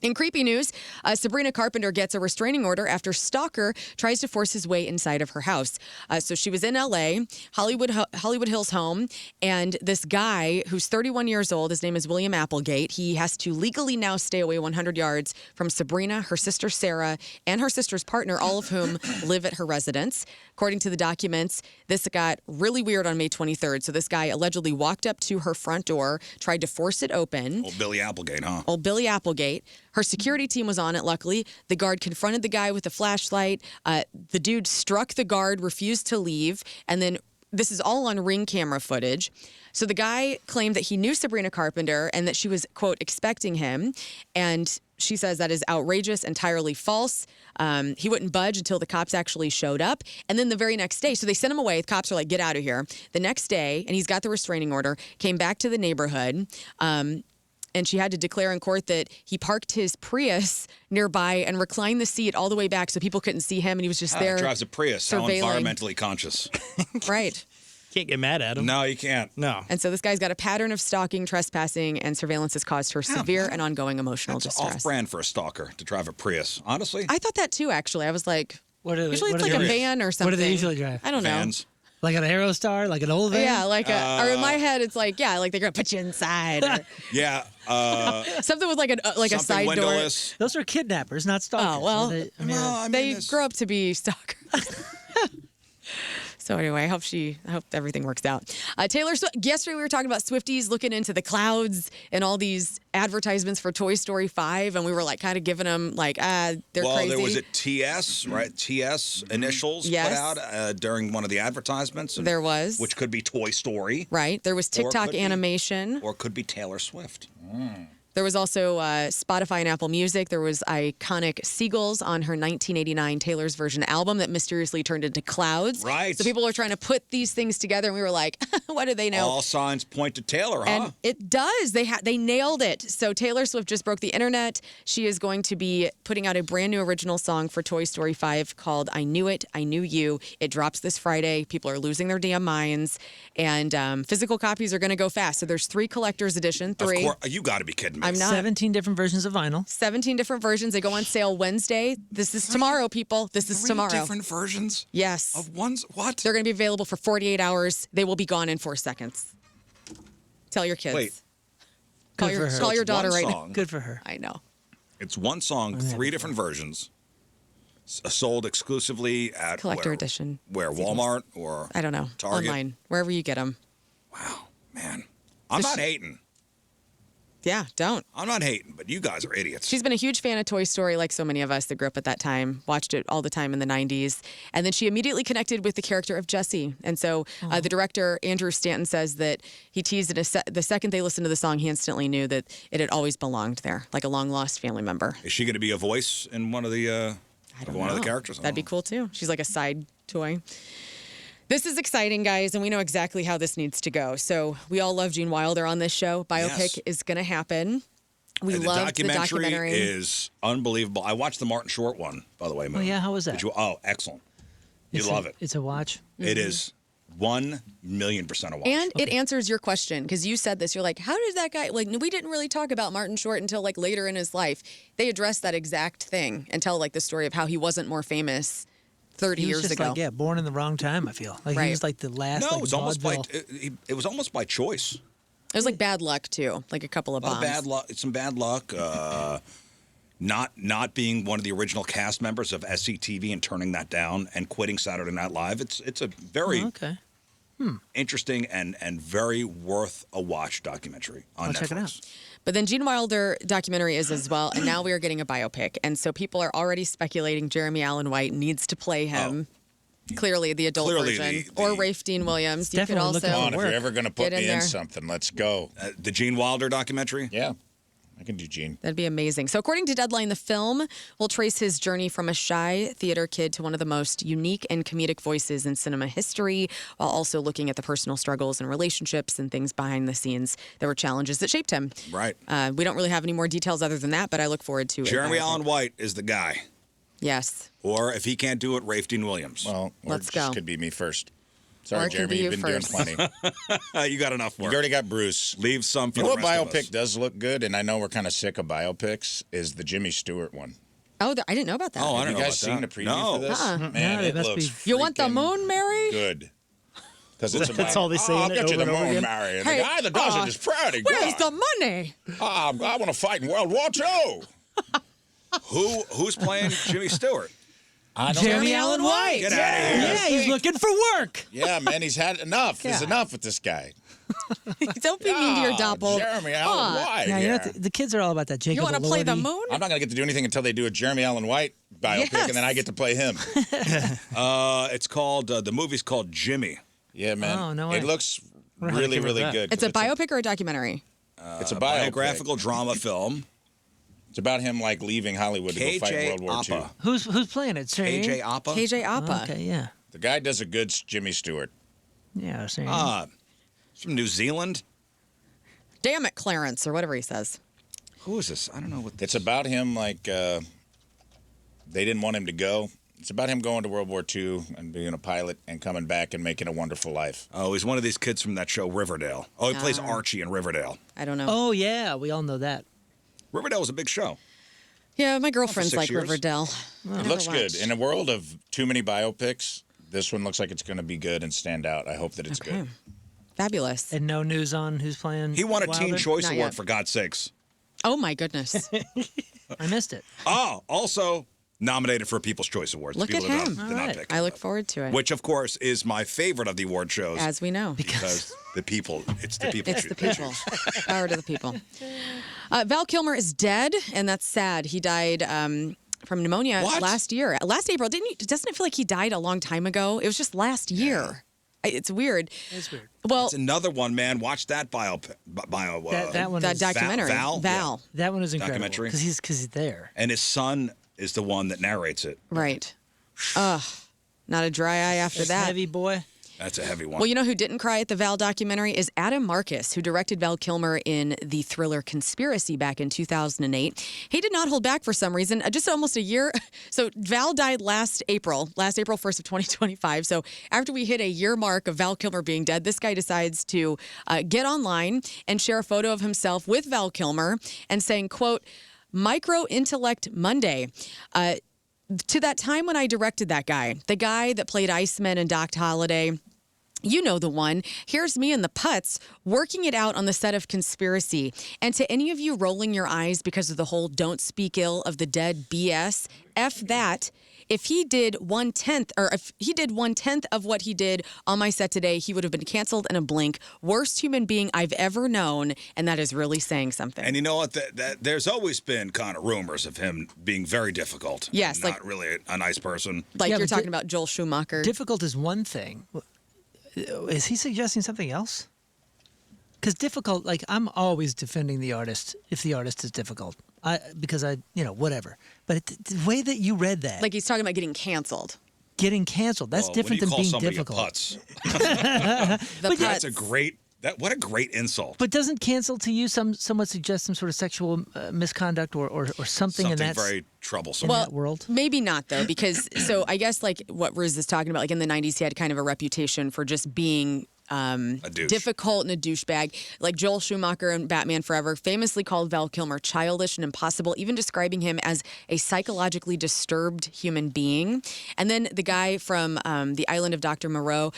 In creepy news, Sabrina Carpenter gets a restraining order after Stalker tries to force his way inside of her house. So she was in L.A., Hollywood Hills home, and this guy who's 31 years old, his name is William Applegate, he has to legally now stay away 100 yards from Sabrina, her sister Sarah, and her sister's partner, all of whom live at her residence. According to the documents, this got really weird on May 23rd. So this guy allegedly walked up to her front door, tried to force it open. Old Billy Applegate, huh? Old Billy Applegate. Her security team was on it, luckily. The guard confronted the guy with a flashlight. The dude struck the guard, refused to leave, and then this is all on Ring camera footage. So the guy claimed that he knew Sabrina Carpenter and that she was, quote, expecting him. And she says that is outrageous, entirely false. He wouldn't budge until the cops actually showed up. And then the very next day, so they sent him away. The cops are like, get out of here. The next day, and he's got the restraining order, came back to the neighborhood. And she had to declare in court that he parked his Prius nearby and reclined the seat all the way back so people couldn't see him. And he was just there. He drives a Prius. How surveilling. environmentally conscious. Right. Can't get mad at him. No, you can't. No. And so this guy's got a pattern of stalking, trespassing, and surveillance has caused her severe and ongoing emotional That's distress. off-brand for a stalker to drive a Prius. Honestly, I thought that too, actually. I was like, What are they, usually what it's are like a they- van or something. What do they usually drive? I don't know. fans. Like an Aerostar, like an old van? Yeah, like or in my head, it's like, yeah, like they're gonna put you inside, or Yeah. something with like a Something side windowless. Those are kidnappers, not stalkers. Oh, well, I mean, Well, I mean, they this- grow up to be stalkers. So anyway, I hope everything works out. Taylor Swift, yesterday we were talking about Swifties looking into the clouds and all these advertisements for Toy Story 5, and we were like kind of giving them like, they're well, crazy. there was a TS, right? TS initials Yes. put out during one of the advertisements. There was. Which could be Toy Story. Right. There was Or it TikTok could be- animation. Or it could be Taylor Swift. There was also Spotify and Apple Music. There was iconic seagulls on her 1989 Taylor's Version album that mysteriously turned into clouds. Right. So people are trying to put these things together, and we were like, what do they know? All signs point to Taylor, huh? And it does. They nailed it. So Taylor Swift just broke the internet. She is going to be putting out a brand new original song for Toy Story 5 called I Knew It, I Knew You. It drops this Friday. People are losing their damn minds. And physical copies are going to go fast. So there's 3 collector's edition, 3. Of course, you got to be kidding me. I'm not. 17 different versions of vinyl. 17 different versions. They go on sale Wednesday. This is tomorrow, people. This is 3 tomorrow. different versions Yes. of ones. What? They're going to be available for 48 hours. They will be gone in 4 seconds. Tell your kids. Wait. Call Good your, for her. call So your it's daughter one right now. song. Good for her. I know. It's one song, 3 different versions, sold exclusively at Collector where? edition. Where Walmart or I don't know. Target? Online. Wherever you get them. Wow, man, I'm not hating. Yeah, don't. I'm not hating, but you guys are idiots. She's been a huge fan of Toy Story, like so many of us that grew up at that time, watched it all the time in the 90s. And then she immediately connected with the character of Jessie. And so the director, Andrew Stanton, says that he teased it the second they listened to the song, he instantly knew that it had always belonged there, like a long-lost family member. Is she going to be a voice in one of the I don't one of the know. characters? That'd be cool, too. She's like a side toy. This is exciting, guys, and we know exactly how this needs to go. So we all love Gene Wilder on this show. Biopic Yes. is going to happen. We And love the documentary. is unbelievable. I watched the Martin Short one, by the way. Moon. Oh, yeah? How was that? Did you? Oh, excellent. You love it. It's a watch. It is 1,000,000% a watch. And it answers your question because you said this. You're like, how did that guy, like, we didn't really talk about Martin Short until like later in his life. They addressed that exact thing and tell like the story of how he wasn't more famous 30 He was years just ago. like, yeah, born in the wrong time, I feel. Like Right. he was like the last no, like, it was almost by vaudeville. it was almost by choice. It was like bad luck too, like a couple of A lot bombs. of bad luck. Some bad luck. Not being one of the original cast members of SCTV and turning that down and quitting Saturday Night Live. It's a very Okay. interesting and very worth a watch documentary on I'll Netflix. check it out. But then Gene Wilder documentary is as well, and now we are getting a biopic, and so people are already speculating Jeremy Allen White needs to play him. Clearly, the adult Clearly version, the- or Rafe Dean Williams. You could definitely also looking Come on, if work. you're ever going to put Get in me there. in something, let's go. The Gene Wilder documentary. Yeah, I can do Gene. That'd be amazing. So, according to Deadline, the film will trace his journey from a shy theater kid to one of the most unique and comedic voices in cinema history, while also looking at the personal struggles and relationships and things behind the scenes that were challenges that shaped him. Right. We don't really have any more details other than that, but I look forward to it. Jeremy Allen White is the guy. Yes. Or if he can't do it, Rafe Dean Williams. Well, or Let's it just go. could be me first. Or Sorry, it can Jeremy, be you've you been doing first. plenty. You got enough You've work. already got Bruce. Leave some for You know the what rest of biopic us. does look good, and I know we're kind of sick of biopics, is the Jimmy Stewart one. Oh, I didn't know about that. Oh, I Have don't you know guys about seen that. the preview No. for this? Uh-uh. Man, No, it it must looks be- You want the freaking moon, Mary? good. Because it's about, all they say I'll in it get you over the and over moon, again. Mary. And Hey, the guy that does it is pretty Where's good. the money? I want to fight in World War II. Who's playing Jimmy Stewart? I don't Jeremy know. Allen White. Get out of here. Yeah, he's looking for work. Yeah, man, he's had enough. There's Yeah. enough with this guy. Don't be mean to your Ah, doppel. Jeremy Allen White. Yeah, you know here. what, the kids are all about that. Jacob You want to play the Elordi. moon? I'm not going to get to do anything until they do a Jeremy Allen White biopic, Yes. and then I get to play him. It's called the movie's called Jimmy. Yeah, man. Oh, no way. It looks We're gonna really, give it really that. good. It's a biopic or a documentary? It's a biopic. Biographical drama film. It's about him like leaving Hollywood to go fight in KJ World War II. Appa. Who's playing it? Sir? KJ Appa. KJ Appa. Okay, yeah. The guy does a good Jimmy Stewart. Yeah, sir. From New Zealand. Damn it, Clarence, or whatever he says. Who is this? I don't know what this It's about him like they didn't want him to go. It's about him going to World War II and being a pilot and coming back and making a wonderful life. Oh, he's one of these kids from that show Riverdale. Oh, he plays Archie in Riverdale. I don't know. Oh, yeah, we all know that. Riverdale was a big show. Yeah, my girlfriend's 6 like years. Riverdale. It looks good. In a world of too many biopics, this one looks like it's going to be good and stand out. I hope that it's good. Fabulous. And no news on who's playing. He won a Teen Wilder? Choice Not Award, yet. for God's sakes. Oh, my goodness. I missed it. Oh, also nominated for a People's Choice Award. Look People at that him. did All not right. pick I him look up. forward to it. Which, of course, is my favorite of the award shows. As we know. because the people, it's the people. It's the choose. people. Power to the people. Val Kilmer is dead, and that's sad. He died from pneumonia What? last year. Last April. Doesn't it feel like he died a long time ago? It was just last year. It's weird. It's weird. Well, It's another one, man. Watch that bio. That one that is, documentary. Val? Val. that one is incredible Documentary. because he's there. And his son is the one that narrates it. Right. Ugh. Not a dry eye after That's that. heavy boy. That's a heavy one. Well, you know who didn't cry at the Val documentary is Adam Marcus, who directed Val Kilmer in the thriller Conspiracy back in 2008. He did not hold back for some reason. Just almost a year. So Val died last April 1st of 2025. So after we hit a year mark of Val Kilmer being dead, this guy decides to get online and share a photo of himself with Val Kilmer and saying, quote, "Micro Intellect Monday." To that time when I directed that guy, the guy that played Iceman and Doc Holliday, you know the one. Here's me and the Putz working it out on the set of Conspiracy. And to any of you rolling your eyes because of the whole don't speak ill of the dead BS, F that. If he did 1/10 of what he did on my set today, he would have been canceled in a blink. Worst human being I've ever known, and that is really saying something. And you know what? There's always been kind of rumors of him being very difficult. Yes, and like- not really a nice person. like Yeah, you're but talking about Joel Schumacher. Difficult is one thing. Is he suggesting something else? Because difficult, like I'm always defending the artist if the artist is difficult. Whatever. But the way that you read that, Like he's talking about getting canceled. getting canceled, that's Well, different when than you call being somebody difficult. A putz, The that's a Putz. great. What a great insult. But doesn't cancel to you somewhat suggest some sort of sexual misconduct or something? Something and that's very troublesome. Well, that world. maybe not though, because so I guess like what Rizz is talking about, like in the '90s, he had kind of a reputation for just being a douche. difficult and a douchebag. Like Joel Schumacher in Batman Forever famously called Val Kilmer childish and impossible, even describing him as a psychologically disturbed human being. And then the guy from The Island of Dr. Moreau,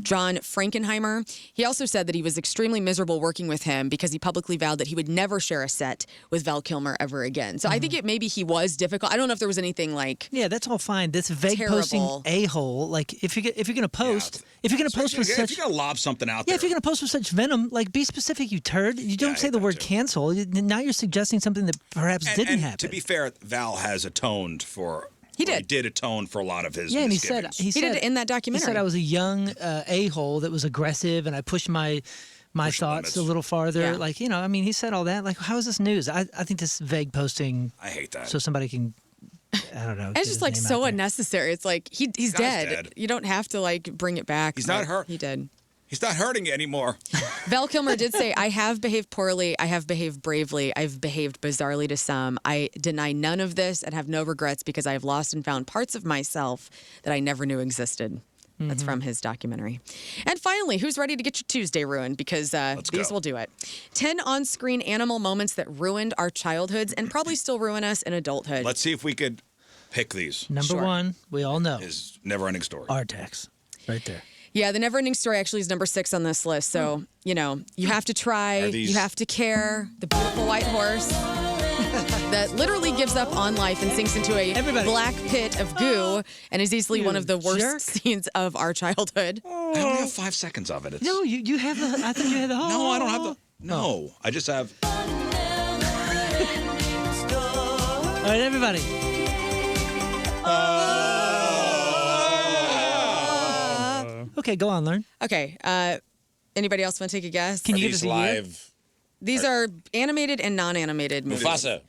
John Frankenheimer, he also said that he was extremely miserable working with him because he publicly vowed that he would never share a set with Val Kilmer ever again. So I think maybe he was difficult. I don't know if there was anything like Yeah, that's all fine. This vague posting Terrible. a-hole, like if you're gonna post, if you're gonna post with if such, you're gonna lob something out yeah, there, if you're gonna post with such venom, like be specific, you turd. You don't I say hate the that word too. cancel. Now you're suggesting something that perhaps didn't and happen. to be fair, Val has atoned for. He did. He did atone for a lot of his. Yeah, and he said misgivings. he did it in that documentary. He said I was a young a-hole that was aggressive, and I pushed my Push the thoughts limits. a little farther. Yeah. Like I mean, he said all that. Like, how is this news? I think this vague posting. I hate that. So somebody can, I don't know. It's just like so unnecessary. It's like he's guy's dead. dead. You don't have to like bring it back. He's not but hurt. He did. He's not hurting you anymore. Val Kilmer did say, I have behaved poorly. I have behaved bravely. I've behaved bizarrely to some. I deny none of this and have no regrets because I have lost and found parts of myself that I never knew existed. That's from his documentary. And finally, who's ready to get your Tuesday ruined? Because these go. will do it. 10 on-screen animal moments that ruined our childhoods and probably still ruin us in adulthood. Let's see if we could pick these. Number one, we all know Is Never-Ending Story. Artax, right there. Yeah, the Never-Ending Story actually is number 6 on this list. So, you have to try, Are these- you have to care. The beautiful white horse that literally gives up on life and sinks into a Everybody. black pit of goo and is easily one of the worst jerk. scenes of our childhood. I only have 5 seconds of it. It's, No, you have the. I thought you had the whole. no, I don't have the. No, I just have. All right, everybody. Okay, go on, Learn. Okay, anybody else want to take a guess? Can Are you give these us a year? live? These are animated and non-animated movies. Mufasa.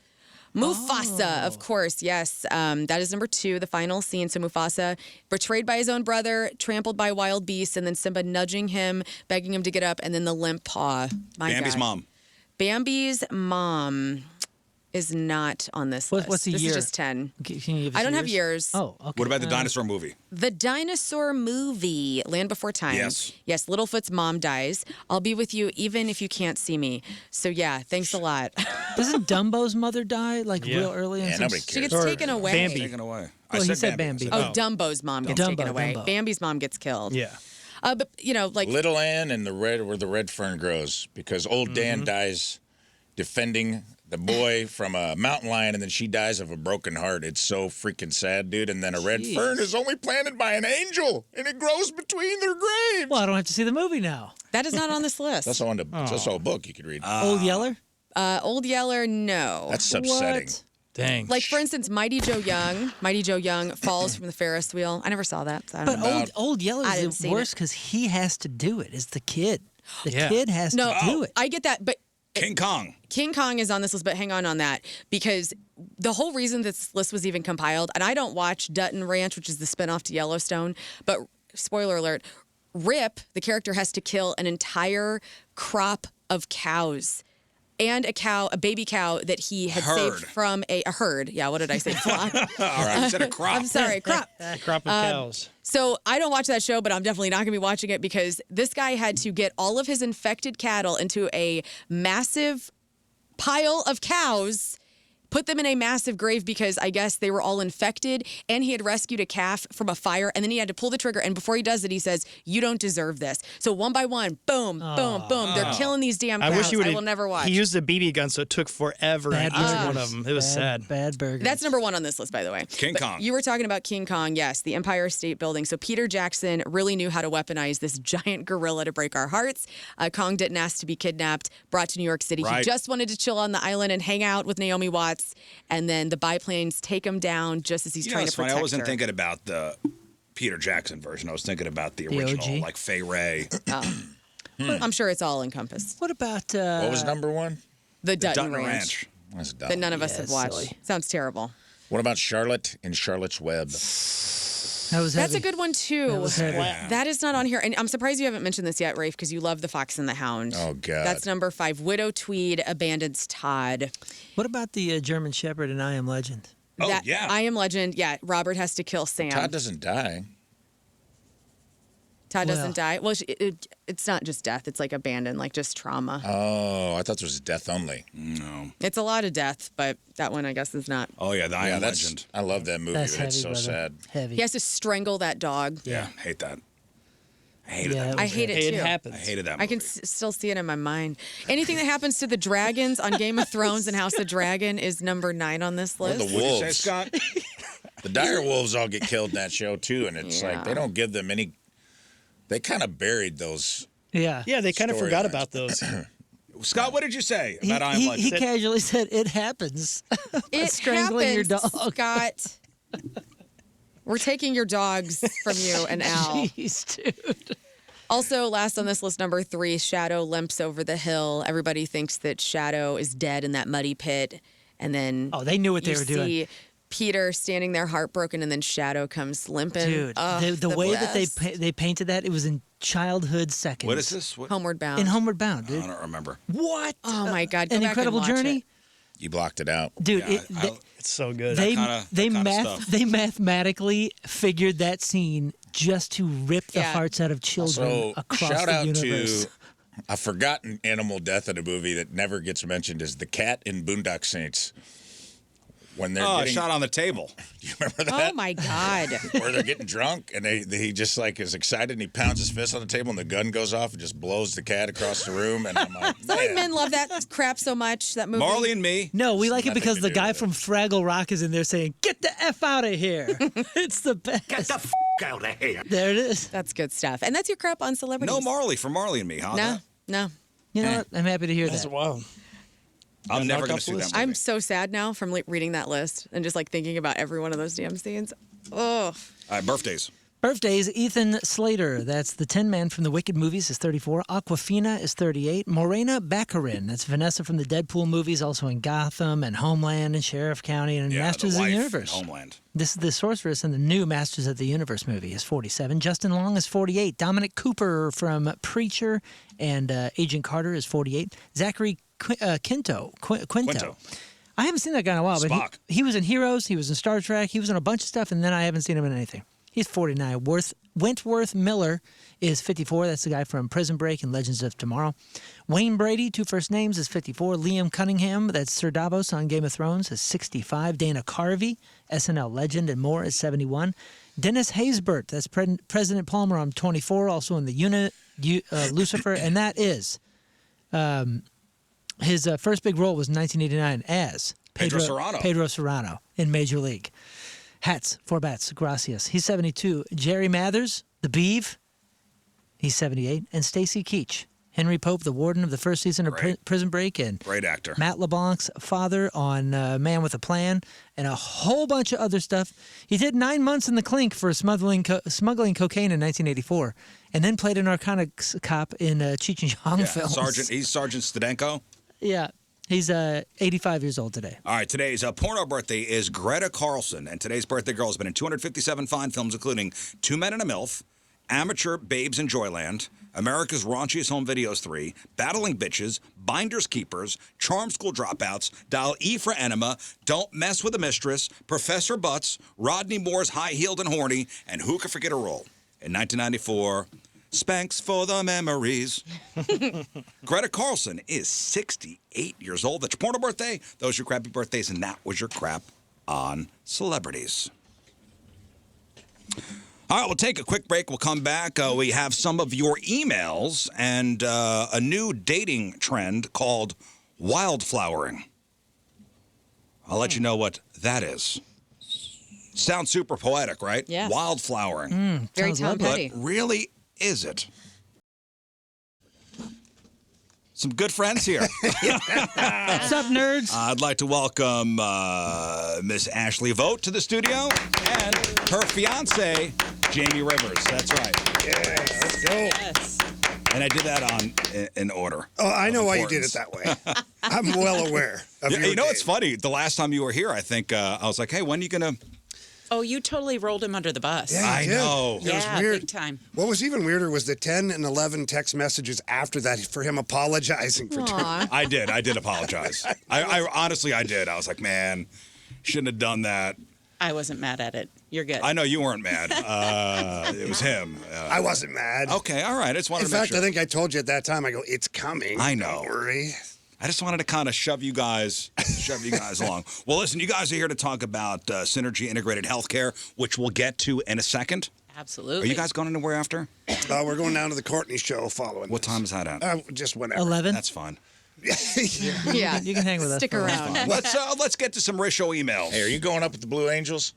Mufasa, of course, yes. That is number 2, the final scene. So Mufasa, betrayed by his own brother, trampled by wild beasts, and then Simba nudging him, begging him to get up, and then the limp paw. My Bambi's God. mom. Bambi's mom is not on this list. What's the this year? is just 10. Can you give us I don't have years. Oh, okay. What about the dinosaur movie? The dinosaur movie, Land Before Time. Yes. Yes, Littlefoot's mom dies. I'll be with you even if you can't see me. So yeah, thanks a lot. Doesn't Dumbo's mother die like real early? Yeah, nobody She cares. gets taken away. Bambi. Taken away. Well, he said Bambi. Oh, Dumbo's mom gets taken away. Dumbo. Bambi's mom gets killed. Yeah. But like Little Ann and where the red fern grows, because old Dan dies defending the boy from a mountain lion, and then she dies of a broken heart. It's so freaking sad, dude. And then a red Jeez. fern is only planted by an angel, and it grows between their graves. Well, I don't have to see the movie now. that is not on this list. That's also a book you could read. Old Yeller. Old Yeller, no. That's upsetting. What? Dang. Like for instance, Mighty Joe Young falls from the Ferris wheel. I never saw that. So I don't But know. old Yeller I didn't is see the worst it. because he has to do it. It's the kid. The Yeah. kid has No, to do it. I get that, but King Kong. King Kong is on this list, but hang on that because the whole reason this list was even compiled, and I don't watch Dutton Ranch, which is the spinoff to Yellowstone, but spoiler alert, Rip, the character, has to kill an entire crop of cows. And a baby cow that he had Herd. saved from a herd. Yeah, what did I say? Flock. All right, instead of crop. I'm sorry, crop. Crop of cows. So I don't watch that show, but I'm definitely not going to be watching it because this guy had to get all of his infected cattle into a massive pile of cows, put them in a massive grave because I guess they were all infected, and he had rescued a calf from a fire, and then he had to pull the trigger, and before he does it, he says, "You don't deserve this." So one by one, boom, boom, boom, they're killing these damn cows. I wish he would. I will never watch. He used a BB gun, so it took forever. Bad on each burgers. one of them. It was sad. Bad burgers. That's number 1 on this list, by the way. King But Kong. You were talking about King Kong, yes, the Empire State Building. So Peter Jackson really knew how to weaponize this giant gorilla to break our hearts. Kong didn't ask to be kidnapped, brought to New York City. He Right. just wanted to chill on the island and hang out with Naomi Watts, and then the biplanes take him down just as he's trying It's to funny. protect I wasn't her. thinking about the Peter Jackson version. I was thinking about the The original, OG? like Fay Ray. I'm sure it's all encompassed. What about What was number one? The Dutton Dutton Ranch, Ranch. That's dumb. that none of us Yeah, have watched. silly. Sounds terrible. What about Charlotte in Charlotte's Web? That was That's heavy. a good one too. That was heavy. That is not on here, and I'm surprised you haven't mentioned this yet, Rafe, because you love The Fox and the Hound. Oh, God. That's number 5. Widow Tweed abandons Todd. What about the German Shepherd in I Am Legend? Oh, yeah. I Am Legend. Yeah, Robert has to kill Sam. Todd doesn't die. Todd doesn't die. Well, it's not just death. It's like abandon, like just trauma. Oh, I thought it was death only. No. It's a lot of death, but that one I guess is not. Oh, yeah, the I Am Legend. I love that movie, That's but heavy, it's so brother. sad. Heavy. He has to strangle that dog. Yeah, hate that. I hated Yeah, that. I hate it Hey, too. it happens. I hated that movie. I can still see it in my mind. Anything that happens to the dragons on Game of Thrones and House of Dragon is number 9 on this Or list. the What'd you say, wolves. Scott? The dire wolves all get killed in that show too, and it's like they don't give them any. They kind of buried those. Yeah. Yeah, they kind of forgot Storylines. about those. Scott, what did you say He, about I Am he, Legend? he casually said, "It happens." It Strangling your happens, dog. Scott. We're taking your dogs from you and Al. Jeez, dude. Also, last on this list, number 3, Shadow limps over the hill. Everybody thinks that Shadow is dead in that muddy pit. And then Oh, they knew what they you were doing. see Peter standing there heartbroken, and then Shadow comes limping. Dude, Ugh, the way that best. they painted that, it was in childhood seconds. What is this? What? Homeward Bound. In Homeward Bound, I dude. don't remember. What? Oh, my God. Go An back Incredible and watch Journey? it. You blocked it out. Dude, Yeah, It's so good. they kinda stuff. they mathematically figured that scene just to rip the Yeah. hearts out of children So across shout the out universe. to a forgotten animal death in a movie that never gets mentioned is the cat in Boondock Saints. When they're Oh, getting, shot on the table. you remember that? Oh, my God. Where they're getting drunk and he just like is excited and he pounds his fist on the table and the gun goes off and just blows the cat across the room and I'm like, Is that why man. men love that crap so much, that movie? Marley and Me. No, we like it Nothing because to the do guy with it. from Fraggle Rock is in there saying, "Get the F out of here." It's the best. Get the F out of here. There it is. That's good stuff. And that's your crap on celebrities. No Marley for Marley and Me, huh? No, no. You know what? I'm happy to hear That's that. wild. I'm never knocked going off to see the that list. movie. I'm so sad now from reading that list and just like thinking about every one of those damn scenes. Oh, All right, birthdays. Birthdays, Ethan Slater. That's the Tin Man from the Wicked movies, is 34. Aquafina is 38. Morena Baccarin. That's Vanessa from the Deadpool movies, also in Gotham and Homeland and Sheriff County and Yeah, Masters the of wife the in Universe. Homeland. This is the Sorceress in the new Masters of the Universe movie is 47. Justin Long is 48. Dominic Cooper from Preacher and Agent Carter is 48. Zachary Quinto. I haven't seen that guy in a while, but Spock. he was in Heroes, he was in Star Trek, he was in a bunch of stuff, and then I haven't seen him in anything. He's 49. Wentworth Miller is 54. That's the guy from Prison Break and Legends of Tomorrow. Wayne Brady, 2 first names, is 54. Liam Cunningham, that's Sir Davos on Game of Thrones, is 65. Dana Carvey, SNL legend and more, is 71. Dennis Haysbert, that's President Palmer on 24, also in the Lucifer, and that is his first big role was in 1989 as Pedro Serrano. Pedro Serrano in Major League. Hats, 4 bats, gracias. He's 72. Jerry Mathers, the Beeve, he's 78. And Stacy Keach, Henry Pope, the warden of the first season of Prison Break, and Great actor. Matt LeBlanc's father on Man with a Plan, and a whole bunch of other stuff. He did 9 months in the clink for smuggling cocaine in 1984, and then played a narcotics cop in Cheech and Chong Yeah, films. He's Sergeant Stadenko. Yeah, he's 85 years old today. All right, today's porno birthday is Greta Carlson, and today's birthday girl has been in 257 fine films, including Two Men and a MILF, Amateur Babes in Joyland, America's Raunchiest Home Videos 3, Battling Bitches, Binders Keepers, Charm School Dropouts, Dial E for Enema, Don't Mess with a Mistress, Professor Butts, Rodney Moore's High Heeled and Horny, and Who Could Forget a Role? In 1994, Spanx for the memories. Greta Carlson is 68 years old. That's your porno birthday. Those are your crappy birthdays, and that was your crap on celebrities. All right, we'll take a quick break. We'll come back. We have some of your emails and a new dating trend called wildflowering. I'll let you know what that is. Sounds super poetic, right? Yeah. Wildflowering. Very Sounds Tom lovely. Petty. But really, is it? Some good friends here. What's up, nerds? I'd like to welcome Miss Ashley Vogt to the studio and her fiance, Jamie Rivers. That's right. Yeah, let's go. Yes. And I did that in order. Oh, I know of why you did importance. it that way. I'm well aware of Yeah, your you know, game. it's funny. The last time you were here, I think I was like, hey, when are you going to... Oh, you totally rolled him under the bus. Yeah, I you did. know. It was Yeah, weird. big time. What was even weirder was the 10 and 11 text messages after that for him apologizing for doing Aw. I did apologize. I honestly, I did. I was like, man, Shouldn't have done that. I wasn't mad at it. You're good. I know you weren't mad. It was him. I wasn't mad. Okay, all right. I just wanted In to make fact, sure. I think I told you at that time. I go, it's coming. I know. Don't worry. I just wanted to kind of shove you guys along. Well, listen, you guys are here to talk about Synergy Integrated Healthcare, which we'll get to in a second. Absolutely. Are you guys going anywhere after? We're going down to the Courtney show following. What this. time is that at? Just whenever. 11. That's fine. Yeah. You can hang with us. Stick for a while. around. Let's get to some Rizz Show emails. Hey, are you going up with the Blue Angels?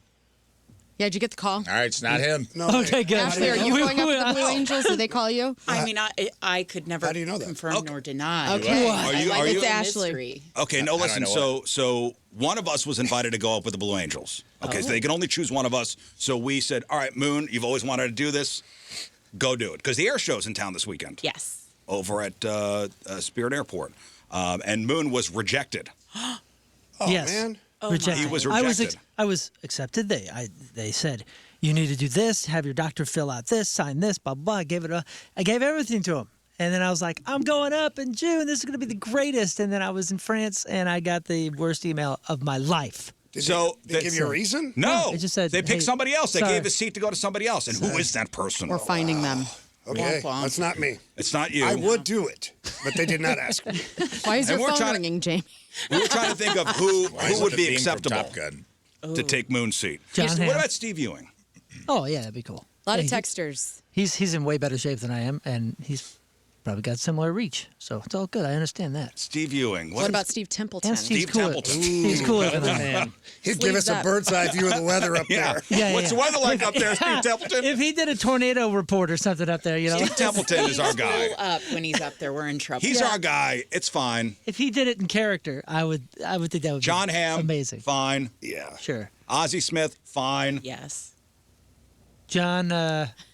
Yeah, did you get the call? All right, it's not him. No, Okay, good. Ashley, are you going up with the Blue Angels? Did they call you? I mean, I could never How do you know that? confirm nor deny. Okay. Are you- I are like you- it's Ashley. mystery. Okay, no, I don't listen. know So one of us was invited to go up with the Blue Angels. Okay, so they can only choose one of us. So we said, all right, Moon, you've always wanted to do this. Go do it. Because the air show's in town this weekend. Yes. Over at Spirit Airport. And Moon was rejected. Oh, Yes. man. Rejected. He was I rejected. was accepted. They said you need to do this, have your doctor fill out this, sign this, blah blah. I gave everything to him, and then I was like, I'm going up in June. This is going to be the greatest. And then I was in France, and I got the worst email of my life. Did So they give you a reason? No, it just said, they picked hey, somebody else. They sorry. gave a seat to go to somebody else. And who is that person? We're finding them. Okay, Womp womp. that's not me. It's not you. I would do it, but they did not ask me. Why is And your we're phone trying to- ringing, Jamie? We were trying to think of who He's would like a be beam from acceptable Top Gun. to take Moon's seat. John What Hamm. about Steve Ewing? Oh yeah, that'd be cool. A lot of Yeah, texters. He's in way better shape than I am, and he's probably got similar reach. So it's all good. I understand that. Steve Ewing. What about Steve Templeton? And Steve's Steve cooler. Templeton. He's cooler than I am. Man. He'd give us a that. bird's eye view of the weather up Yeah. there. Yeah, What's the yeah. weather like up there, Steve Templeton? If he did a tornado report or something up there, you know. Steve Templeton is our guy. Pull up when he's up there. We're in trouble. He's our guy. It's fine. If he did it in character, I would think that would John be Hamm, amazing. fine. Yeah. Sure. Ozzie Smith, fine. Yes. John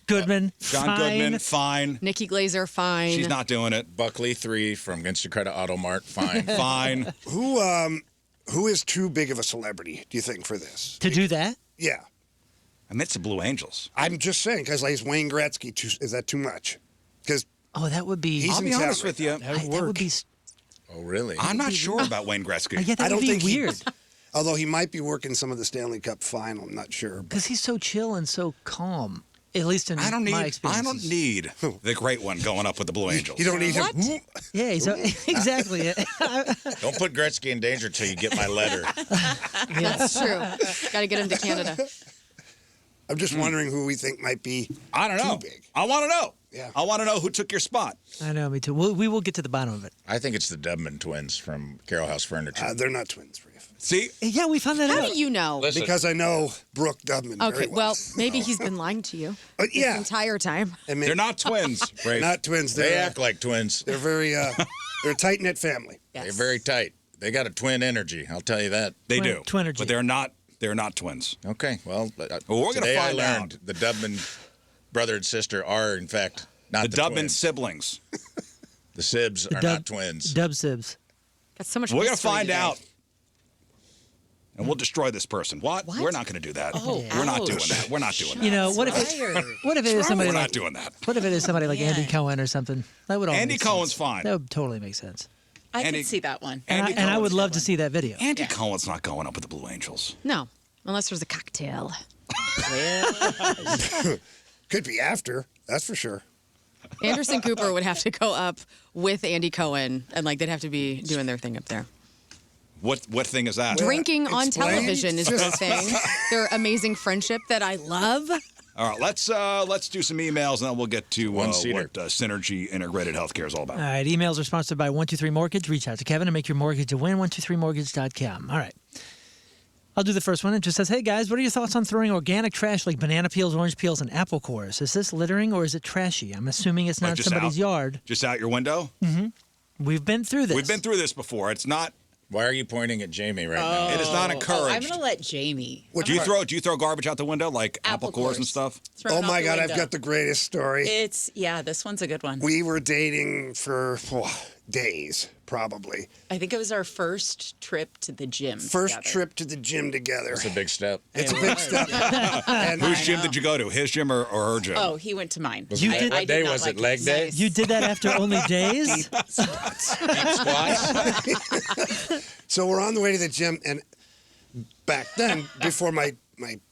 Goodman. John fine. Goodman, fine. Nikki Glazer, fine. She's not doing it. Buckley 3 from Instant Credit Auto Mart. Fine. Fine. Who is too big of a celebrity, do you think, for this? To do that? Yeah. I mean, it's the Blue Angels. I'm just saying, because like, is Wayne Gretzky, is that too much? Because Oh, that would be. He's I'll in be town honest right with you. that would be. Oh, really? I'm not sure about Wayne Gretzky. Yeah, that I would don't be think weird although he might be working some of the Stanley Cup final, I'm not sure. because he's so chill and so calm. At least in I don't my need. experience. I don't need the great one going up with the Blue Angels. You don't need What? him. Yeah, he's exactly. Don't put Gretzky in danger till you get my letter. That's true. Got to get him to Canada. I'm just wondering who we think might be I don't know. too big. I want to know. Yeah. I want to know who took your spot. I know, me too. We will get to the bottom of it. I think it's the Dubman twins from Carroll House Furniture. They're not twins, Reef. See, Yeah, we found that How out. do you know? Listen, Because I know Brooke Dubman Okay, very well, maybe he's been lying to you But this yeah, entire time. I mean, they're not twins. Rafe, not twins. they They're, act like twins. they're very, they're a tight-knit family. They're very tight. They got a twin energy. I'll tell you that. They Twin- do. twinergy. But they're not. They're not twins. Okay, well, Well, we're gonna today find I learned out. the Dubman brother and sister are, in fact, not The the, Dubman twins. siblings. The Sibs are not twins. Dub Sibs. Got so much. We're gonna mystery find today. out, and we'll destroy this person. What? We're not gonna do that. Oh, we're not doing ouch. that. We're not doing that. You know, what if it is somebody We're like not doing that. what if it is somebody like Andy Cohen or something? That would all Andy make Cohen's sense. fine. That would totally make sense. I Andy- could see that one. Andy And I would Cohen's love good to one. see that video. Andy Cohen's not going up with the Blue Angels. No, unless there's a cocktail. Could be after, that's for sure. Anderson Cooper would have to go up with Andy Cohen, and like they'd have to be doing their thing up there. What thing is that? Drinking on explain. television is their thing. Their amazing friendship that I love. All right, let's do some emails, and then we'll get to One-seater. what Synergy Integrated Healthcare is all about. All right, emails are sponsored by 123 Mortgage. Reach out to Kevin and make your mortgage a win. 123mortgage.com. All right. I'll do the first one. It just says, hey, guys, what are your thoughts on throwing organic trash like banana peels, orange peels, and apple cores? Is this littering or is it trashy? I'm assuming it's Like not just somebody's out? yard. Just out your window? We've been through this. We've been through this before. It's not. Why are you pointing at Jamie right now? It is not I'm encouraged. going to let Jamie. Do you throw garbage out the window like apple cores and cores. stuff? throw it Oh out my the God, I've window. got the greatest story. This one's a good one. We were dating for days, probably. I think it was our first trip to the gym. First together. trip to the gym together. It's a big step. It's a big step. And Whose gym did you go to? His gym or her gym? Oh, he went to mine. You did- What day was it? Leg day? Nice. You did that after only days? Squats? so we're on the way to the gym, and back then, before my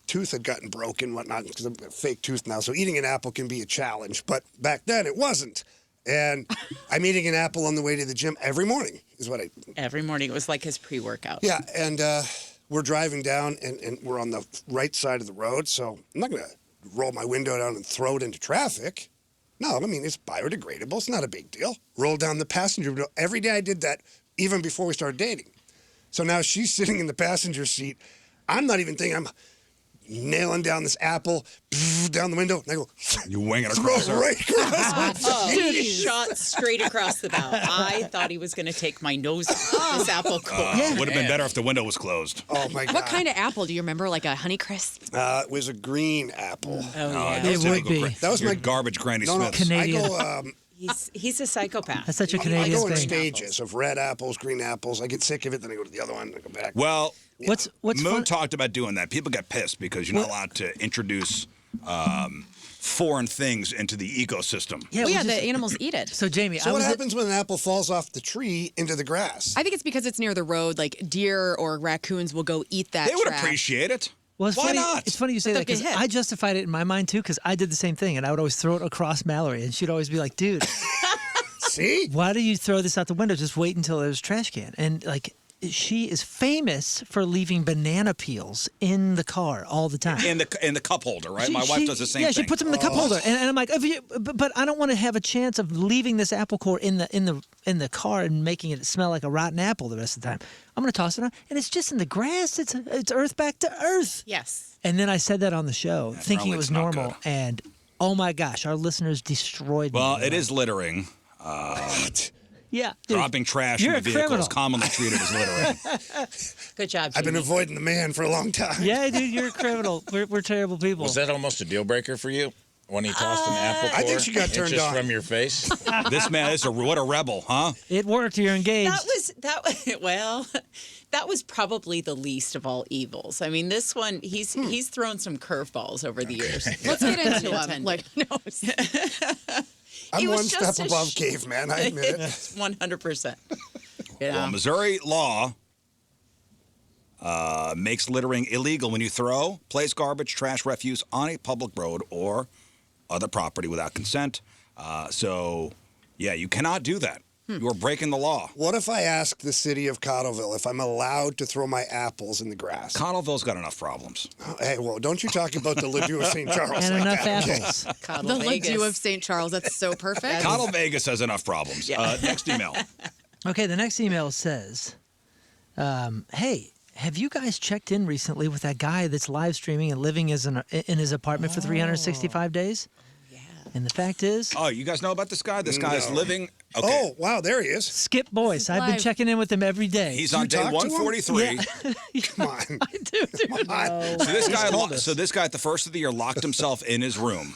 tooth had gotten broken and whatnot, because I've got a fake tooth now, so eating an apple can be a challenge. But back then, it wasn't. And I'm eating an apple on the way to the gym every morning, is what I... Every morning. It was like his pre-workout. Yeah, and we're driving down, and we're on the right side of the road, so I'm not going to roll my window down and throw it into traffic. No, I mean, it's biodegradable. It's not a big deal. Roll down the passenger window. Every day I did that, even before we started dating. So now she's sitting in the passenger seat. I'm not even thinking. I'm nailing down this apple, down the window, and I go... You wing it throw across it her. right across her Dude, he face. shot straight across the bow. I thought he was going to take my nose off this apple core. Would have been better if the window was closed. Oh, my God. What kind of apple do you remember? Like a Honeycrisp? It was a green apple. Oh, yeah. Those It would typical be. That was your my... garbage Granny No, no, Smiths. Canadian. I go... He's a psychopath. That's such a I Canadian go in thing. stages of red apples, green apples. I get sick of it, then I go to the other one, and I go back. Well, What's Moon fun? talked about doing that. People get pissed because you're not allowed to introduce foreign things into the ecosystem. Yeah, Well, we yeah, just- the animals eat it. So Jamie, So I what was at- happens when an apple falls off the tree into the grass? I think it's because it's near the road. Like deer or raccoons will go eat that They would trash. appreciate it. Well, it's Why funny, not? It's funny you say But that they'll because get hit. I justified it in my mind too because I did the same thing and I would always throw it across Mallory and she'd always be like, "Dude, See? why do you throw this out the window? Just wait until there's a trash can." And like, she is famous for leaving banana peels in the car all the time. In the cup holder, right? My wife does the same yeah, thing. she puts them in the cup holder, and I'm like, but I don't want to have a chance of leaving this apple core in the car and making it smell like a rotten apple the rest of the time. I'm gonna toss it on, and it's just in the grass. It's earth back to earth. Yes. And then I said that on the show, thinking probably it was it's not normal, good. and oh my gosh, our listeners destroyed me. Well, it is littering. Yeah, dude, Dropping trash you're in a the vehicle criminal. is commonly treated as littering. Good job, I've been Jamie. avoiding the man for a long time. Yeah, dude, you're a criminal. We're terrible people. Was that almost a deal breaker for you when he tossed an apple core? I think she got turned inches on. from your face. This man is what a rebel, huh? It worked. You're engaged. Well, that was probably the least of all evils. I mean, this one he's thrown some curveballs over the years. Let's get into them. Intended. Like, no. I'm It was one just step a above caveman, I admit it. 100%. Yeah. Well, Missouri law makes littering illegal when you throw, place garbage, trash, refuse on a public road or other property without consent. So, yeah, you cannot do that. You are breaking the law. What if I ask the city of Cottleville if I'm allowed to throw my apples in the grass? Cottleville's got enough problems. Hey, well, don't you talk about the Ladue of St. Charles and like enough that, okay? apples. Coddle The Vegas. Ladue of St. Charles. That's so perfect. Cottle Vegas has enough problems. Next email. Okay, the next email says, "Hey, have you guys checked in recently with that guy that's live streaming and living in his apartment for 365 days? Yeah. And the fact is, Oh, you guys know about this guy? This guy is No. living. Okay. Oh, wow, there he is. Skip Boyce. I've been live. checking in with him every day. He's You on day talk to him? 143. Come on. Dude, Come on. So this guy at the first of the year locked himself in his room,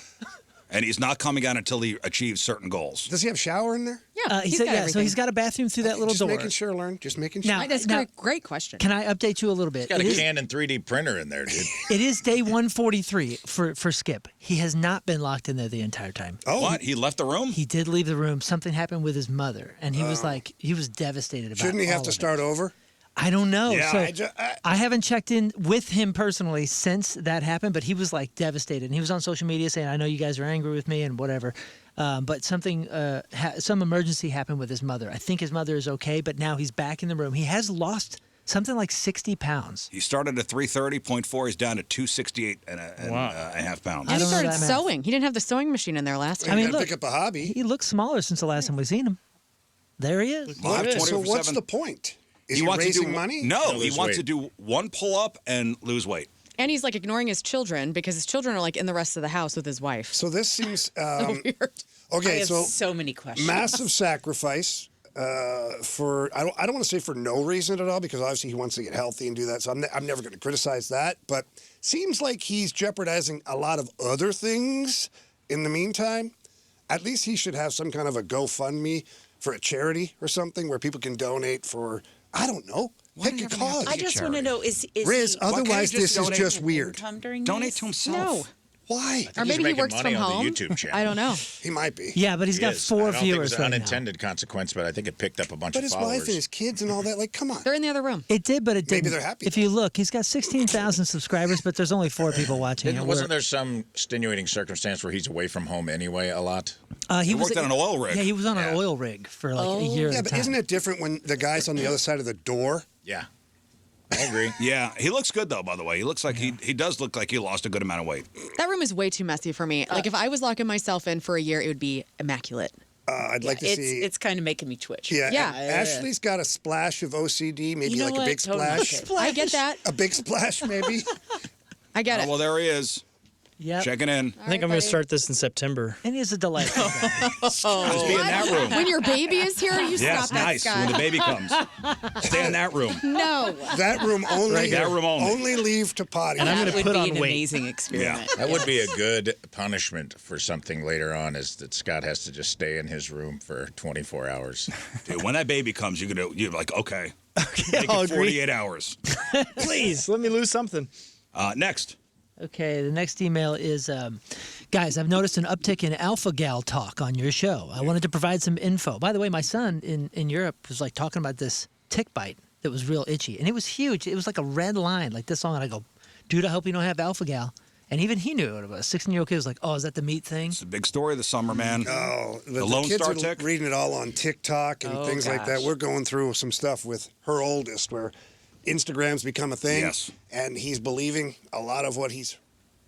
and he's not coming out until he achieves certain goals. Does he have a shower in there? Yeah, he he's said, got yeah. So everything. he's got a bathroom through that little Just door. making sure, Learn. Just making sure. Now, That's now, great question. can I update you a little bit? Got It a is- Canon 3D printer in there, dude. It is day 143 for Skip. He has not been locked in there the entire time. Oh, What? He left the room? He did leave the room. Something happened with his mother, and he was like, he was devastated about. shouldn't he have all to of it. start over? I don't know. Yeah, So I haven't checked in with him personally since that happened, but he was like devastated, and he was on social media saying, "I know you guys are angry with me and whatever." But something, some emergency happened with his mother. I think his mother is okay, but now he's back in the room. He has lost something like 60 pounds. He started at 330.4. He's down to 268 and a half pounds. I And he don't know started that math. sewing. He didn't have the sewing machine in there last time. I mean, gotta look, pick up a hobby. he looks smaller since the last time we've seen him. There he is. Live 24/7. So what's the point? Is he wants raising to do money? No, He'll he lose wants to weight. do one pull-up and lose weight. And he's like ignoring his children because his children are like in the rest of the house with his wife. So this seems Weird. I okay. have So so many questions. massive sacrifice for I don't want to say for no reason at all because obviously he wants to get healthy and do that. So I'm never going to criticize that. But seems like he's jeopardizing a lot of other things in the meantime. At least he should have some kind of a GoFundMe for a charity or something where people can donate for I don't know. Pick a cause. I just want to know is Riz, he otherwise just this is donate just weird. income during Donate these? to himself. No. Why? Or He's maybe he making works money from on home. the YouTube channel. I don't know. He might be. Yeah, but he's got Is. 4 I don't think it viewers was right an now. unintended consequence, but I think it picked up a bunch But of his followers. wife and his kids and all that, like, come on. They're in the other room. It did, but it didn't. Maybe they're happy If though. you look, he's got 16,000 subscribers, but there's only 4 people watching it. Wasn't there some extenuating circumstance where he's away from home anyway a lot? He worked on an oil rig. Yeah, he was on an oil rig for like a year Yeah, at a but time. isn't it different when the guy's on the other side of the door? Yeah. I agree. Yeah, he looks good though. By the way, he looks like he does look like he lost a good amount of weight. That room is way too messy for me. Like if I was locking myself in for a year, it would be immaculate. I'd like to see. It's kind of making me twitch. Yeah, Yeah. Ashley's got a splash of OCD, maybe You know like a what? big Totally splash. okay. I get that. A big splash, maybe. I get it. Well, there he is, Yep. checking in. I think I'm going to start this in September. And he's a delightful guy. Just be in that room. When your baby is here, you Yes, stop that, nice. Scott. When the baby comes, stay in that room. No. That room only. That room only. Only leave to potty. And I'm That gonna would put be on an weight. amazing experiment. That would be a good punishment for something later on, is that Scott has to just stay in his room for 24 hours. Dude, when that baby comes, you're like, okay, make I'll it agree. 48 hours. Please, let me lose something. Next. Okay, the next email is, guys, I've noticed an uptick in alpha gal talk on your show. I wanted to provide some info. By the way, my son in Europe was like talking about this tick bite that was real itchy, and it was huge. It was like a red line, like this long. And I go, dude, I hope you don't have alpha gal. And even he knew what it was. A 16-year-old kid was like, oh, is that the meat thing? It's a big story of the summer, man. Oh, the Lone kids Star are tick? reading it all on TikTok and Oh, things like that. gosh. We're going through some stuff with her oldest where Instagram's become a thing. Yes. And he's believing a lot of what he's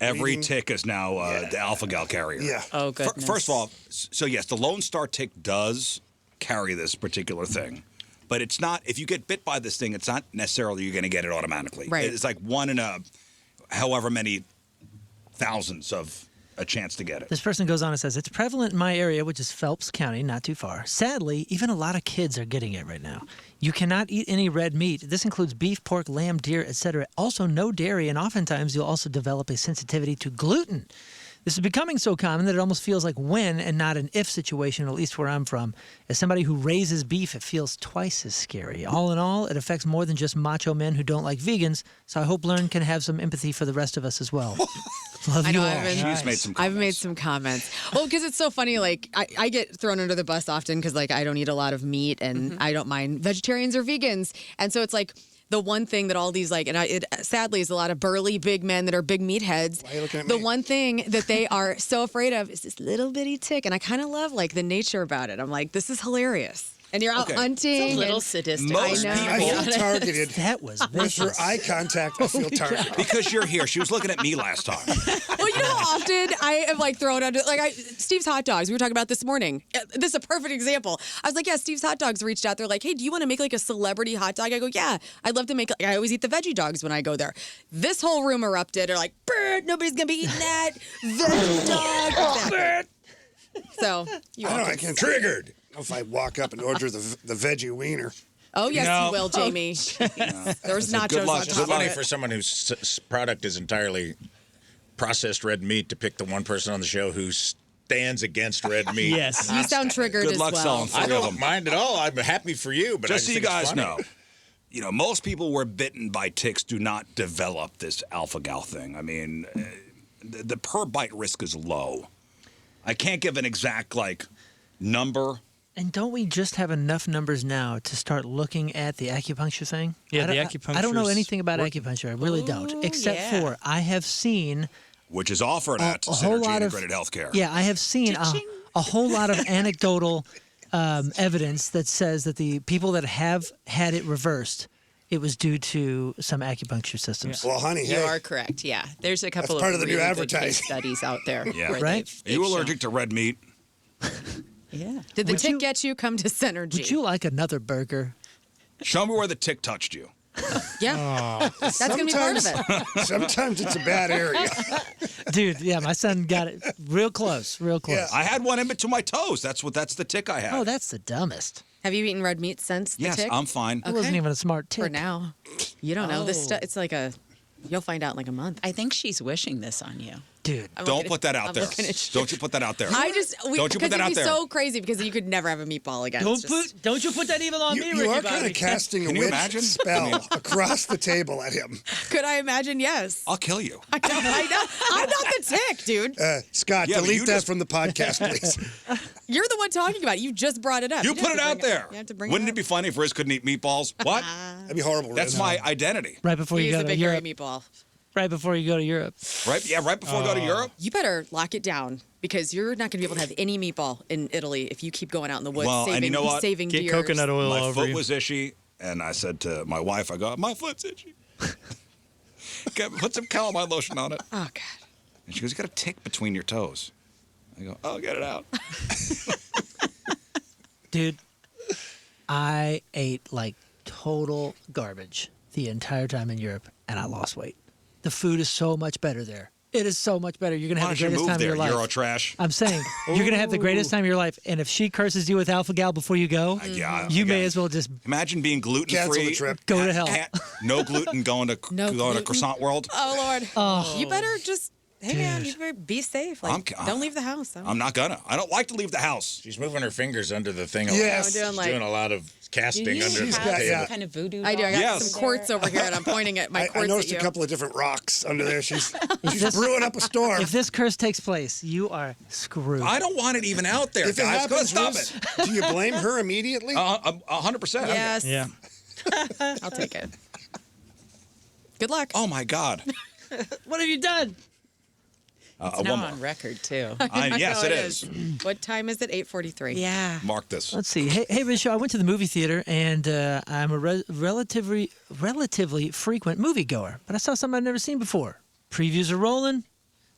Every reading. tick is now the alpha gal carrier. Yeah. Oh, goodness. First of all, so yes, the Lone Star tick does carry this particular thing. But it's not, if you get bit by this thing, it's not necessarily you're going to get it automatically. Right. It's like one in a however many thousands of a chance to get it. This person goes on and says, it's prevalent in my area, which is Phelps County, not too far. Sadly, even a lot of kids are getting it right now. You cannot eat any red meat. This includes beef, pork, lamb, deer, etc. Also, no dairy, and oftentimes you'll also develop a sensitivity to gluten. This is becoming so common that it almost feels like when and not an if situation, at least where I'm from. As somebody who raises beef, it feels twice as scary. All in all, it affects more than just macho men who don't like vegans, so I hope Lern can have some empathy for the rest of us as well. Love I you know, all. I've been- She's made some I've comments. made some comments. Well, because it's so funny. Like I get thrown under the bus often because like I don't eat a lot of meat and I don't mind vegetarians or vegans. And so it's like the one thing that all these like, and it sadly is a lot of burly big men that are big meatheads. Why are you looking at The me? one thing that they are so afraid of is this little bitty tick. And I kind of love like the nature about it. I'm like, this is hilarious. And you're out Okay. hunting. It's a little and- sadistic. Most I know. I people, feel targeted. That was With her vicious. eye contact, I feel targeted. because you're here. She was looking at me last time. Well, you know how often I am like thrown under, like Steve's Hot Dogs, we were talking about this morning. This is a perfect example. I was like, yeah, Steve's Hot Dogs reached out. They're like, hey, do you want to make like a celebrity hot dog? I go, yeah, I'd love to make, I always eat the veggie dogs when I go there. This whole room erupted. They're like, Bird, nobody's going to be eating that. Veggie dog. Exactly. So, you I don't know, all I can- can triggered. If I walk up and order the veggie wiener. Oh, yes, No. you will, Jamie. There's nachos good luck. on It's top funny of it. for someone whose product is entirely processed red meat to pick the one person on the show who stands against red meat. Yes. You sound triggered Good as luck well. selling I 3 of don't them. mind at all. I'm happy for you, but I Just so you think it's guys funny. know, most people who are bitten by ticks do not develop this alpha gal thing. I mean, the per bite risk is low. I can't give an exact number. And don't we just have enough numbers now to start looking at the acupuncture thing? Yeah, I the don't- I don't know acupuncture's anything about working. acupuncture. I really don't. Except yeah. for I have seen Which is offered at a whole Synergy lot of Integrated Healthcare. Yeah, I have seen Cha-ching. a whole lot of anecdotal evidence that says that the people that have had it reversed, it was due to some acupuncture systems. Well, honey, You hey, are correct. Yeah, there's a couple part of of the new really good advertising. case studies out there. Yeah. where Right? they've- Are you they've allergic to red meat? shown- Yeah. Did the Would tick you- get you? Come to Synergy. Would you like another burger? Show me where the tick touched you. Yeah. That's going to be part of it. sometimes it's a bad area. Dude, yeah, my son got it real close, real close. Yeah. I had one in between my toes. That's the tick I had. Oh, that's the dumbest. Have you eaten red meat since the yes, tick? I'm fine. It wasn't even a smart For tick. now. You don't know. This Oh. stuff, it's like a You'll find out in like a month. I think she's wishing this on you. Dude. Don't put that out there. Don't you put that out there. Don't you put that out there. So crazy because you could never have a meatball again. Don't you put that evil on me, You Ricky are Bobby. kind of casting a Can you witch imagine? spell across the table at him. Could I imagine? Yes. I'll kill you. I know. I'm not the tick, dude. Scott, Yeah, but delete you that just- from the podcast, please. You're the one talking about it. You just brought it up. You didn't put have it to out bring there. You have to bring Wouldn't it it be funny if Rizz couldn't eat meatballs? What? That'd be horrible. That's Riz. my identity. Right before you He's go a to big hairy Europe. meatball. Right before you go to Europe. Right? Yeah, right before I go to Europe. You better lock it down because you're not going to be able to have any meatball in Italy if you keep going out in the woods Well, and you know what? saving Get deers. coconut oil My over foot you. was itchy, and I said to my wife, I go, my foot's itchy. Put some calamine lotion on it. Oh, God. And she goes, you got a tick between your toes. I go, oh, get it out. Dude, I ate like total garbage the entire time in Europe, and I lost weight. The food is so much better there. It is so much better. You're going to Why have don't the you greatest move time there, of your life. Euro trash? I'm saying, you're going to have the greatest time of your life. And if she curses you with alpha gal before you go, Yeah, you may again. as well just Imagine being Cancel gluten-free. the trip. go to hell. No gluten going to gluten. croissant world. Oh, Lord. Oh. You better just, hey, man, Dude. you better be safe. Like, don't leave the house. I'm not gonna. I don't like to leave the house. She's moving her fingers under the thing. Yes. She's I'm doing doing a lot of casting under the She's table. got- yeah. Some kind of voodoo. I do. I got Yes. some quartz over here, and I'm pointing at my I quartz noticed at you. a couple of different rocks under there. She's brewing up a storm. If this curse takes place, you are screwed. I don't want it even out there, If it guys. Go happens, stop Riz, it. do you blame her immediately? 100%. Yes. Yeah. I'll take it. Good luck. Oh my God. What have you done? It's One now more. on record too. Yes, No, it is. What time is it? 8:43. Yeah. Mark this. Let's see. Hey, Rizz Show, I went to the movie theater, and I'm a relatively frequent moviegoer, but I saw something I've never seen before. Previews are rolling.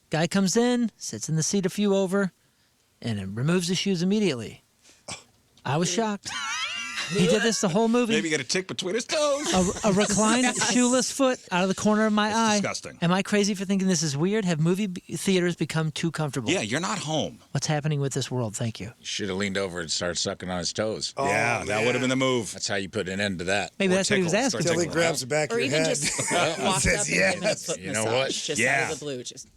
Guy comes in, sits in the seat a few over, and then removes his shoes immediately. I was shocked. He did this the whole movie. Maybe get a tick between his toes. A reclined shoeless foot out of the corner of my eye. disgusting. Am I crazy for thinking this is weird? Have theaters become too comfortable? Yeah, you're not home. What's happening with this world? Thank you. Should have leaned over and started sucking on his toes. Yeah, that would have been the move. That's how you put an end to that. Maybe Or that's what he was tickle. asking. Start Until he tickling. grabs the back Or of your even head. just walked Says up and give him a yes. foot You know massage, what? just Yeah. out of the blue. Just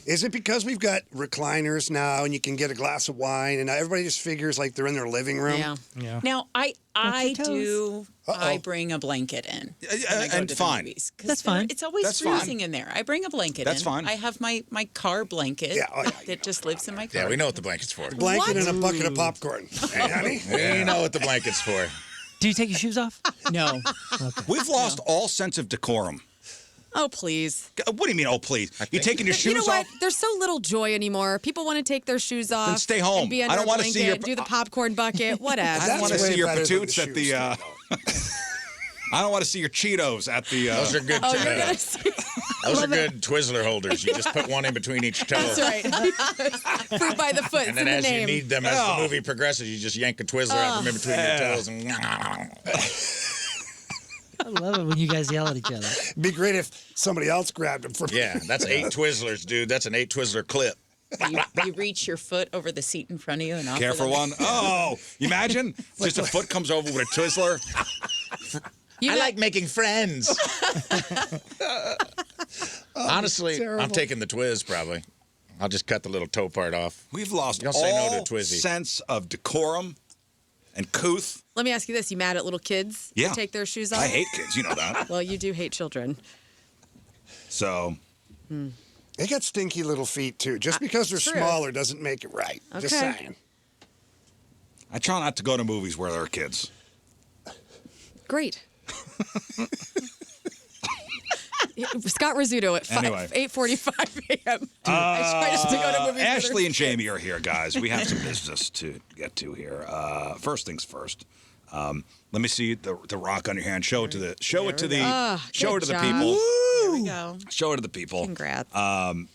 Is it because we've got recliners now and you can get a glass of wine and now everybody just figures like they're in their living room? Yeah. Yeah. now I your toes. do. Uh-oh. I bring a blanket in. when I go and to the fine. movies, 'cause That's fine. It's always That's fine. freezing in there. I bring a blanket That's in. fine. I have my car blanket Yeah, oh, yeah, you that just lives in my car. Yeah, we know what the blanket's for. Blanket and a bucket of popcorn. Hey, honey. We know what the blanket's for. Do you take your shoes off? No. We've lost all sense of decorum. Oh, please. What do you mean, oh, please? You taking your shoes You know what? off? There's so little joy anymore. People want to take their shoes off. stay home. And be under I don't a wanna see blanket, your- do the popcorn bucket, whatever. I don't want to That's way see your better than the patoots at shoes the. I don't want to see your Cheetos at the. Those are good. Oh, you're gonna see. Those are good Twizzler holders. You just put one in between each toe. That's right. Fruit by the foot. And It's then in as the you name. need them, as the movie progresses, you just yank a Twizzler out from in between your toes. And I love it when you guys yell at each other. It'd be great if somebody else grabbed him for me. yeah, that's 8 Twizzlers, dude. That's an 8 Twizzler clip. You reach your foot over the seat in front of you and off. Care with for it. one? Oh, you imagine? Just a foot comes over with a Twizzler. You I got- like making friends. Honestly, terrible. I'm taking the Twiz probably. I'll just cut the little toe part off. We've lost Don't say no all to Twizzy. sense of decorum and couth. Let me ask you this: you mad at little kids Yeah. who take their shoes off? I hate kids, you know that. Well, you do hate children. So, They got stinky little feet too. Just because they're True. smaller doesn't make it right. Just Okay. saying. I try not to go to movies where there are kids. Great. Scott Rizzuto at Anyway. 8:45 a.m. I try not to go to movies. where Ashley there's and Jamie are here, guys. We have some business to get to here. First things first. Let me see the rock on your hand. Show it to the good job. people. Here we go. Show it to the people. Congrats.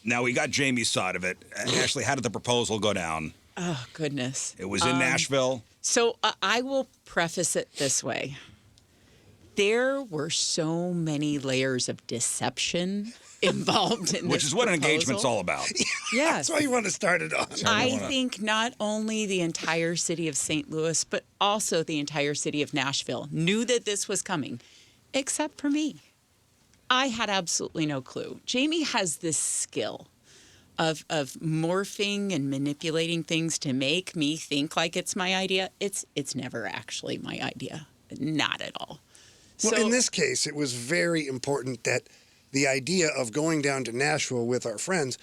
Now we got Jamie's side of it. Ashley, how did the proposal go down? Oh goodness. It was in Nashville. So I will preface it this way. There were so many layers of deception involved in Which this is what an proposal. engagement's all about. yes. That's why you want to start it on. I think not only the entire city of St. Louis, but also the entire city of Nashville knew that this was coming, except for me. I had absolutely no clue. Jamie has this skill of morphing and manipulating things to make me think like it's my idea. It's never actually my idea. Not at all. Well, So, in this case, it was very important that the idea of going down to Nashville with our friends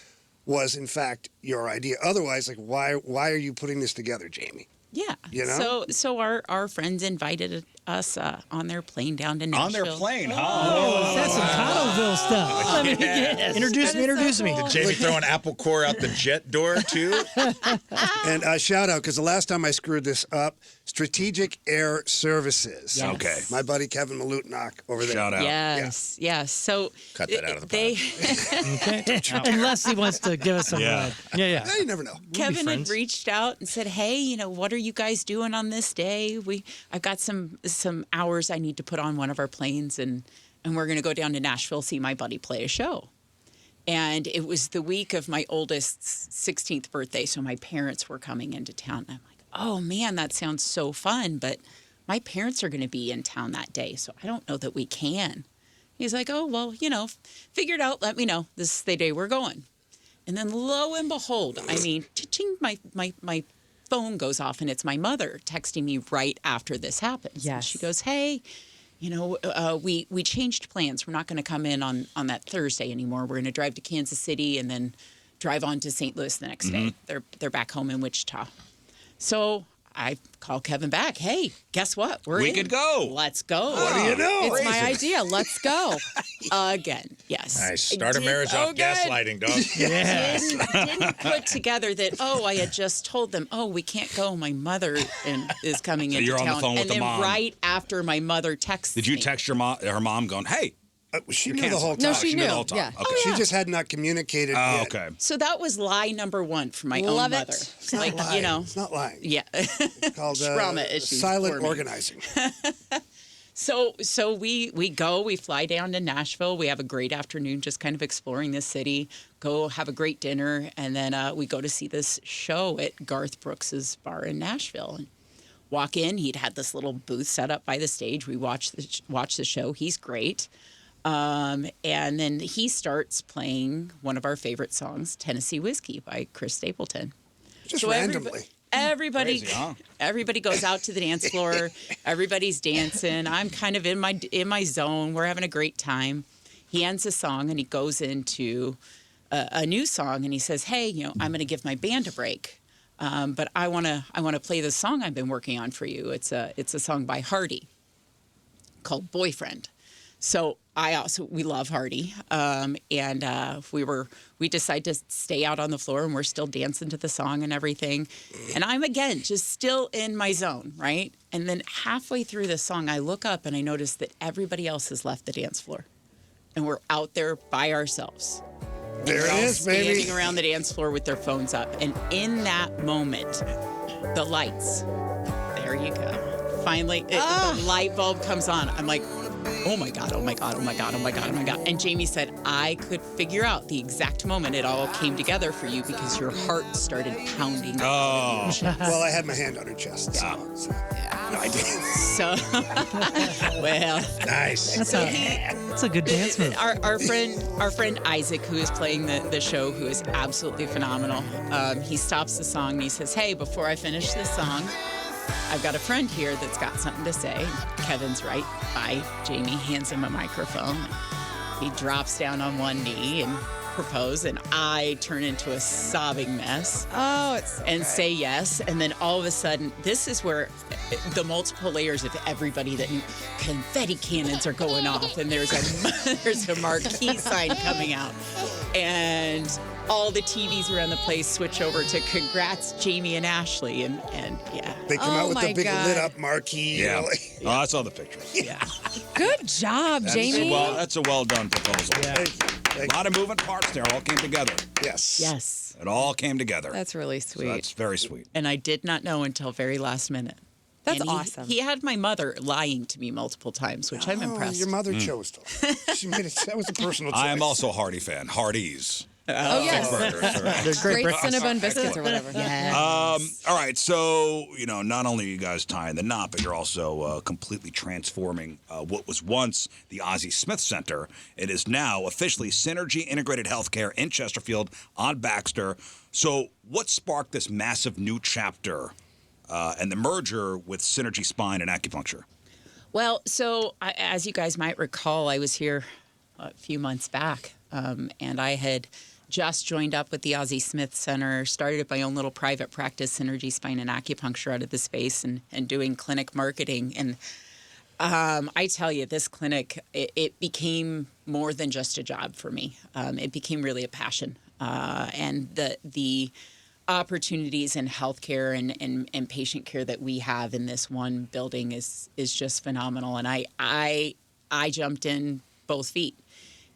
was, in fact, your idea. Otherwise, like, why are you putting this together, Jamie? yeah. You know? So our friends invited us on their plane down to Nashville. On their plane, huh? Oh, that's some Cottleville stuff. Let me guess. Introduce me. Jamie throwing apple core out the jet door, too? And shout out, because the last time I screwed this up, Strategic Air Services. Yes. Okay. My buddy Kevin Malutnock over there. Shout out. Yes, yes. So Cut that out of the they Unless he wants to give us some. Yeah. Yeah. You never know. Kevin had friends. reached out and said, "Hey, what are you guys doing on this day? I've got some hours I need to put on one of our planes, and we're going to go down to Nashville, see my buddy play a show." And it was the week of my oldest's 16th birthday, so my parents were coming into town. And I'm like, "Oh man, that sounds so fun, but my parents are going to be in town that day, so I don't know that we can." He's like, "Oh well, figure it out. Let me know. This is the day we're going." And then lo and behold, I mean, cha-ching, my phone goes off, and it's my mother texting me right after this happens. Yes. And she goes, "Hey, we changed plans. We're not going to come in on that Thursday anymore. We're going to drive to Kansas City and then drive on to St. Louis the next day. They're back home in Wichita." So I call Kevin back. "Hey, guess what? We in. could go. Let's go." What do you know? It's my idea. Let's go. Again, yes. Nice. Start a marriage off gaslighting, dog. Didn't put together that, I had just told them, we can't go. My mother is coming into you're on town. the phone with and the then mom. right after my mother texts Did you me. text her mom going, hey? She knew the whole time. No, she knew. the whole time. Yeah. Okay. She just had not communicated Oh, yet. okay. So that was lie number one for my Love own it. mother. It's not lying. It's not lying. Yeah. It's called Trauma issues silent for me. organizing. So we go, we fly down to Nashville. We have a great afternoon just kind of exploring the city, go have a great dinner, and then we go to see this show at Garth Brooks's bar in Nashville. And walk in, he'd had this little booth set up by the stage. We watch the show. He's great. And then he starts playing one of our favorite songs, Tennessee Whiskey by Chris Stapleton. Just So randomly. Everybody Crazy, huh? everybody goes out to the dance floor. Everybody's dancing. I'm kind of in my zone. We're having a great time. He ends a song and he goes into a new song and he says, "Hey, I'm going to give my band a break, but I want to play the song I've been working on for you. It's a song by Hardy called Boyfriend." So we love Hardy, and we decide to stay out on the floor, and we're still dancing to the song and everything, and I'm again just still in my zone, right? And then halfway through the song, I look up and I notice that everybody else has left the dance floor, and we're out there by ourselves. There it All is, baby. standing around the dance floor with their phones up, and in that moment, the lights. There you go. Finally, the light bulb comes on. I'm like, "Oh my God, oh my God, oh my God, oh my God, oh my God." And Jamie said, "I could figure out the exact moment it all came together for you because your heart started pounding." Oh. Well, I had my hand on her chest. So. No, I didn't. So, well, Nice. That's a good dance move. our friend Isaac, who is playing the show, who is absolutely phenomenal, he stops the song and he says, "Hey, before I finish this song, I've got a friend here that's got something to say." Kevin's right by Jamie, hands him a microphone. He drops down on one knee and proposes, and I turn into a sobbing mess and say yes. And then all of a sudden, this is where the multiple layers of everybody that knew, confetti cannons are going off, and there's a marquee sign coming out, and all the TVs around the place switch over to "Congrats, Jamie and Ashley," and yeah. They come out with the my big God. lit up marquee. Yeah. Like, Oh, I saw the pictures. Yeah. Good job, Jamie. That's a well done proposal. A lot of moving parts there. All came together. yes. Yes. It all came together. That's really So sweet. that's very sweet. And I did not know until very last minute. That's And awesome. He had my mother lying to me multiple times, which I'm Oh, impressed. your mother chose to. She made it. That was a personal choice. I am also a Hardy fan. Hardee's. Oh, yes. burgers. Right. They're Great breakfast. Cinnabon biscuits or whatever. Yeah. All right, so not only are you guys tying the knot, but you're also completely transforming what was once the Ozzie Smith Center. It is now officially Synergy Integrated Healthcare in Chesterfield on Baxter. So, what sparked this massive new chapter and the merger with Synergy Spine and Acupuncture? Well, so as you guys might recall, I was here a few months back, and I had just joined up with the Ozzie Smith Center, started my own little private practice, Synergy Spine and Acupuncture, out of the space and doing clinic marketing. And I tell you, this clinic, it became more than just a job for me. It became really a passion. And the opportunities in healthcare and patient care that we have in this one building is just phenomenal. And I jumped in both feet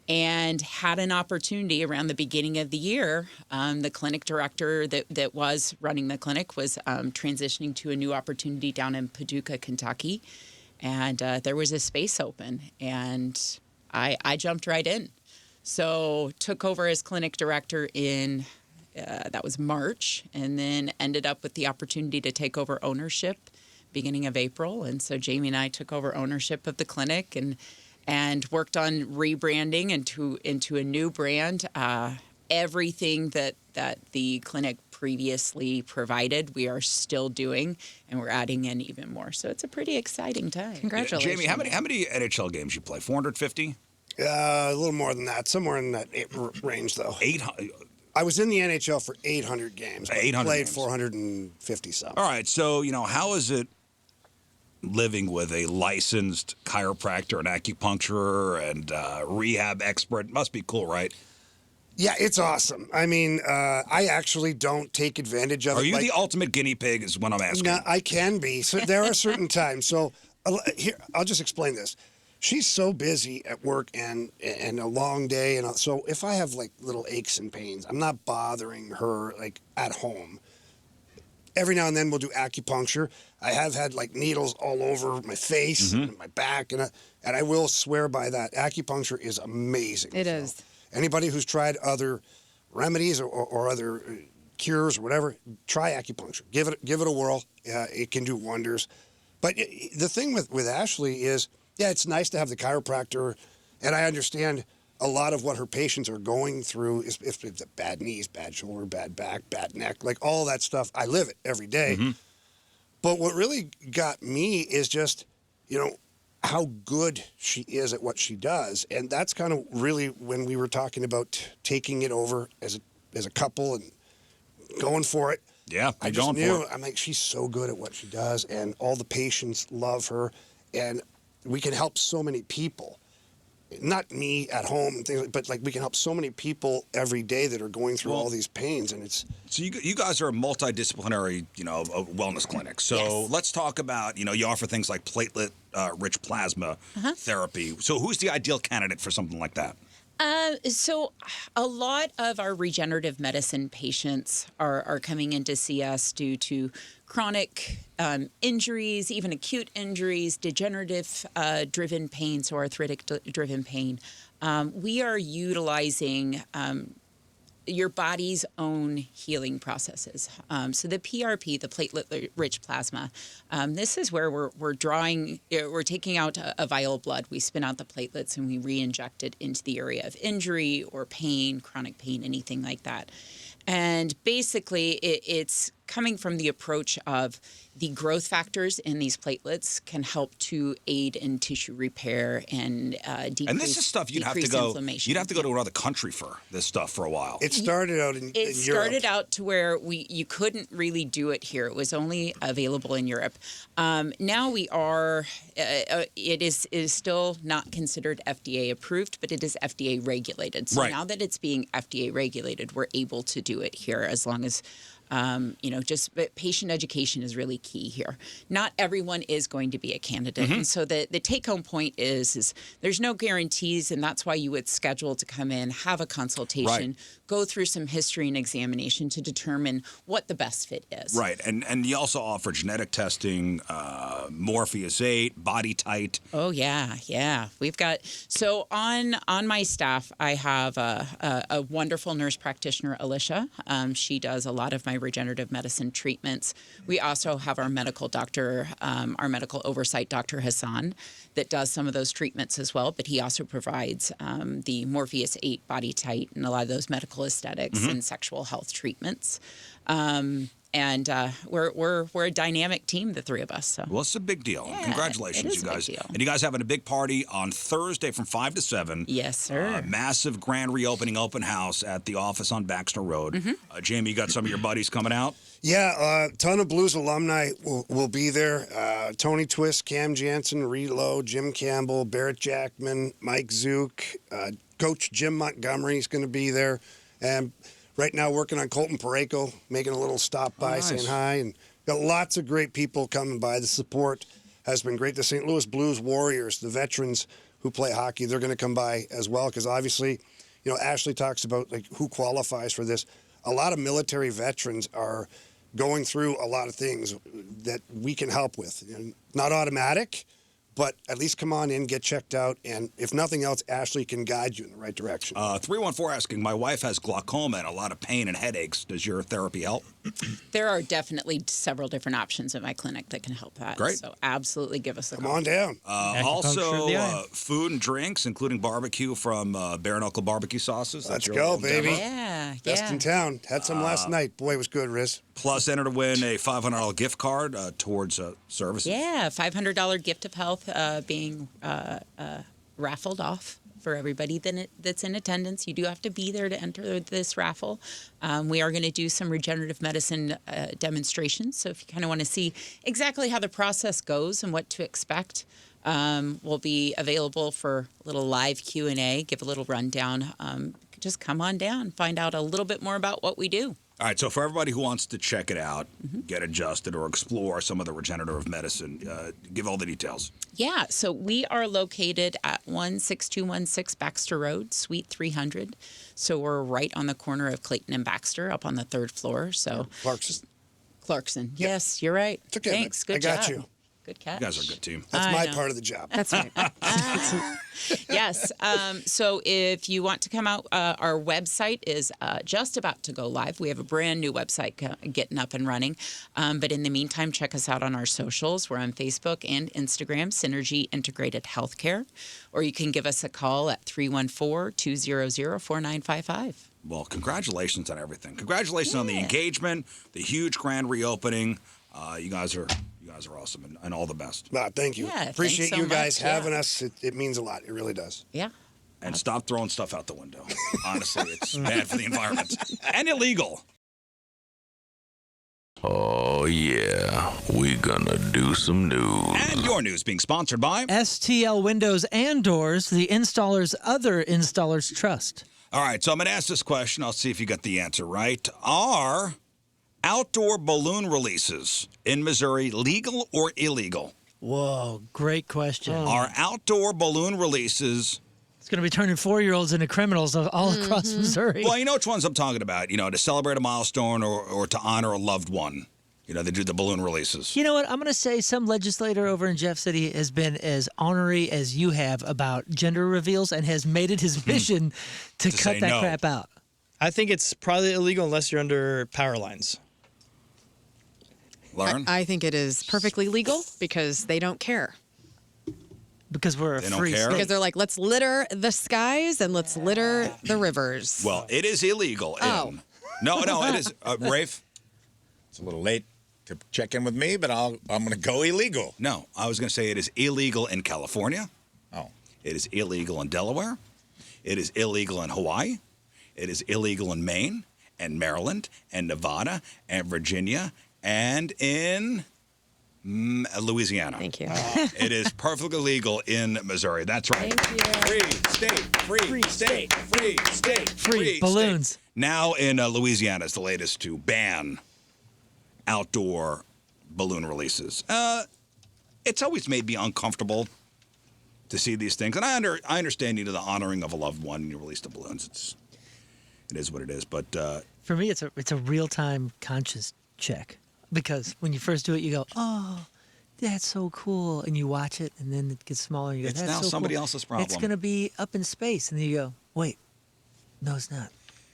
and had an opportunity around the beginning of the year. The clinic director that was running the clinic was transitioning to a new opportunity down in Paducah, Kentucky. And there was a space open, and I jumped right in. So took over as clinic director in, that was March, and then ended up with the opportunity to take over ownership beginning of April. And so Jamie and I took over ownership of the clinic and worked on rebranding into a new brand. Everything that the clinic previously provided, we are still doing, and we're adding in even more. So it's a pretty exciting time. Congratulations. Jamie, how many NHL games you play? 450? A little more than that, somewhere in that range, though. 800. I was in the NHL for 800 games. But 800 played games. 450 something. All right, so how is it living with a licensed chiropractor and acupuncturist and rehab expert? Must be cool, right? Yeah, it's awesome. I mean, I actually don't take advantage of it. Are you the ultimate guinea pig? Is what I'm asking. No, I can be. So there are certain times. So here, I'll just explain this. She's so busy at work and a long day, and so if I have like little aches and pains, I'm not bothering her like at home. Every now and then we'll do acupuncture. I have had like needles all over my face and my back, and I will swear by that. Acupuncture is amazing. It is. Anybody who's tried other remedies or other cures or whatever, try acupuncture. Give it a whirl. It can do wonders. But the thing with Ashley is, yeah, it's nice to have the chiropractor, and I understand a lot of what her patients are going through is if it's bad knees, bad shoulder, bad back, bad neck, like all that stuff. I live it every day. But what really got me is just, how good she is at what she does. And that's kind of really when we were talking about taking it over as a couple and going for it. Yeah, I just knew, I'm like, she's so good at what she does, and all the patients love her, and we can help so many people. Not me at home and things, but like we can help so many people every day that are going through all these pains, and it's. So you guys are a multidisciplinary, wellness clinic. So let's talk about, you offer things like platelet-rich plasma therapy. So who's the ideal candidate for something like that? So a lot of our regenerative medicine patients are coming in to see us due to chronic injuries, even acute injuries, degenerative driven pain, so arthritic driven pain. We are utilizing your body's own healing processes. So the PRP, the platelet-rich plasma, this is where we're taking out a vial of blood. We spin out the platelets and we re-inject it into the area of injury or pain, chronic pain, anything like that. And basically, it's coming from the approach of the growth factors in these platelets can help to aid in tissue repair and decrease. And this is stuff you'd have to go. Inflammation. You'd have to go to another country for this stuff for a while. It started out in It Europe. started out to where you couldn't really do it here. It was only available in Europe. Now we are. It is still not considered FDA approved, but it is FDA regulated. So Right. now that it's being FDA regulated, we're able to do it here as long as But patient education is really key here. Not everyone is going to be a candidate. And so the take-home point is there's no guarantees, and that's why you would schedule to come in, have a consultation, go through some history and examination to determine what the best fit is. Right, and you also offer genetic testing, Morpheus 8, body tight. Oh yeah. We've got on my staff, I have a wonderful nurse practitioner, Alicia. She does a lot of my regenerative medicine treatments. We also have our medical doctor, our medical oversight Dr. Hassan, that does some of those treatments as well. But he also provides the Morpheus 8 body tight and a lot of those medical aesthetics and sexual health treatments. And we're a dynamic team, the three of us. So. Well, it's a big deal. Yeah, Congratulations, it is you guys. a big deal. And you guys having a big party on Thursday from 5 to 7. Yes, sir. Massive grand reopening open house at the office on Baxter Road. Jamie, you got some of your buddies coming out? Yeah, a ton of Blues alumni will be there. Tony Twist, Cam Jansen, Reload, Jim Campbell, Barrett Jackman, Mike Zook, Coach Jim Montgomery is going to be there. And right now working on Colton Pareko, making a little stop by, saying hi. And got lots of great people coming by. The support has been great. The St. Louis Blues Warriors, the veterans who play hockey, they're going to come by as well because obviously, Ashley talks about like who qualifies for this. A lot of military veterans are going through a lot of things that we can help with. Not automatic, but at least come on in, get checked out, and if nothing else, Ashley can guide you in the right direction. 314 asking, my wife has glaucoma and a lot of pain and headaches. Does your therapy help? There are definitely several different options in my clinic that can help that. Great. So absolutely give us a Come call. on down. Also, food and drinks, including barbecue from Bare Knuckle Barbecue Sauces. Let's go, baby. Yeah, Best in town. Had some last night. Boy, it was good, Rizz. Plus, enter to win a $500 gift card towards services. Yeah, $500 gift of health being raffled off for everybody that's in attendance. You do have to be there to enter this raffle. We are going to do some regenerative medicine demonstrations. So if you kind of want to see exactly how the process goes and what to expect, we'll be available for a little live Q&A, give a little rundown. Just come on down, find out a little bit more about what we do. All right, so for everybody who wants to check it out, get adjusted, or explore some of the regenerative medicine, give all the details. Yeah, so we are located at 16216 Baxter Road, Suite 300. So we're right on the corner of Clayton and Baxter, up on the 3rd floor. So Clarkson. Yes, you're right. It's okay. Thanks. Good job. I got job. you. Good catch. You guys are a good team. That's I my know. part of the job. That's right. Yes. So if you want to come out, our website is just about to go live. We have a brand new website getting up and running. But in the meantime, check us out on our socials. We're on Facebook and Instagram, Synergy Integrated Healthcare. Or you can give us a call at 314-200-4955. Well, congratulations on everything. Congratulations on the engagement, the huge grand reopening. You guys are awesome, and all the best. Thank you. Yeah, Appreciate thanks so you guys much. having us. It means a lot. It really does. Yeah. And stop throwing stuff out the window. Honestly, it's bad for the environment and illegal. Oh, yeah. We gonna do some news. And your news being sponsored by STL Windows and Doors, the installer's other installers trust. All right, so I'm going to ask this question. I'll see if you got the answer right. Are outdoor balloon releases in Missouri legal or illegal? Whoa, great question. Are outdoor balloon releases... It's going to be turning 4-year-olds into criminals all across Missouri. Well, you know which ones I'm talking about. To celebrate a milestone or to honor a loved one. They do the balloon releases. You know what? I'm going to say some legislator over in Jeff City has been as ornery as you have about gender reveals and has made it his mission to cut that crap out. I think it's probably illegal unless you're under power lines. Lern? I think it is perfectly legal because they don't care. Because we're They a don't free care? state. Because they're like, let's litter the skies and let's litter the rivers. Well, it is illegal. Oh. No, it is. Rafe? It's a little late to check in with me, but I'm going to go illegal. No, I was going to say it is illegal in California. Oh. It is illegal in Delaware. It is illegal in Hawaii. It is illegal in Maine and Maryland and Nevada and Virginia and in Louisiana. Thank you. It is perfectly legal in Missouri. That's right. Free state, free state, free state, Free balloons. Now in Louisiana is the latest to ban outdoor balloon releases. It's always made me uncomfortable to see these things, and I understand, the honoring of a loved one, and you release the balloons. It is what it is. But for me, it's a real time conscience check, because when you first do it, you go, oh, that's so cool, and you watch it, and then it gets smaller, and you go, it's that's now so somebody cool. else's problem. It's gonna be up in space, and then you go, wait, no, it's not.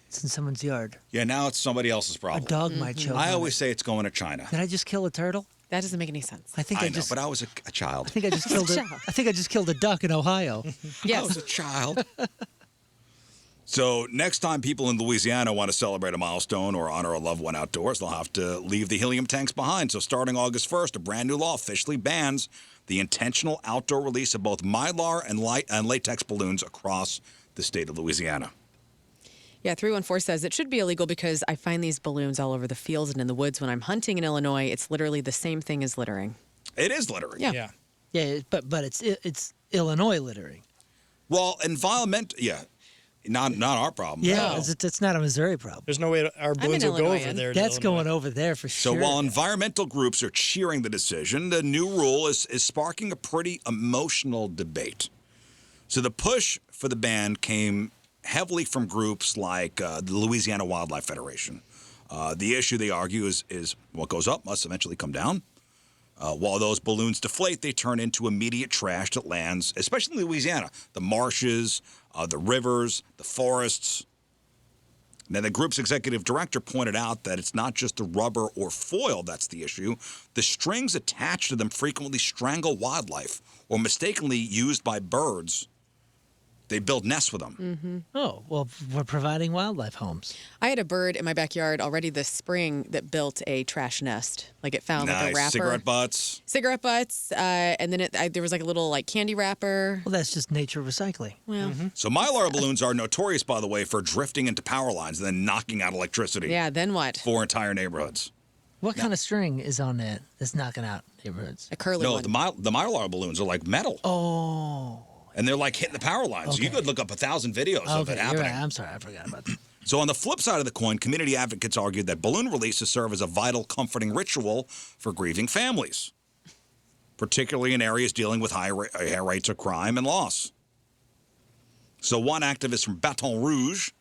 It's in someone's yard. Yeah, now it's somebody else's problem. A dog might choke. I on always it. say it's going to China. Did I just kill a turtle? That doesn't make any sense. I think I I know, just. but I was a child. I think I just killed a. I think I just killed a duck in Ohio. I was a child. So next time people in Louisiana want to celebrate a milestone or honor a loved one outdoors, they'll have to leave the helium tanks behind. So starting August 1st, a brand new law officially bans the intentional outdoor release of both Mylar and latex balloons across the state of Louisiana. Yeah, 314 says it should be illegal because I find these balloons all over the fields and in the woods when I'm hunting in Illinois. It's literally the same thing as littering. It is littering. Yeah. Yeah, but it's Illinois littering. Well, not our problem. Yeah, it's not a Missouri problem. There's no way our balloons will go over there. That's going over there for So sure. while environmental groups are cheering the decision, the new rule is sparking a pretty emotional debate. So the push for the ban came heavily from groups like the Louisiana Wildlife Federation. The issue, they argue, is what goes up must eventually come down. While those balloons deflate, they turn into immediate trash that lands, especially in Louisiana, the marshes, the rivers, the forests. Now, the group's executive director pointed out that it's not just the rubber or foil that's the issue. The strings attached to them frequently strangle wildlife or mistakenly used by birds. They build nests with them. Mm-hmm. Oh, well, we're providing wildlife homes. I had a bird in my backyard already this spring that built a trash nest. Like it found like a wrapper. Cigarette butts. Cigarette butts. And then there was like a little like candy wrapper. Well, that's just nature recycling. Well, So Mylar balloons are notorious, by the way, for drifting into power lines and then knocking out electricity yeah, then what? for entire neighborhoods. What kind of string is on that that's knocking out neighborhoods? A curly No, one. the Mylar balloons are like metal. Oh. And they're like hitting the power lines. Okay. You could look up 1,000 videos of Okay, it you're happening. right. I'm sorry, I forgot about that. So on the flip side of the coin, community advocates argued that balloon releases serve as a vital, comforting ritual for grieving families, particularly in areas dealing with high rates of crime and loss. So one activist from Baton Rouge,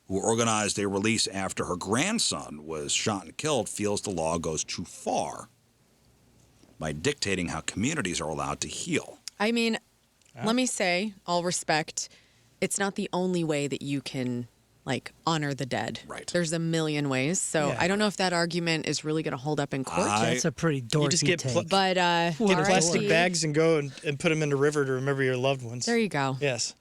who organized a release after her grandson was shot and killed, feels the law goes too far by dictating how communities are allowed to heal. I mean, let me say, all respect, it's not the only way that you can like honor the dead. Right. There's a million ways. So Yeah. I don't know if that argument is really going to hold up in court. That's a pretty dorky You just get take. But get plastic RIP. bags and go and put them in the river to remember your loved ones. There you go. Yes.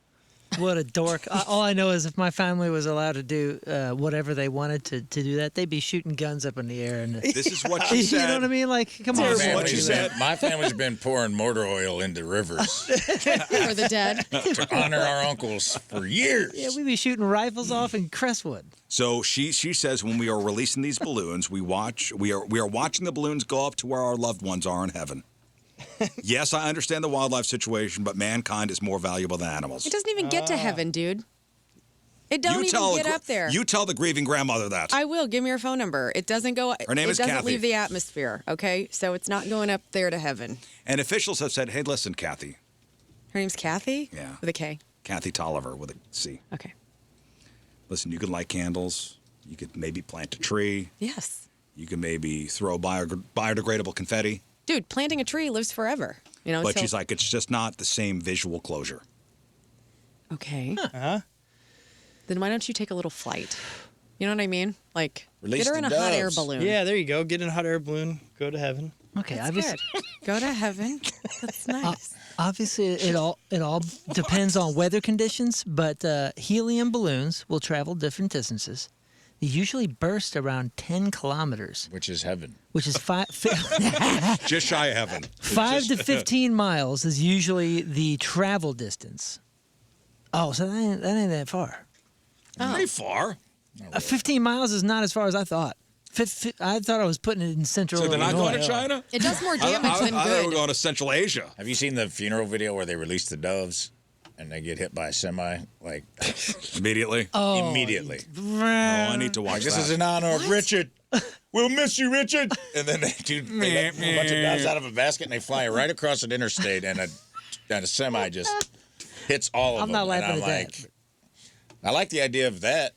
What a dork. All I know is if my family was allowed to do whatever they wanted to do that, they'd be shooting guns up in the air. And This is what she you said. know what I mean? Like, come on. Terrible man. what you said. My family's been pouring motor oil into rivers For the dead. to honor our uncles for years. Yeah, we'd be shooting rifles off in Crestwood. So she says when we are releasing these balloons, we are watching the balloons go up to where our loved ones are in heaven. Yes, I understand the wildlife situation, but mankind is more valuable than animals. It doesn't even get to heaven, dude. It don't even get up there. You tell the grieving grandmother that. I will. Give me your phone number. It doesn't go. Her name it is doesn't Kathy. leave the atmosphere. Okay, so it's not going up there to heaven. And officials have said, hey, listen, Kathy. Her name's Kathy. Yeah. With a K. Kathy Tolliver with a C. Okay. Listen, you could light candles. You could maybe plant a tree. Yes. You could maybe throw biodegradable confetti. Dude, planting a tree lives forever. You know. But until- she's like, it's just not the same visual closure. Okay. Huh? Then why don't you take a little flight? You know what I mean? Like, Release get her in a the hot air doves. balloon. Yeah, there you go. Get in a hot air balloon. Go to heaven. Okay, That's obviously, good. Go to heaven. That's nice. obviously it all depends on weather conditions, but helium balloons will travel different distances. They usually burst around 10 kilometers, Which is heaven. which is Just shy of heaven. 5 to 15 miles is usually the travel distance. Oh, so that ain't that far. Pretty far. 15 miles is not as far as I thought. I thought I was putting it in central So they're not Illinois. going to China? It does more I damage than thought they were good. going to Central Asia. Have you seen the funeral video where they released the doves? and they get hit by a semi, like Immediately. immediately. I need to watch Like, this that. is in honor of Richard. We'll miss you, Richard. And then they let a bunch of doves out of a basket and they fly right across an interstate, and a semi just hits all of I'm them. not laughing and I'm at like, that. I like the idea of that.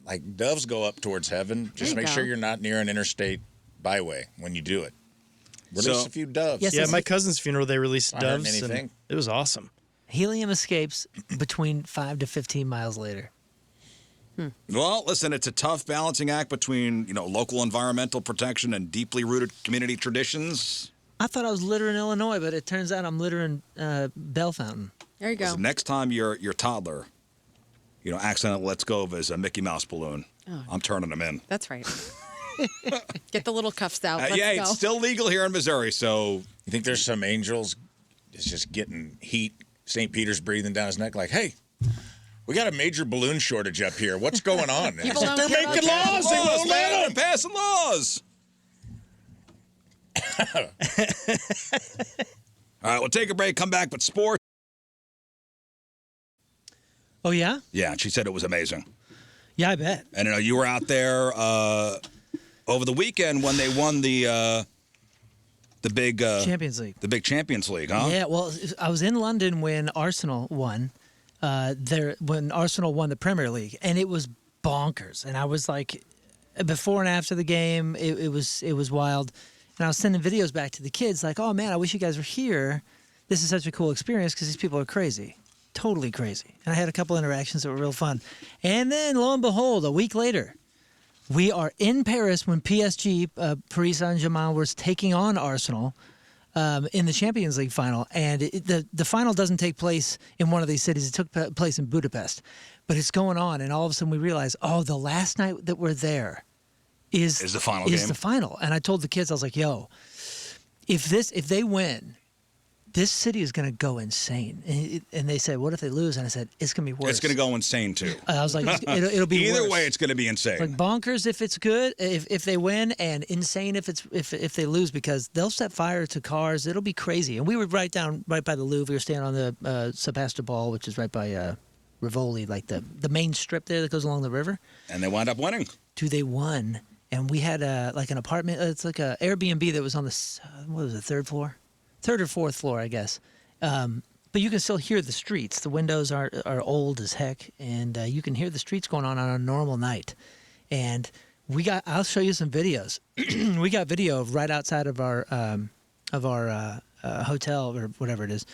Like, doves go up towards heaven. Just you make go. sure you're not near an interstate byway when you do it. Release So- a few doves. Yes, Yeah, it's- my cousin's funeral, they released Not hurting doves, and anything. it was awesome. Helium escapes between 5 to 15 miles later. Well, listen, it's a tough balancing act between, local environmental protection and deeply rooted community traditions. I thought I was littering Illinois, but it turns out I'm littering Bell Fountain. There you go. So next time your toddler, accidentally lets go of his Mickey Mouse balloon, I'm turning him in. That's right. Get the little cuffs out. Let's Yeah, go. it's still legal here in Missouri, so You think there's some angels that's just getting heat, St. Peter's breathing down his neck like, hey, we got a major balloon shortage up here. What's going on? People don't They're care about making that. laws. They won't let man, them. they're passing laws. All right, we'll take a break, come back with sports. Oh, yeah? Yeah, and she said it was amazing. Yeah, I bet. And you were out there over the weekend when they won the big Champions League. the big Champions League, huh? Yeah, well, I was in London when Arsenal won. When Arsenal won the Premier League, and it was bonkers. And I was like, before and after the game, it was wild. And I was sending videos back to the kids, like, "Oh man, I wish you guys were here. This is such a cool experience because these people are crazy, totally crazy." And I had a couple interactions that were real fun. And then, lo and behold, a week later, we are in Paris when PSG, Paris Saint-Germain, was taking on Arsenal. In the Champions League final, and the final doesn't take place in one of these cities. It took place in Budapest, but it's going on, and all of a sudden we realize, the last night that we're there is the final game. the final. And I told the kids, I was like, "Yo, if they win, this city is going to go insane." And they said, "What if they lose?" And I said, "It's going to be worse." It's going to go insane too. I was like, "It'll be Either worse." way, it's going to be insane. Like bonkers if it's good, if they win, and insane if they lose, because they'll set fire to cars. It'll be crazy. And we were right by the Louvre. We were staying on the Sebastopol, which is right by Rivoli, like the main strip there that goes along the river. And they wound up winning. Dude, they won, and we had like an apartment. It's like a Airbnb that was on the third or fourth floor, I guess. But you can still hear the streets. The windows are old as heck, and you can hear the streets going on a normal night. And I'll show you some videos. We got video of right outside of our hotel or whatever it is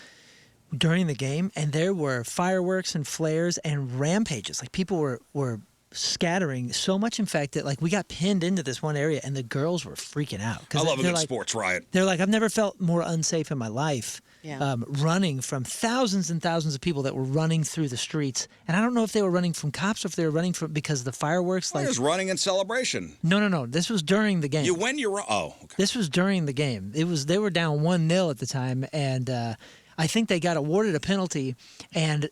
during the game, and there were fireworks and flares and rampages. Like people were scattering so much, in fact, that like we got pinned into this one area, and the girls were freaking out. I love a they're good like, sports riot. They're like, "I've never felt more unsafe in my life." Yeah. Running from thousands and thousands of people that were running through the streets, and I don't know if they were running from cops or if they were running from because of the fireworks. Well, it was running in celebration. No. This was during the game. You win, you're oh, okay. This was during the game. They were down 1-0 at the time, and I think they got awarded a penalty, and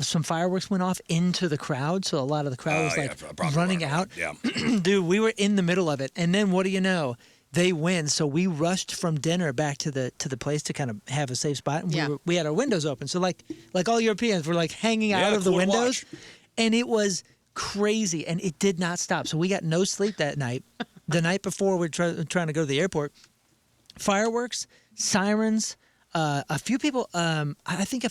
some fireworks went off into the crowd, so a lot of the crowd was like running out. Yeah. Dude, we were in the middle of it, and then what do you know? They win, so we rushed from dinner back to the place to kind of have a safe spot. And we had our windows open, so like all Europeans were like hanging out of the cool to windows, watch. and it was crazy, and it did not stop. So we got no sleep that night. The night before, we're trying to go to the airport. Fireworks, sirens. A few people. I think a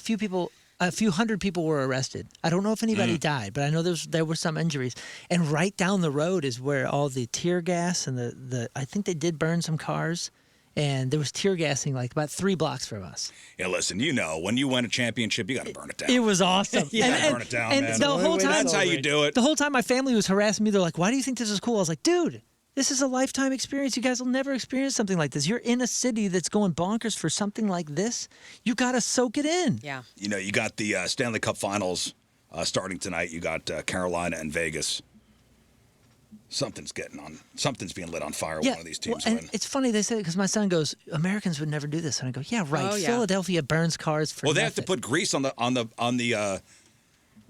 few hundred people were arrested. I don't know if anybody died, but I know there were some injuries. And right down the road is where all the tear gas and the I think they did burn some cars, and there was tear gassing like about 3 blocks from us. Yeah, listen, when you win a championship, you got to burn it down. It was awesome. You gotta burn it down, and man. the whole time, That's how you do it. The whole time my family was harassing me. They're like, "Why do you think this is cool?" I was like, "Dude, this is a lifetime experience. You guys will never experience something like this. You're in a city that's going bonkers for something like this. You got to soak it in." Yeah. You got the Stanley Cup Finals starting tonight. You got Carolina and Vegas. Something's being lit on fire. One of these teams and win. it's funny they say it because my son goes, "Americans would never do this," and I go, "Yeah, right. Oh, yeah. Philadelphia burns cars for Well, they have to nothing." put grease on the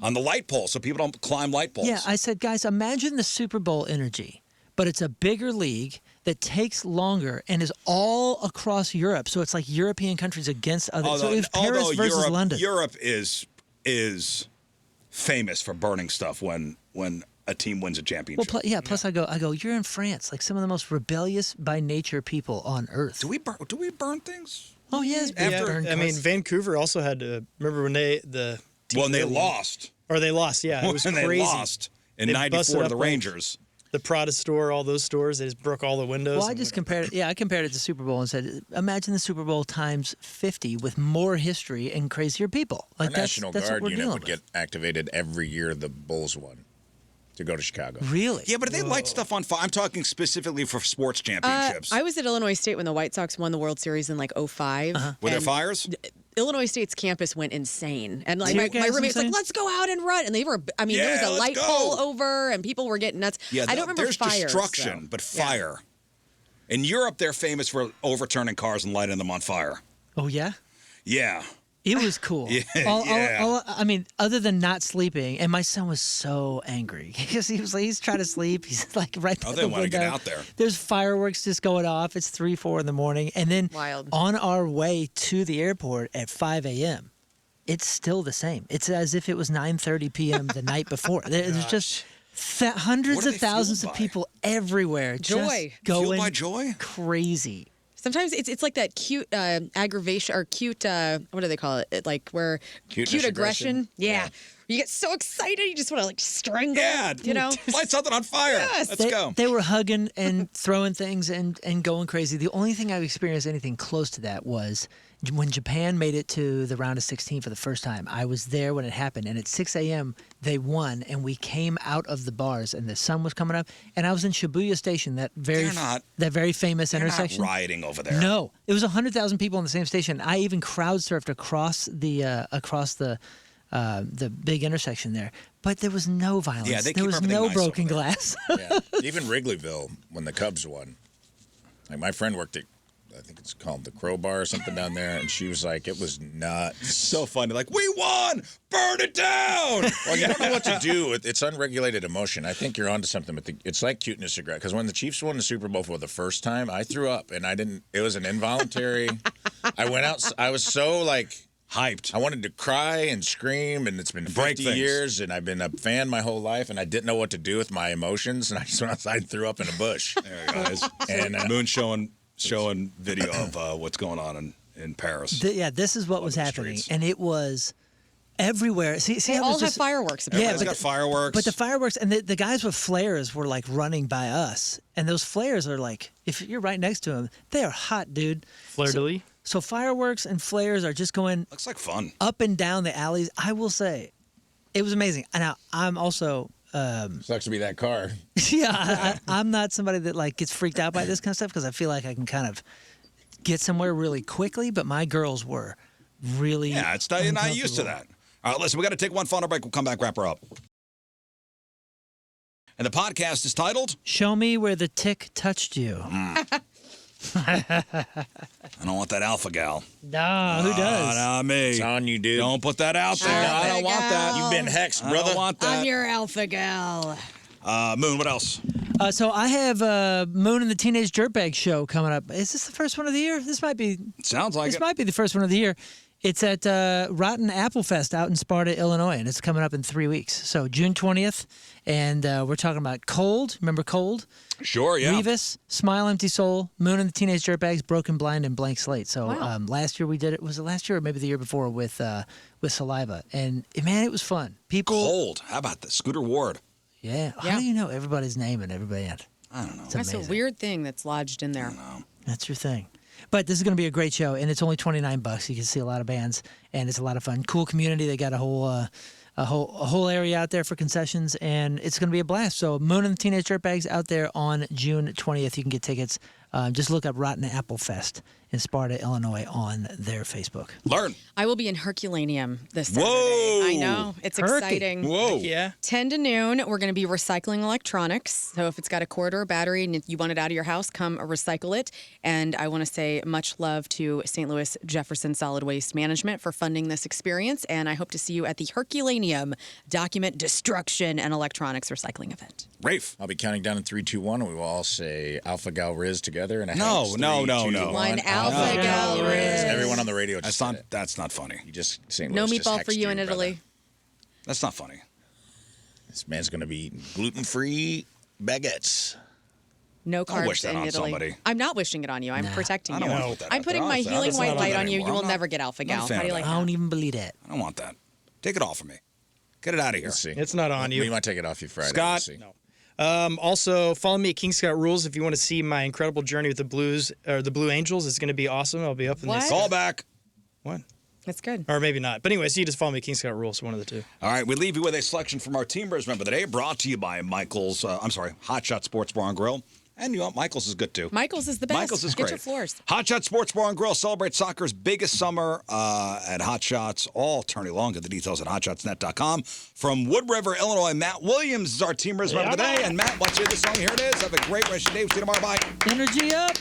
light pole so people don't climb light poles. Yeah, I said, guys, imagine the Super Bowl energy, but it's a bigger league that takes longer and is all across Europe. So it's like European countries against other. So it was Paris versus London. Europe is is famous for burning stuff when a team wins a championship. Well, plus I go, you're in France, like some of the most rebellious by nature people on earth. Do we burn things? Oh, yes. I mean, Vancouver also had to, remember when they lost. Or they lost, yeah. It was when crazy. They lost in '94 to the Rangers. The Prada store, all those stores, they just broke all the windows. Well, I just compared it. Yeah, I compared it to Super Bowl and said, imagine the Super Bowl times 50 with more history and crazier people. Like Our National that's Guard what we're unit dealing would with. get activated every year the Bulls won to go to Chicago. Really? Yeah, but they light stuff on fire. I'm talking specifically for sports championships. I was at Illinois State when the White Sox won the World Series in like 05. Were there fires? Illinois State's campus went insane. And like Tear my gas roommate was like, insane? let's go out and run. And they were, I mean, there was a let's light go. pole over and people were getting nuts. Yeah, I don't remember there's fires. destruction, though. but fire. In Europe, they're famous for overturning cars and lighting them on fire. Oh, yeah? Yeah. It was cool. I mean, other than not sleeping, and my son was so angry because he was like, he's trying to sleep. He's like right by Oh, the they want to window. get out there. There's fireworks just going off. It's 3, 4 in the morning, and then Wild. on our way to the airport at 5 a.m., it's still the same. It's as if it was 9:30 p.m. the night before. There's just hundreds What are of they thousands fueled of by? people everywhere. Joy. Just going Fueled by joy? crazy. Sometimes it's like that cute aggravation or cute, what do they call it? Like where Cuteness, cute aggression. aggression? Yeah. You get so excited, you just want to like strangle. Yeah, You know? light something on fire. Yes. Let's go. They were hugging and throwing things and going crazy. The only thing I've experienced anything close to that was when Japan made it to the round of 16 for the first time. I was there when it happened, and at 6 a.m. they won, and we came out of the bars, and the sun was coming up, and I was in Shibuya Station, that very famous They're intersection. not rioting over there. No, it was 100,000 people in the same station. I even crowd surfed across the big intersection there, but there was no violence. Yeah, they there keep was everything no nice broken over there. glass. Yeah. Even Wrigleyville, when the Cubs won. Like my friend worked at, I think it's called the Crowbar or something down there, and she was like, it was nuts. So funny. Like, we won! Burn it down! Well, you don't know what to do. It's unregulated emotion. I think you're onto something. It's like cuteness regret. Because when the Chiefs won the Super Bowl for the first time, I threw up, and I didn't. It was an involuntary. I went out. I was so like hyped. I wanted to cry and scream, and it's been break 50 things. years, and I've been a fan my whole life, and I didn't know what to do with my emotions, and I just went outside and threw up in a bush. There you guys. And Moon showing video of what's going on in Paris. This is what was happening, and it was everywhere. See, They I was all have just, fireworks. Yeah, Everybody's got fireworks. But the fireworks and the guys with flares were like running by us, and those flares are like, if you're right next to them, they are hot, dude. Fleur de lis. So fireworks and flares are just going looks like fun up and down the alleys. I will say, it was amazing. And now I'm also. Sucks to be that car. Yeah, I'm not somebody that like gets freaked out by this kind of stuff because I feel like I can kind of get somewhere really quickly. But my girls were really you're not used to uncomfortable. that. All right, listen, we got to take one final break. We'll come back, wrap her up. And the podcast is titled "Show Me Where the Tick Touched You." I don't want that alpha gal. No, who does? Not me. It's on you, dude. Don't put that out there. I don't want that. You've been hexed, I brother. don't want that. I'm your alpha gal. Moon, what else? So I have Moon and the Teenage Dirtbag show coming up. Is this the first one of the year? This might be. Sounds like This it. might be the first one of the year. It's at Rotten Apple Fest out in Sparta, Illinois, and it's coming up in 3 weeks. So June 20th, and we're talking about Cold. Remember Cold? Sure, yeah. Revis, Smile, Empty Soul, Moon and the Teenage Dirtbags, Broken Blind, and Blank Slate. So Wow. last year we did it. Was it last year or maybe the year before with Saliva? And man, it was fun. People. Cold. How about this? Scooter Ward. Yeah. How Yeah. do you know everybody's name and every band? I don't know. It's That's a amazing. weird thing that's lodged in there. That's your thing. But this is going to be a great show, and it's only $29. You can see a lot of bands, and it's a lot of fun. Cool community. They got a whole area out there for concessions, and it's going to be a blast. So Moon and the Teenage Dirtbags out there on June 20th. You can get tickets. Just look up Rotten Apple Fest in Sparta, Illinois on their Facebook. Learn. I will be in Herculaneum this Saturday. Whoa. I know. It's Herky. exciting. Whoa. Yeah. 10 to noon, we're going to be recycling electronics. So if it's got a cord or a battery and you want it out of your house, come recycle it. And I want to say much love to St. Louis Jefferson Solid Waste Management for funding this experience. And I hope to see you at the Herculaneum Document Destruction and Electronics Recycling event. Rafe. I'll be counting down in 3, 2, 1, and we will all say Alpha Gal Rizz together. And No, no. One Alpha Gal Rizz. Everyone on the radio That's just said not. it. That's not funny. You just St. No Louis just meatball for hexed you in brother. Italy. That's not funny. This man's going to be eating gluten-free baguettes. No Don't carbs wish that in on Italy. somebody. I'm not wishing it on you. I'm protecting I you. don't want to put that I'm out putting there. my Honestly, healing I'm white not light that on you. anymore. You will I'm not- never get alpha I'm not a gal. fan How do you of like that. I that? don't even believe that. I don't want that. Take it off of me. Get it out of here. Let's see. It's not on We you. might take it off you Friday. Scott. We'll see. Also, follow me at King Scott Rules if you want to see my incredible journey with the Blues or the Blue Angels. It's going to be awesome. I'll be up in this. Call back. What? That's good. Or maybe not. But anyways, you just follow me at King Scott Rules. One of the two. All right, we leave you with a selection from our Teamers member today, brought to you by Hot Shot Sports Bar and Grill. And you know what? Michael's is good too. Michael's is the best. Michael's is Get great. your floors. Hot Shot Sports Bar and Grill celebrates soccer's biggest summer at Hot Shots all tourney long. Get the details at hotshotsnet.com. From Wood River, Illinois, Matt Williams is our Teamers member today. And Matt, watch you this song. Here it is. Have a great rest of your day. We'll see you tomorrow. Bye. Energy up.